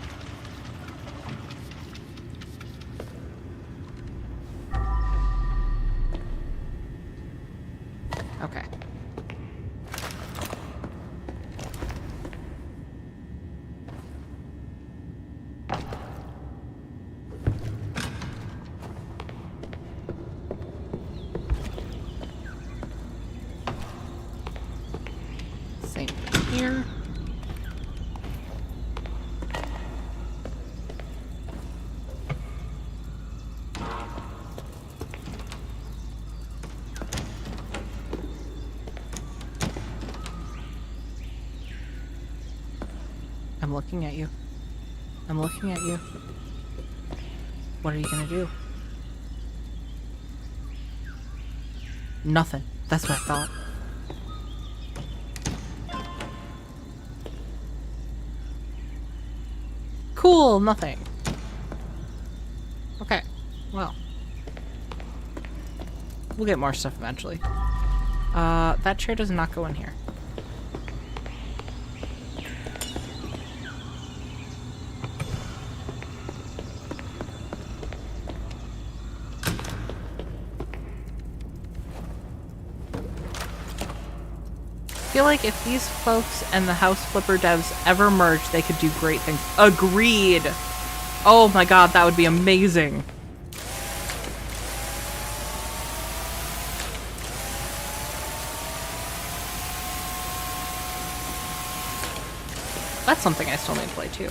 Okay. Same here. I'm looking at you. I'm looking at you. What are you gonna do? Nothing. That's what I thought. Cool, nothing. Okay, well. We'll get more stuff eventually. That chair does not go in here. feel like if these folks and the House Flipper devs ever merge, they could do great things. Agreed! Oh my god, that would be amazing. That's something I still need to play too.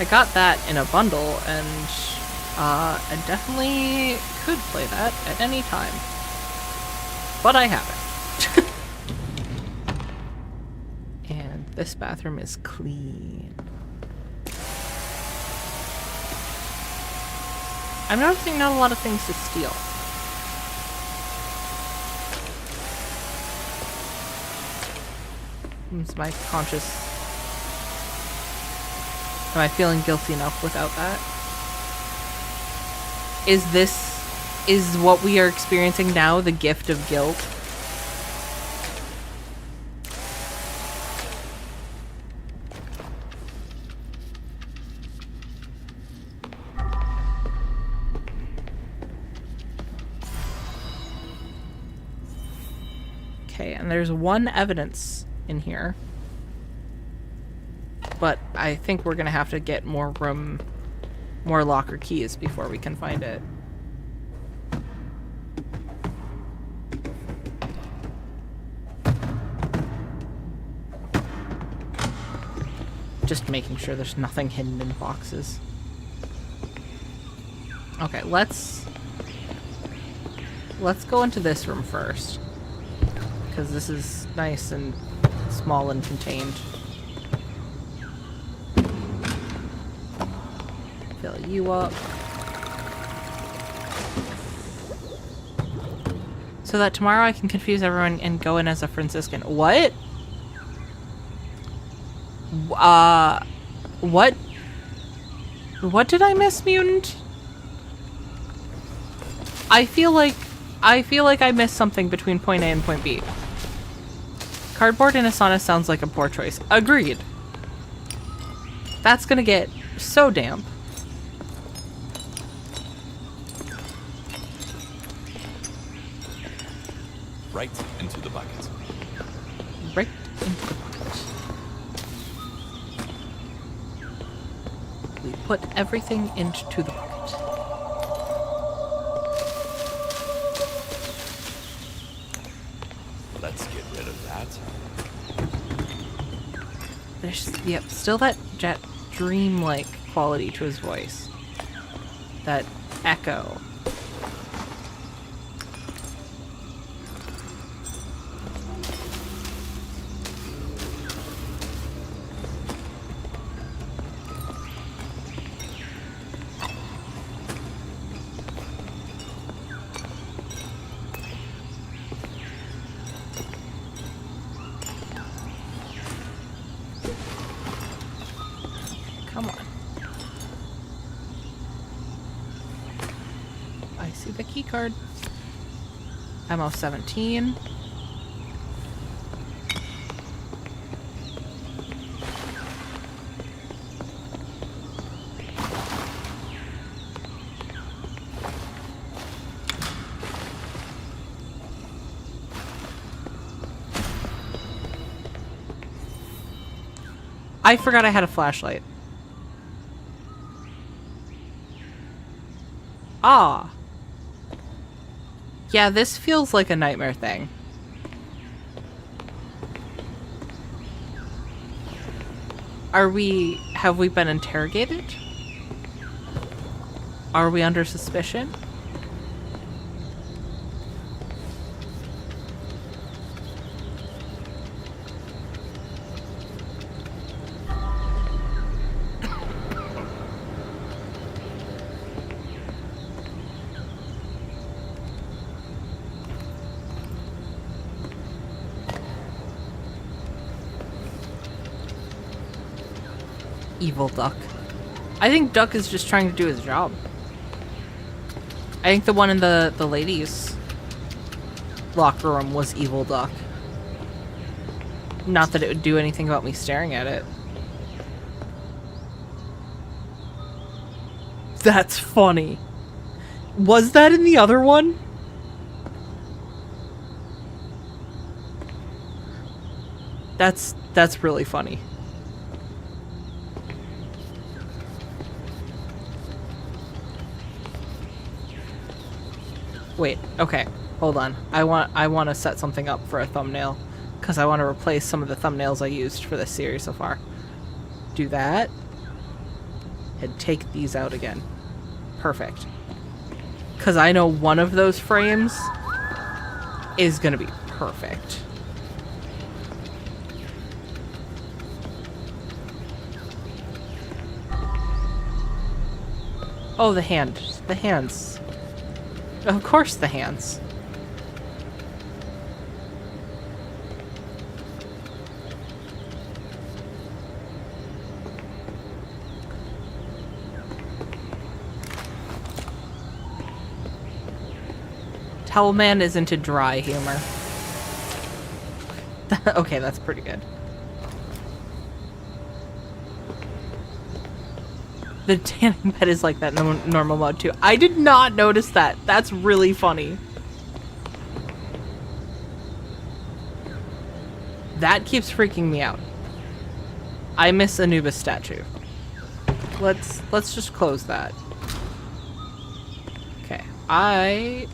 I got that in a bundle, and I definitely could play that at any time. But I haven't. And this bathroom is clean. I'm noticing not a lot of things to steal. Is my conscious... Am I feeling guilty enough without that? Is what we are experiencing now the gift of guilt? Okay, and there's one evidence in here. But I think we're gonna have to get more locker keys before we can find it. Just making sure there's nothing hidden in the boxes. Okay, let's go into this room first. Because this is nice and small and contained. Fill you up. So that tomorrow I can confuse everyone and go in as a Franciscan. What? What? What did I miss, Mutant? I feel like I missed something between point A and point B. Cardboard in a sauna sounds like a poor choice. Agreed. That's gonna get so damp. Right into the bucket. Right into the bucket. We put everything into the bucket. Let's get rid of that. There's, yep, still that dream-like quality to his voice. That echo. Come on. I see the key card. MO 17. I forgot I had a flashlight. Ah. Yeah, this feels like a nightmare thing. Have we been interrogated? Are we under suspicion? Evil Duck. I think Duck is just trying to do his job. I think the one in the ladies' locker room was Evil Duck. Not that it would do anything about me staring at it. That's funny. Was that in the other one? That's really funny. Wait, okay. Hold on. I want to set something up for a thumbnail because I want to replace some of the thumbnails I used for this series so far. Do that. And take these out again. Perfect. Because I know one of those frames is going to be perfect. Oh, the hand. The hands. Of course the hands. Towel Man is into dry humor. Okay, that's pretty good. The tanning bed is like that in normal mode too. I did not notice that. That's really funny. That keeps freaking me out. I miss Anubis statue. Let's just close that. Okay, I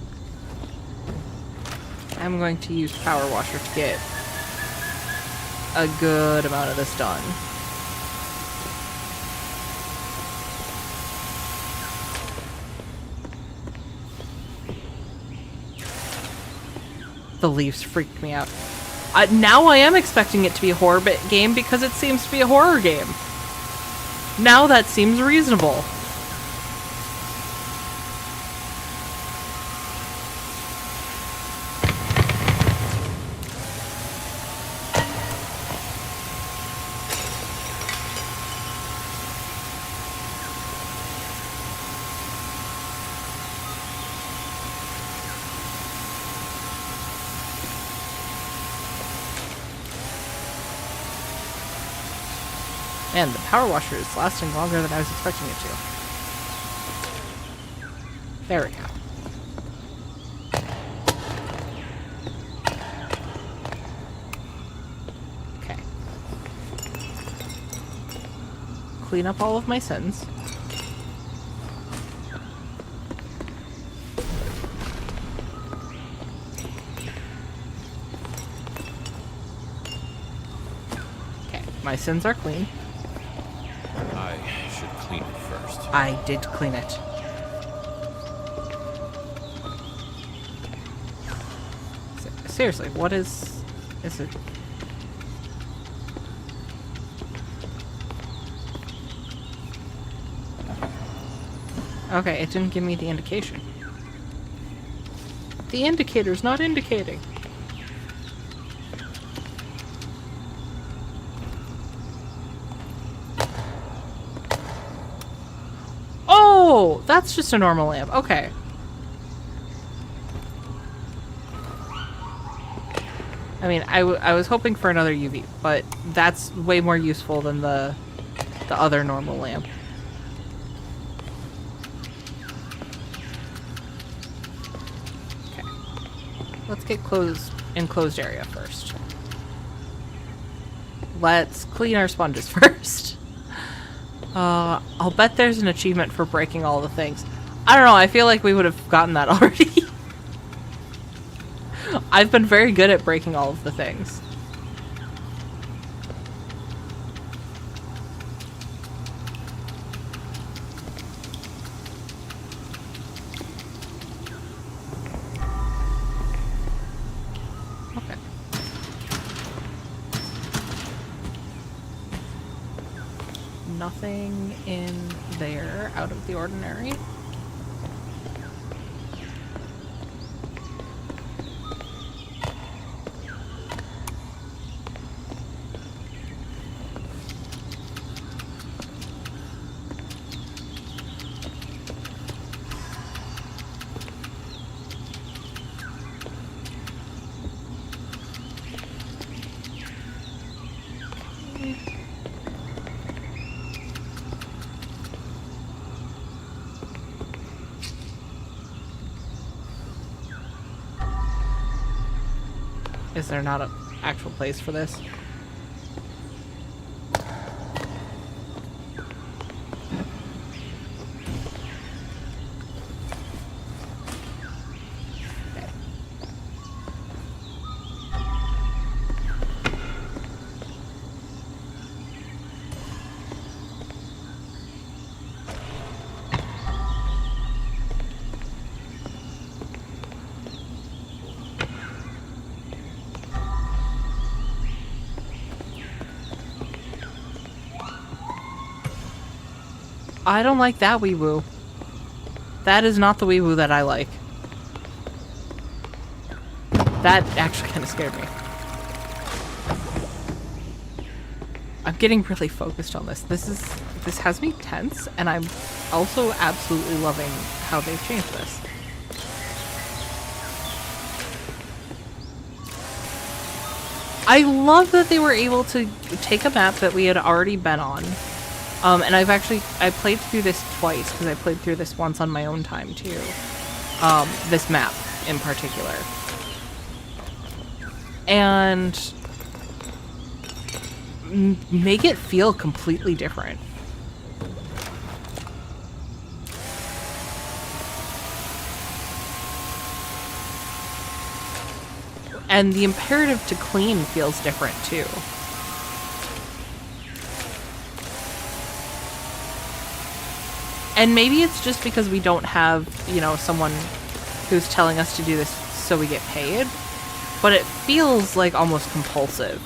am going to use Power Washer to get a good amount of this done. The leaves freaked me out. Now I am expecting it to be a horror game because it seems to be a horror game. Now that seems reasonable. Man, the power washer is lasting longer than I was expecting it to. There we go. Okay. Clean up all of my sins. Okay, my sins are clean. I should clean it first. I did clean it. Seriously, what is it? Okay, it didn't give me the indication. The indicator's not indicating. Oh, that's just a normal lamp. Okay. I mean, I was hoping for another UV, but that's way more useful than the other normal lamp. Okay. Let's get enclosed area first. Let's clean our sponges first. I'll bet there's an achievement for breaking all the things. I don't know, I feel like we would have gotten that already. I've been very good at breaking all of the things. Okay. Nothing in there out of the ordinary. Is there not an actual place for this? I don't like that wee woo. That is not the wee woo that I like. That actually kind of scared me. I'm getting really focused on this. This has me tense, and I'm also absolutely loving how they've changed this. I love that they were able to take a map that we had already been on. And I played through this twice, because I played through this once on my own time too. This map in particular. And make it feel completely different. And the imperative to clean feels different too. And maybe it's just because we don't have, you know, someone who's telling us to do this so we get paid, but it feels like almost compulsive.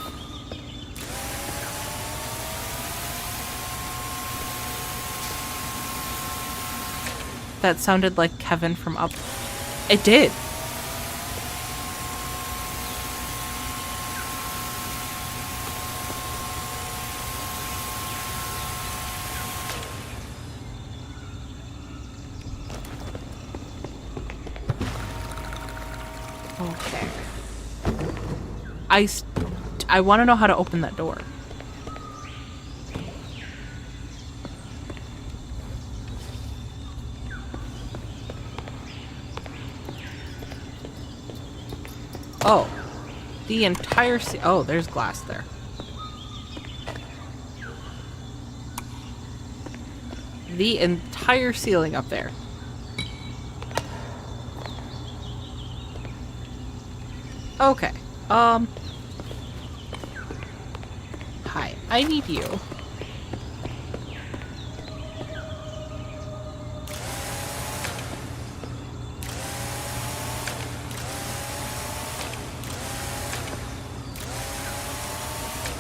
That sounded like Kevin from Up. It did. Okay. I want to know how to open that door. Oh. The entire oh, there's glass there. The entire ceiling up there. Okay. Hi. I need you.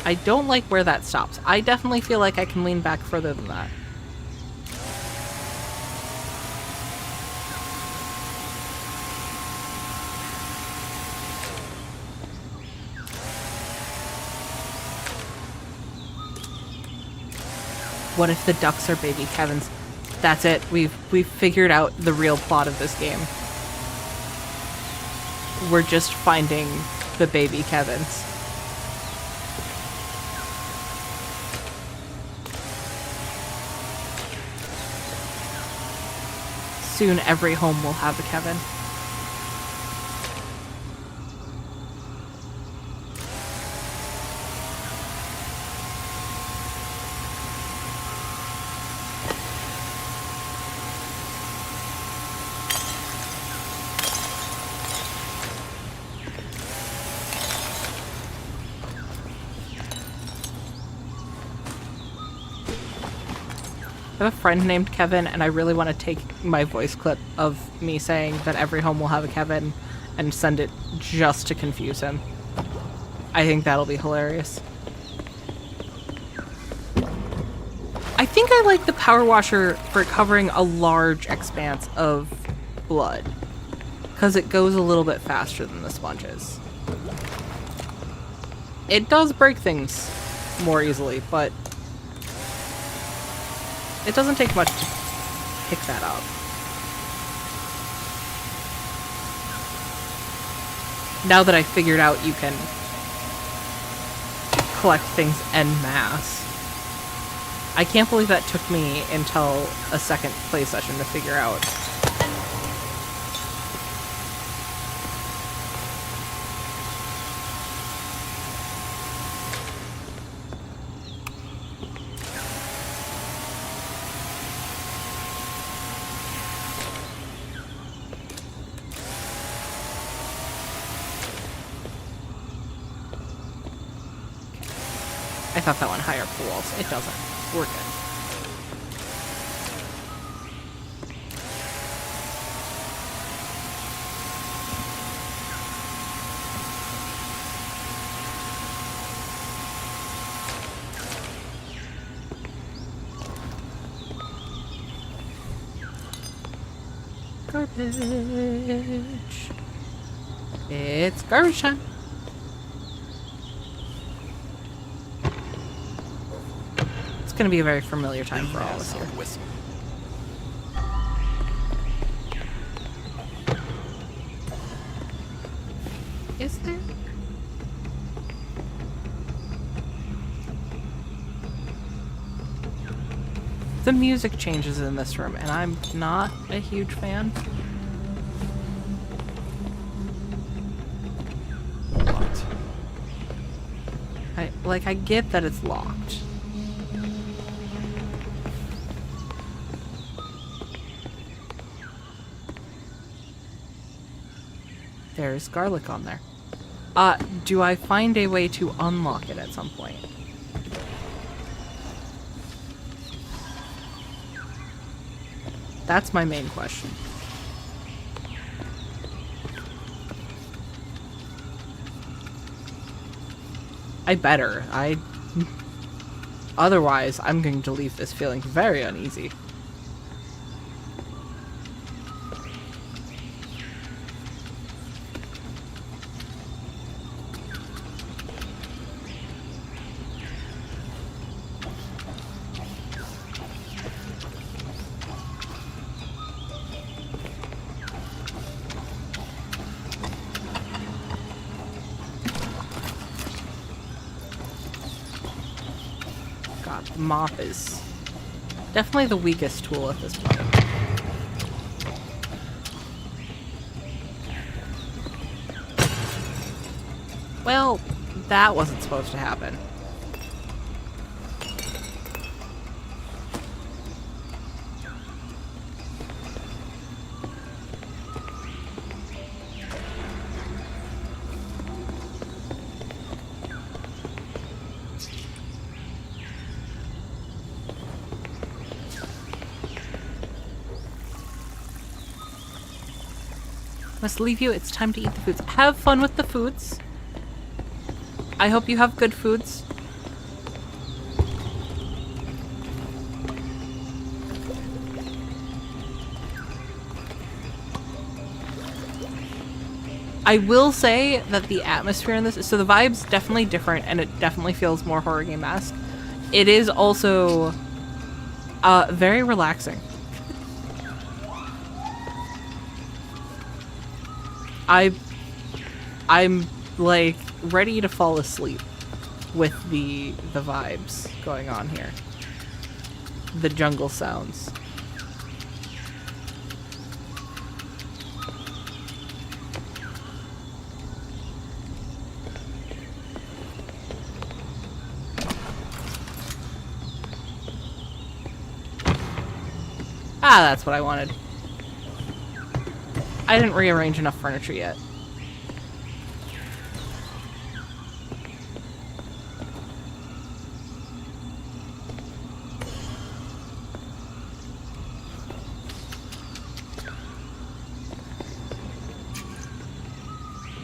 I don't like where that stops. I definitely feel like I can lean back further than that. What if the ducks are baby Kevins? That's it. We've figured out the real plot of this game. We're just finding the baby Kevins. Soon every home will have a Kevin. I have a friend named Kevin, and I really want to take my voice clip of me saying that every home will have a Kevin and send it just to confuse him. I think that'll be hilarious. I think I like the power washer for covering a large expanse of blood, because it goes a little bit faster than the sponges. It does break things more easily, but it doesn't take much to pick that up. Now that I figured out you can collect things en masse. I can't believe that took me until a second play session to figure out. I thought that one higher up the walls. It doesn't. We're good. Garbage. It's garbage time. It's gonna be a very familiar time for all of us here. Whistle. Is there? The music changes in this room, and I'm not a huge fan. Locked. I get that it's locked. There's garlic on there. Do I find a way to unlock it at some point? That's my main question. I better. Otherwise, I'm going to leave this feeling very uneasy. The mop is definitely the weakest tool at this point. Well, that wasn't supposed to happen. Must leave you. It's time to eat the foods. Have fun with the foods. I hope you have good foods. I will say that the atmosphere in this, so the vibe's definitely different and it definitely feels more horror game-esque. It is also very relaxing. I'm like ready to fall asleep with the vibes going on here. The jungle sounds. Ah, that's what I wanted. I didn't rearrange enough furniture yet.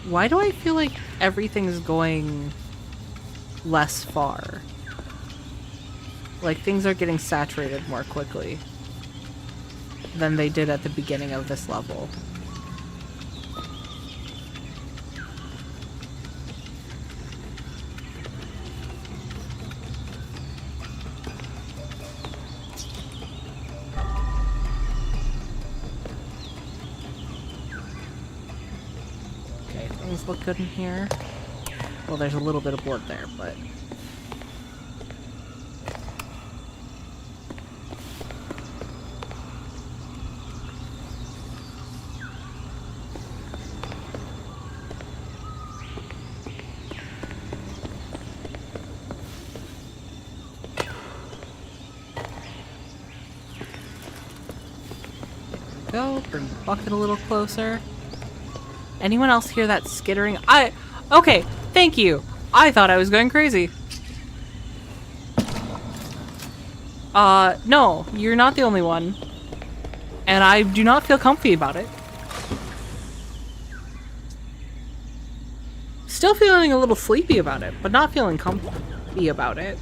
Why do I feel like everything's going less far? Like things are getting saturated more quickly than they did at the beginning of this level. Okay, things look good in here. Well, there's a little bit of blood there, but... Go, bring the bucket a little closer. Anyone else hear that skittering? Okay, thank you. I thought I was going crazy. No, you're not the only one. And I do not feel comfy about it. Still feeling a little sleepy about it, but not feeling comfy about it.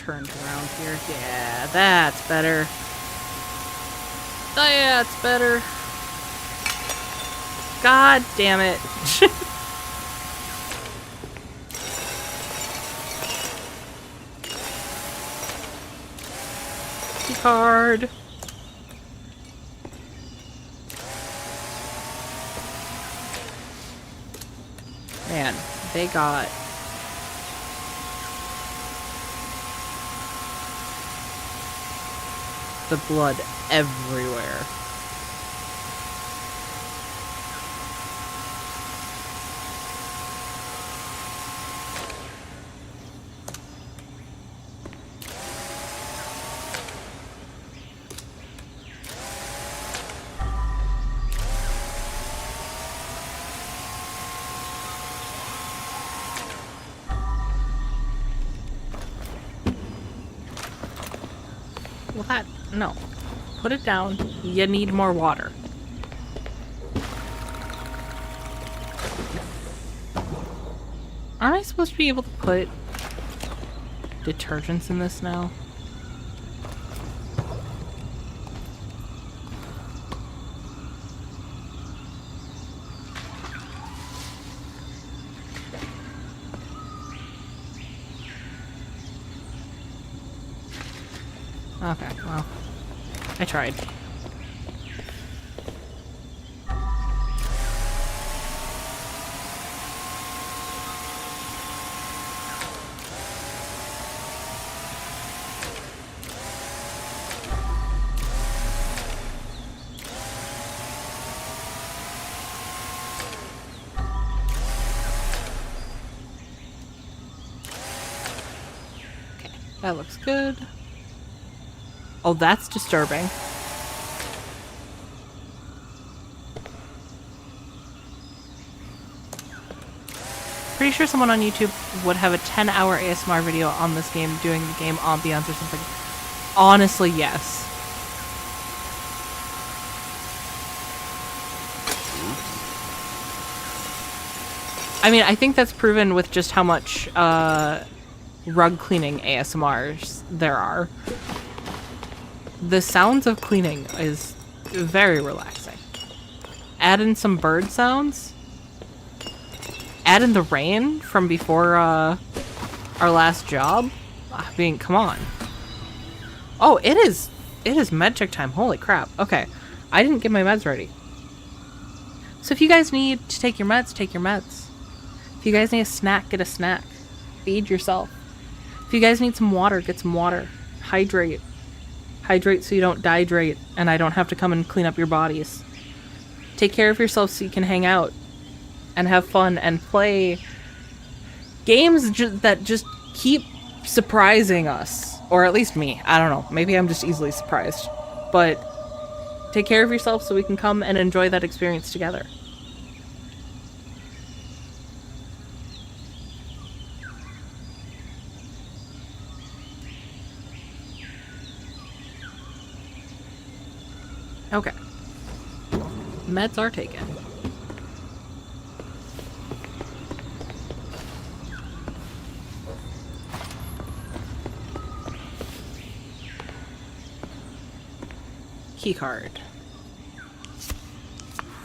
turned around here. Yeah, that's better. That's better. God damn it. Key card. Man, they got the blood everywhere. Well, no. Put it down. You need more water. Aren't I supposed to be able to put detergents in this now? Okay, well, I tried. Okay, that looks good. Oh, that's disturbing. Pretty sure someone on YouTube would have a 10-hour ASMR video on this game doing the game ambiance or something. Honestly, yes. I mean, I think that's proven with just how much rug cleaning ASMRs there are. The sounds of cleaning is very relaxing. Add in some bird sounds. Add in the rain from before our last job. I mean, come on. Oh, it is medcheck time. Holy crap. Okay. I didn't get my meds ready. So if you guys need to take your meds, take your meds. If you guys need a snack, get a snack. Feed yourself. If you guys need some water, get some water. Hydrate. Hydrate so you don't dehydrate and I don't have to come and clean up your bodies. Take care of yourself so you can hang out and have fun and play games that just keep surprising us. Or at least me. I don't know. Maybe I'm just easily surprised. But take care of yourself so we can come and enjoy that experience together. Okay. Meds are taken. Keycard.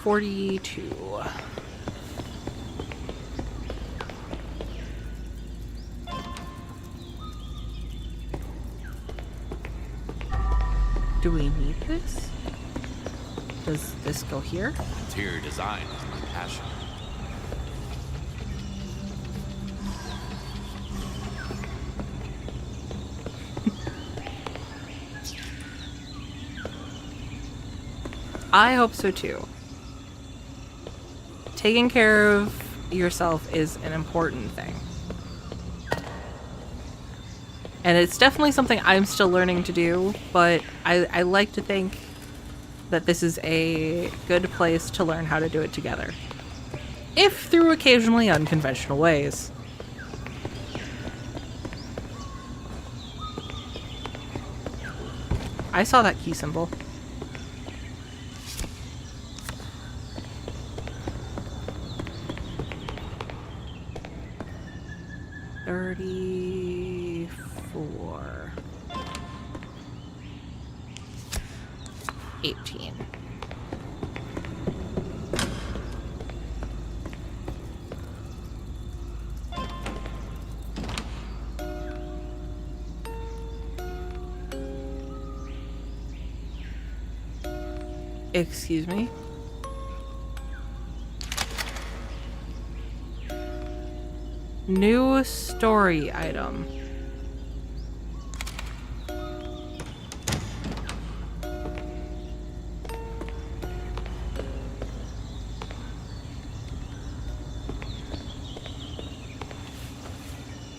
42. Do we need this? Does this go here? Interior design is my passion. I hope so too. Taking care of yourself is an important thing. And it's definitely something I'm still learning to do, but I like to think that this is a good place to learn how to do it together. If through occasionally unconventional ways. I saw that key symbol. 4, 18. Excuse me? New story item.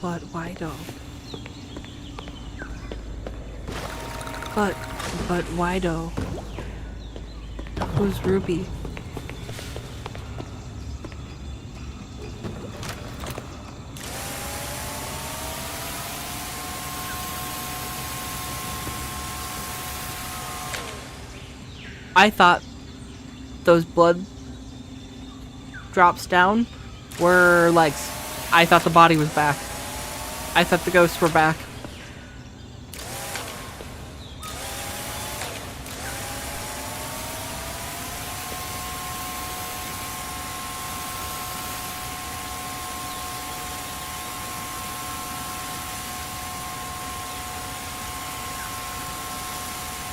But why though? But why though? Who's Ruby? I thought those blood drops down were legs. I thought the body was back. I thought the ghosts were back.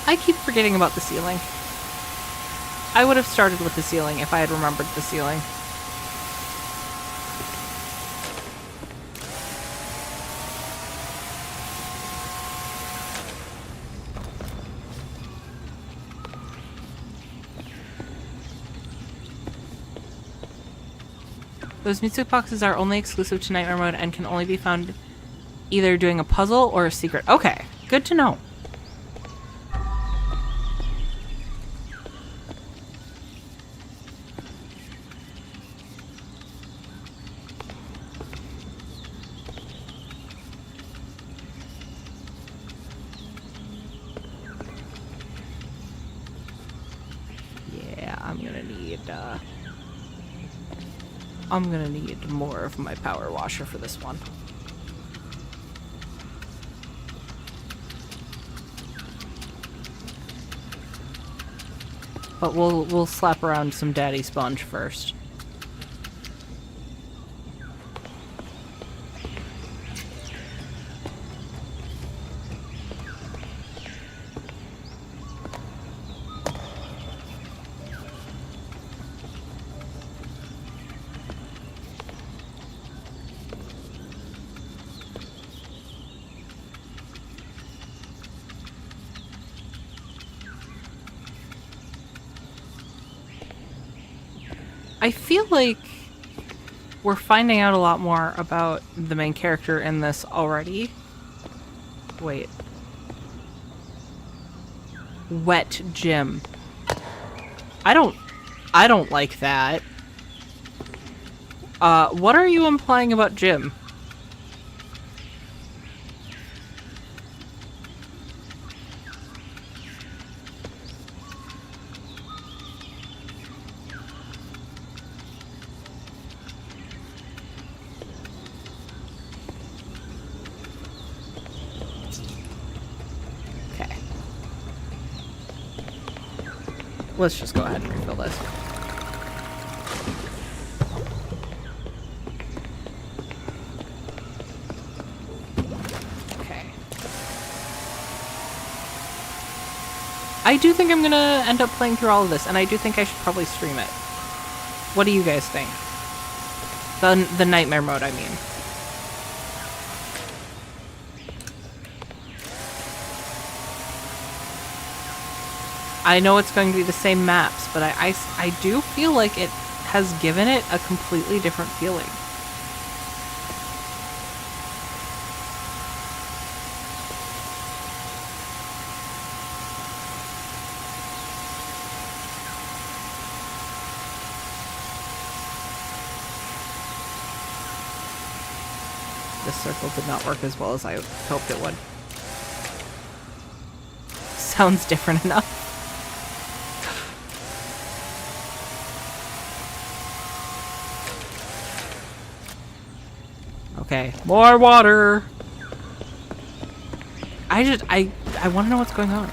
I keep forgetting about the ceiling. I would have started with the ceiling if I had remembered the ceiling. Those music boxes are only exclusive to Nightmare Mode and can only be found either doing a puzzle or a secret. Okay, good to know. I'm gonna need more of my power washer for this one. But we'll slap around some daddy sponge first. I feel like we're finding out a lot more about the main character in this already. Wait. Wet Jim. I don't like that. What are you implying about Jim? Let's just go ahead and refill this. Okay. I do think I'm gonna end up playing through all of this, and I do think I should probably stream it. What do you guys think? The Nightmare Mode, I mean. I know it's going to be the same maps, but I do feel like it has given it a completely different feeling. This circle did not work as well as I hoped it would. Sounds different enough. Okay, more water. I want to know what's going on.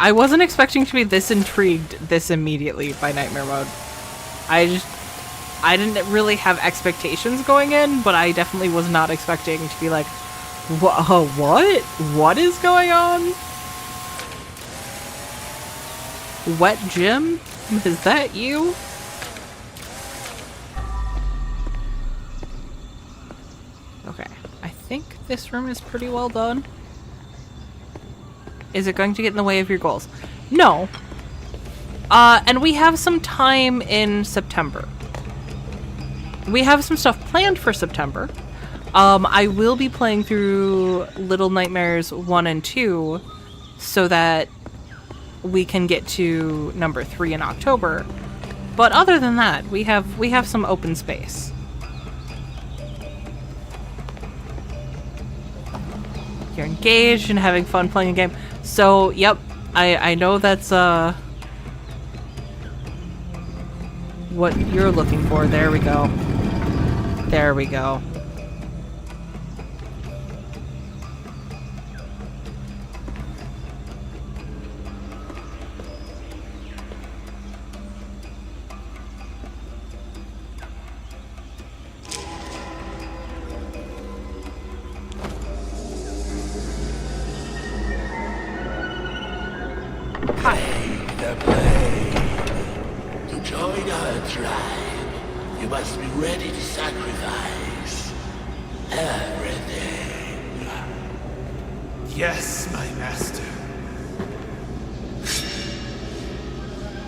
I wasn't expecting to be this intrigued this immediately by Nightmare Mode. I didn't really have expectations going in, but I definitely was not expecting to be like, what? What is going on? Wet Jim? Is that you? Okay, I think this room is pretty well done. Is it going to get in the way of your goals? No. And we have some time in September. We have some stuff planned for September. I will be playing through Little Nightmares 1 and 2 so that we can get to number 3 in October. But other than that, we have some open space. You're engaged and having fun playing a game. So, yep, I know that's what you're looking for. There we go. There we go. To join our tribe, you must be ready to sacrifice everything. Yes, my master.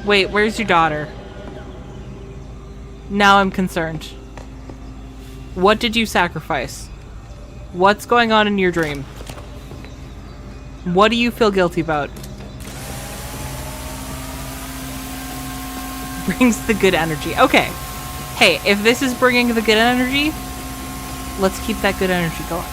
Wait, where's your daughter? Now I'm concerned. What did you sacrifice? What's going on in your dream? What do you feel guilty about? Brings the good energy. Okay. Hey, if this is bringing the good energy, let's keep that good energy going.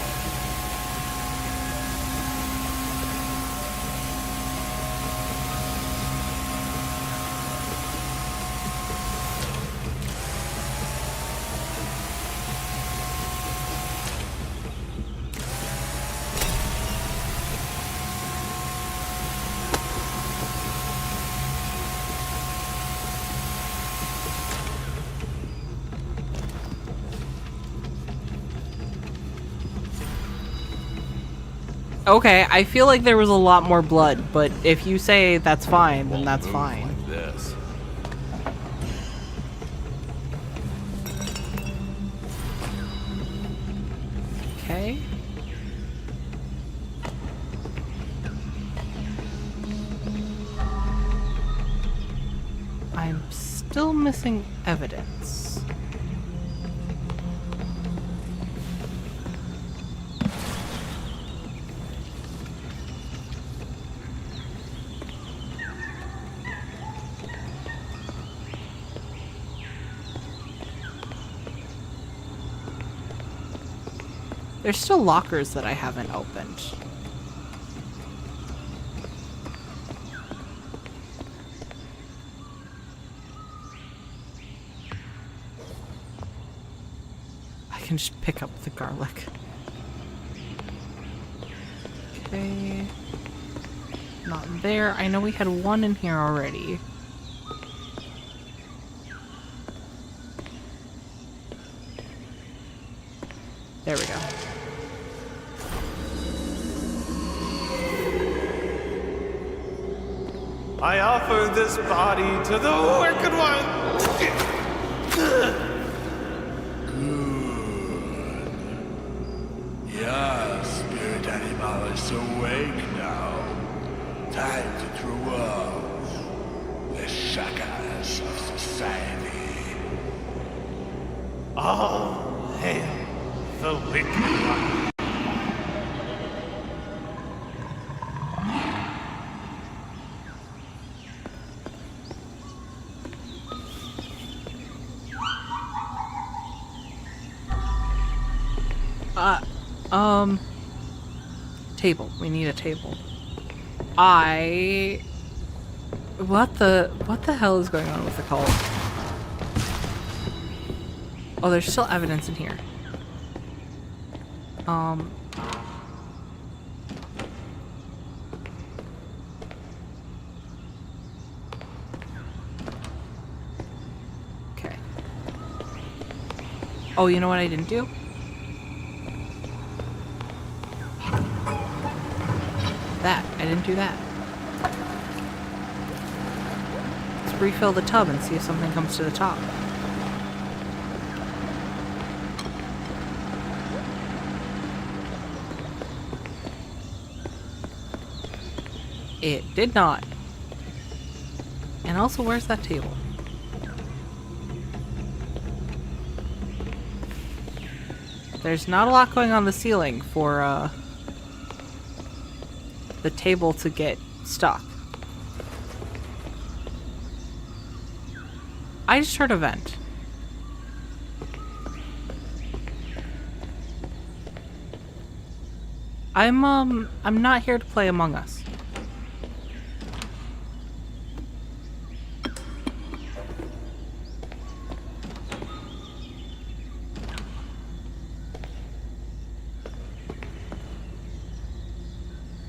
Okay, I feel like there was a lot more blood, but if you say that's fine, then that's fine. Like this. Okay. I'm still missing evidence. There's still lockers that I haven't opened. I can just pick up the garlic. Okay. Not there. I know we had one in here already. There we go. I offer this body to the Wicked One. Your spirit animal is awake now. Time to throw off the shackles of society. All hail the Wicked One. Table. We need a table. What the hell is going on with the cult? Oh, there's still evidence in here. Okay. Oh, you know what I didn't do? I didn't do that. Let's refill the tub and see if something comes to the top. It did not. And also, where's that table? There's not a lot going on the ceiling for, the table to get stuck. I just heard a vent. I'm not here to play Among Us.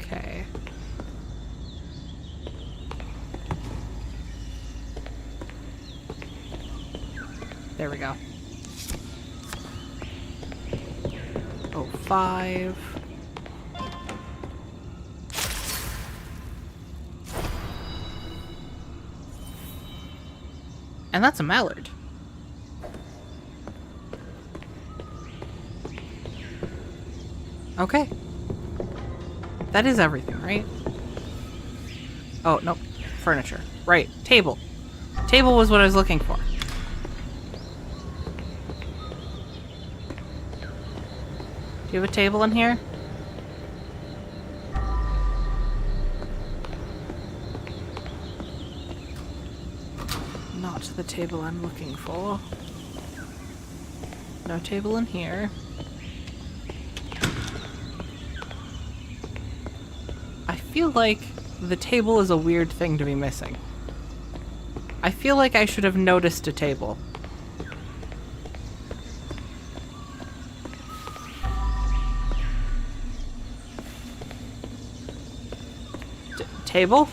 Okay. There we go. 05. And that's a mallard. Okay. That is everything, right? Oh, no. Furniture. Right. Table. Table was what I was looking for. Do you have a table in here? Not the table I'm looking for. No table in here. I feel like the table is a weird thing to be missing. I feel like I should have noticed a table. Table?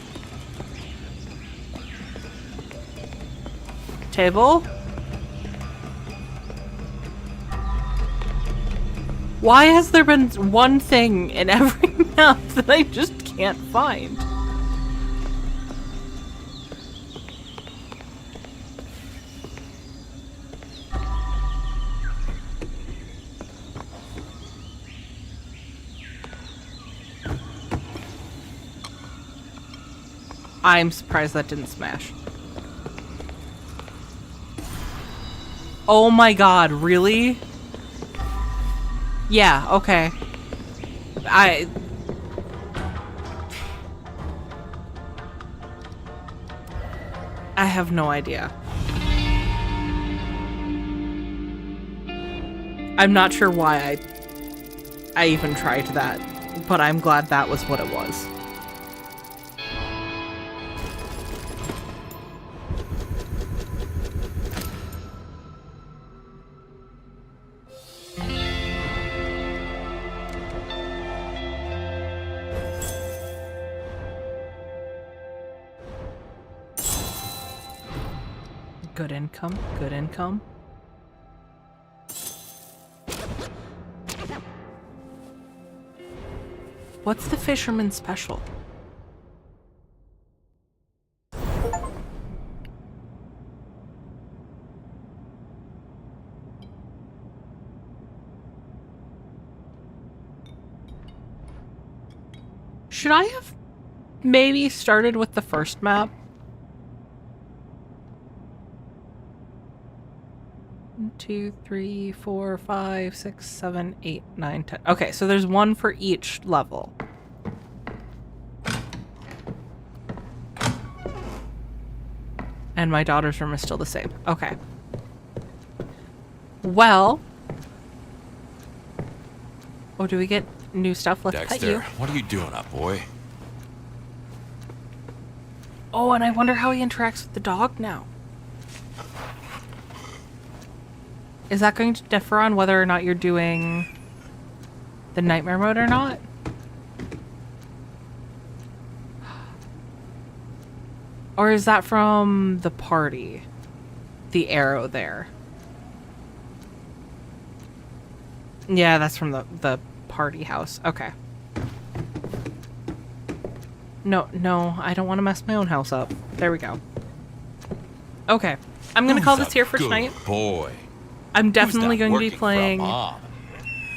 Table? Why has there been one thing in every map that I just can't find? I'm surprised that didn't smash. Oh my god, really? Yeah, okay. I have no idea. I'm not sure why I even tried that, but I'm glad that was what it was. Good income, good income. What's the fisherman's special? Should I have maybe started with the first map? 1, 2, 3, 4, 5, 6, 7, 8, 9, 10. Okay, so there's one for each level. And my daughter's room is still the same. Okay. Well. Oh, do we get new stuff? Let's pet you. Dexter, what are you doing up, boy? Oh, and I wonder how he interacts with the dog now. Is that going to differ on whether or not you're doing the nightmare mode or not? Or is that from the party? The arrow there. Yeah, that's from the party house. Okay. No, I don't want to mess my own house up. There we go. Okay. I'm going to call this here for tonight. Boy. I'm definitely going to be working for a playing mom?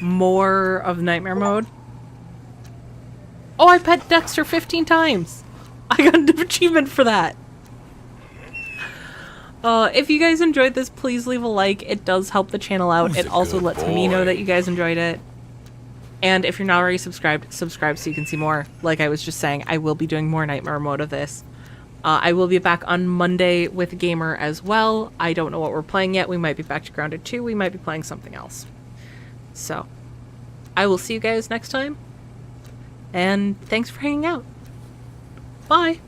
more of Nightmare Mode. Oh, I pet Dexter 15 times. I got an achievement for that. If you guys enjoyed this, please leave a like. It does help the channel out. Who's It a also good lets me know boy? that you guys enjoyed it. And if you're not already subscribed, subscribe so you can see more. Like I was just saying, I will be doing more Nightmare Mode of this. I will be back on Monday with Gamer as well. I don't know what we're playing yet. We might be back to Grounded 2. We might be playing something else. So, I will see you guys next time. And thanks for hanging out. Bye.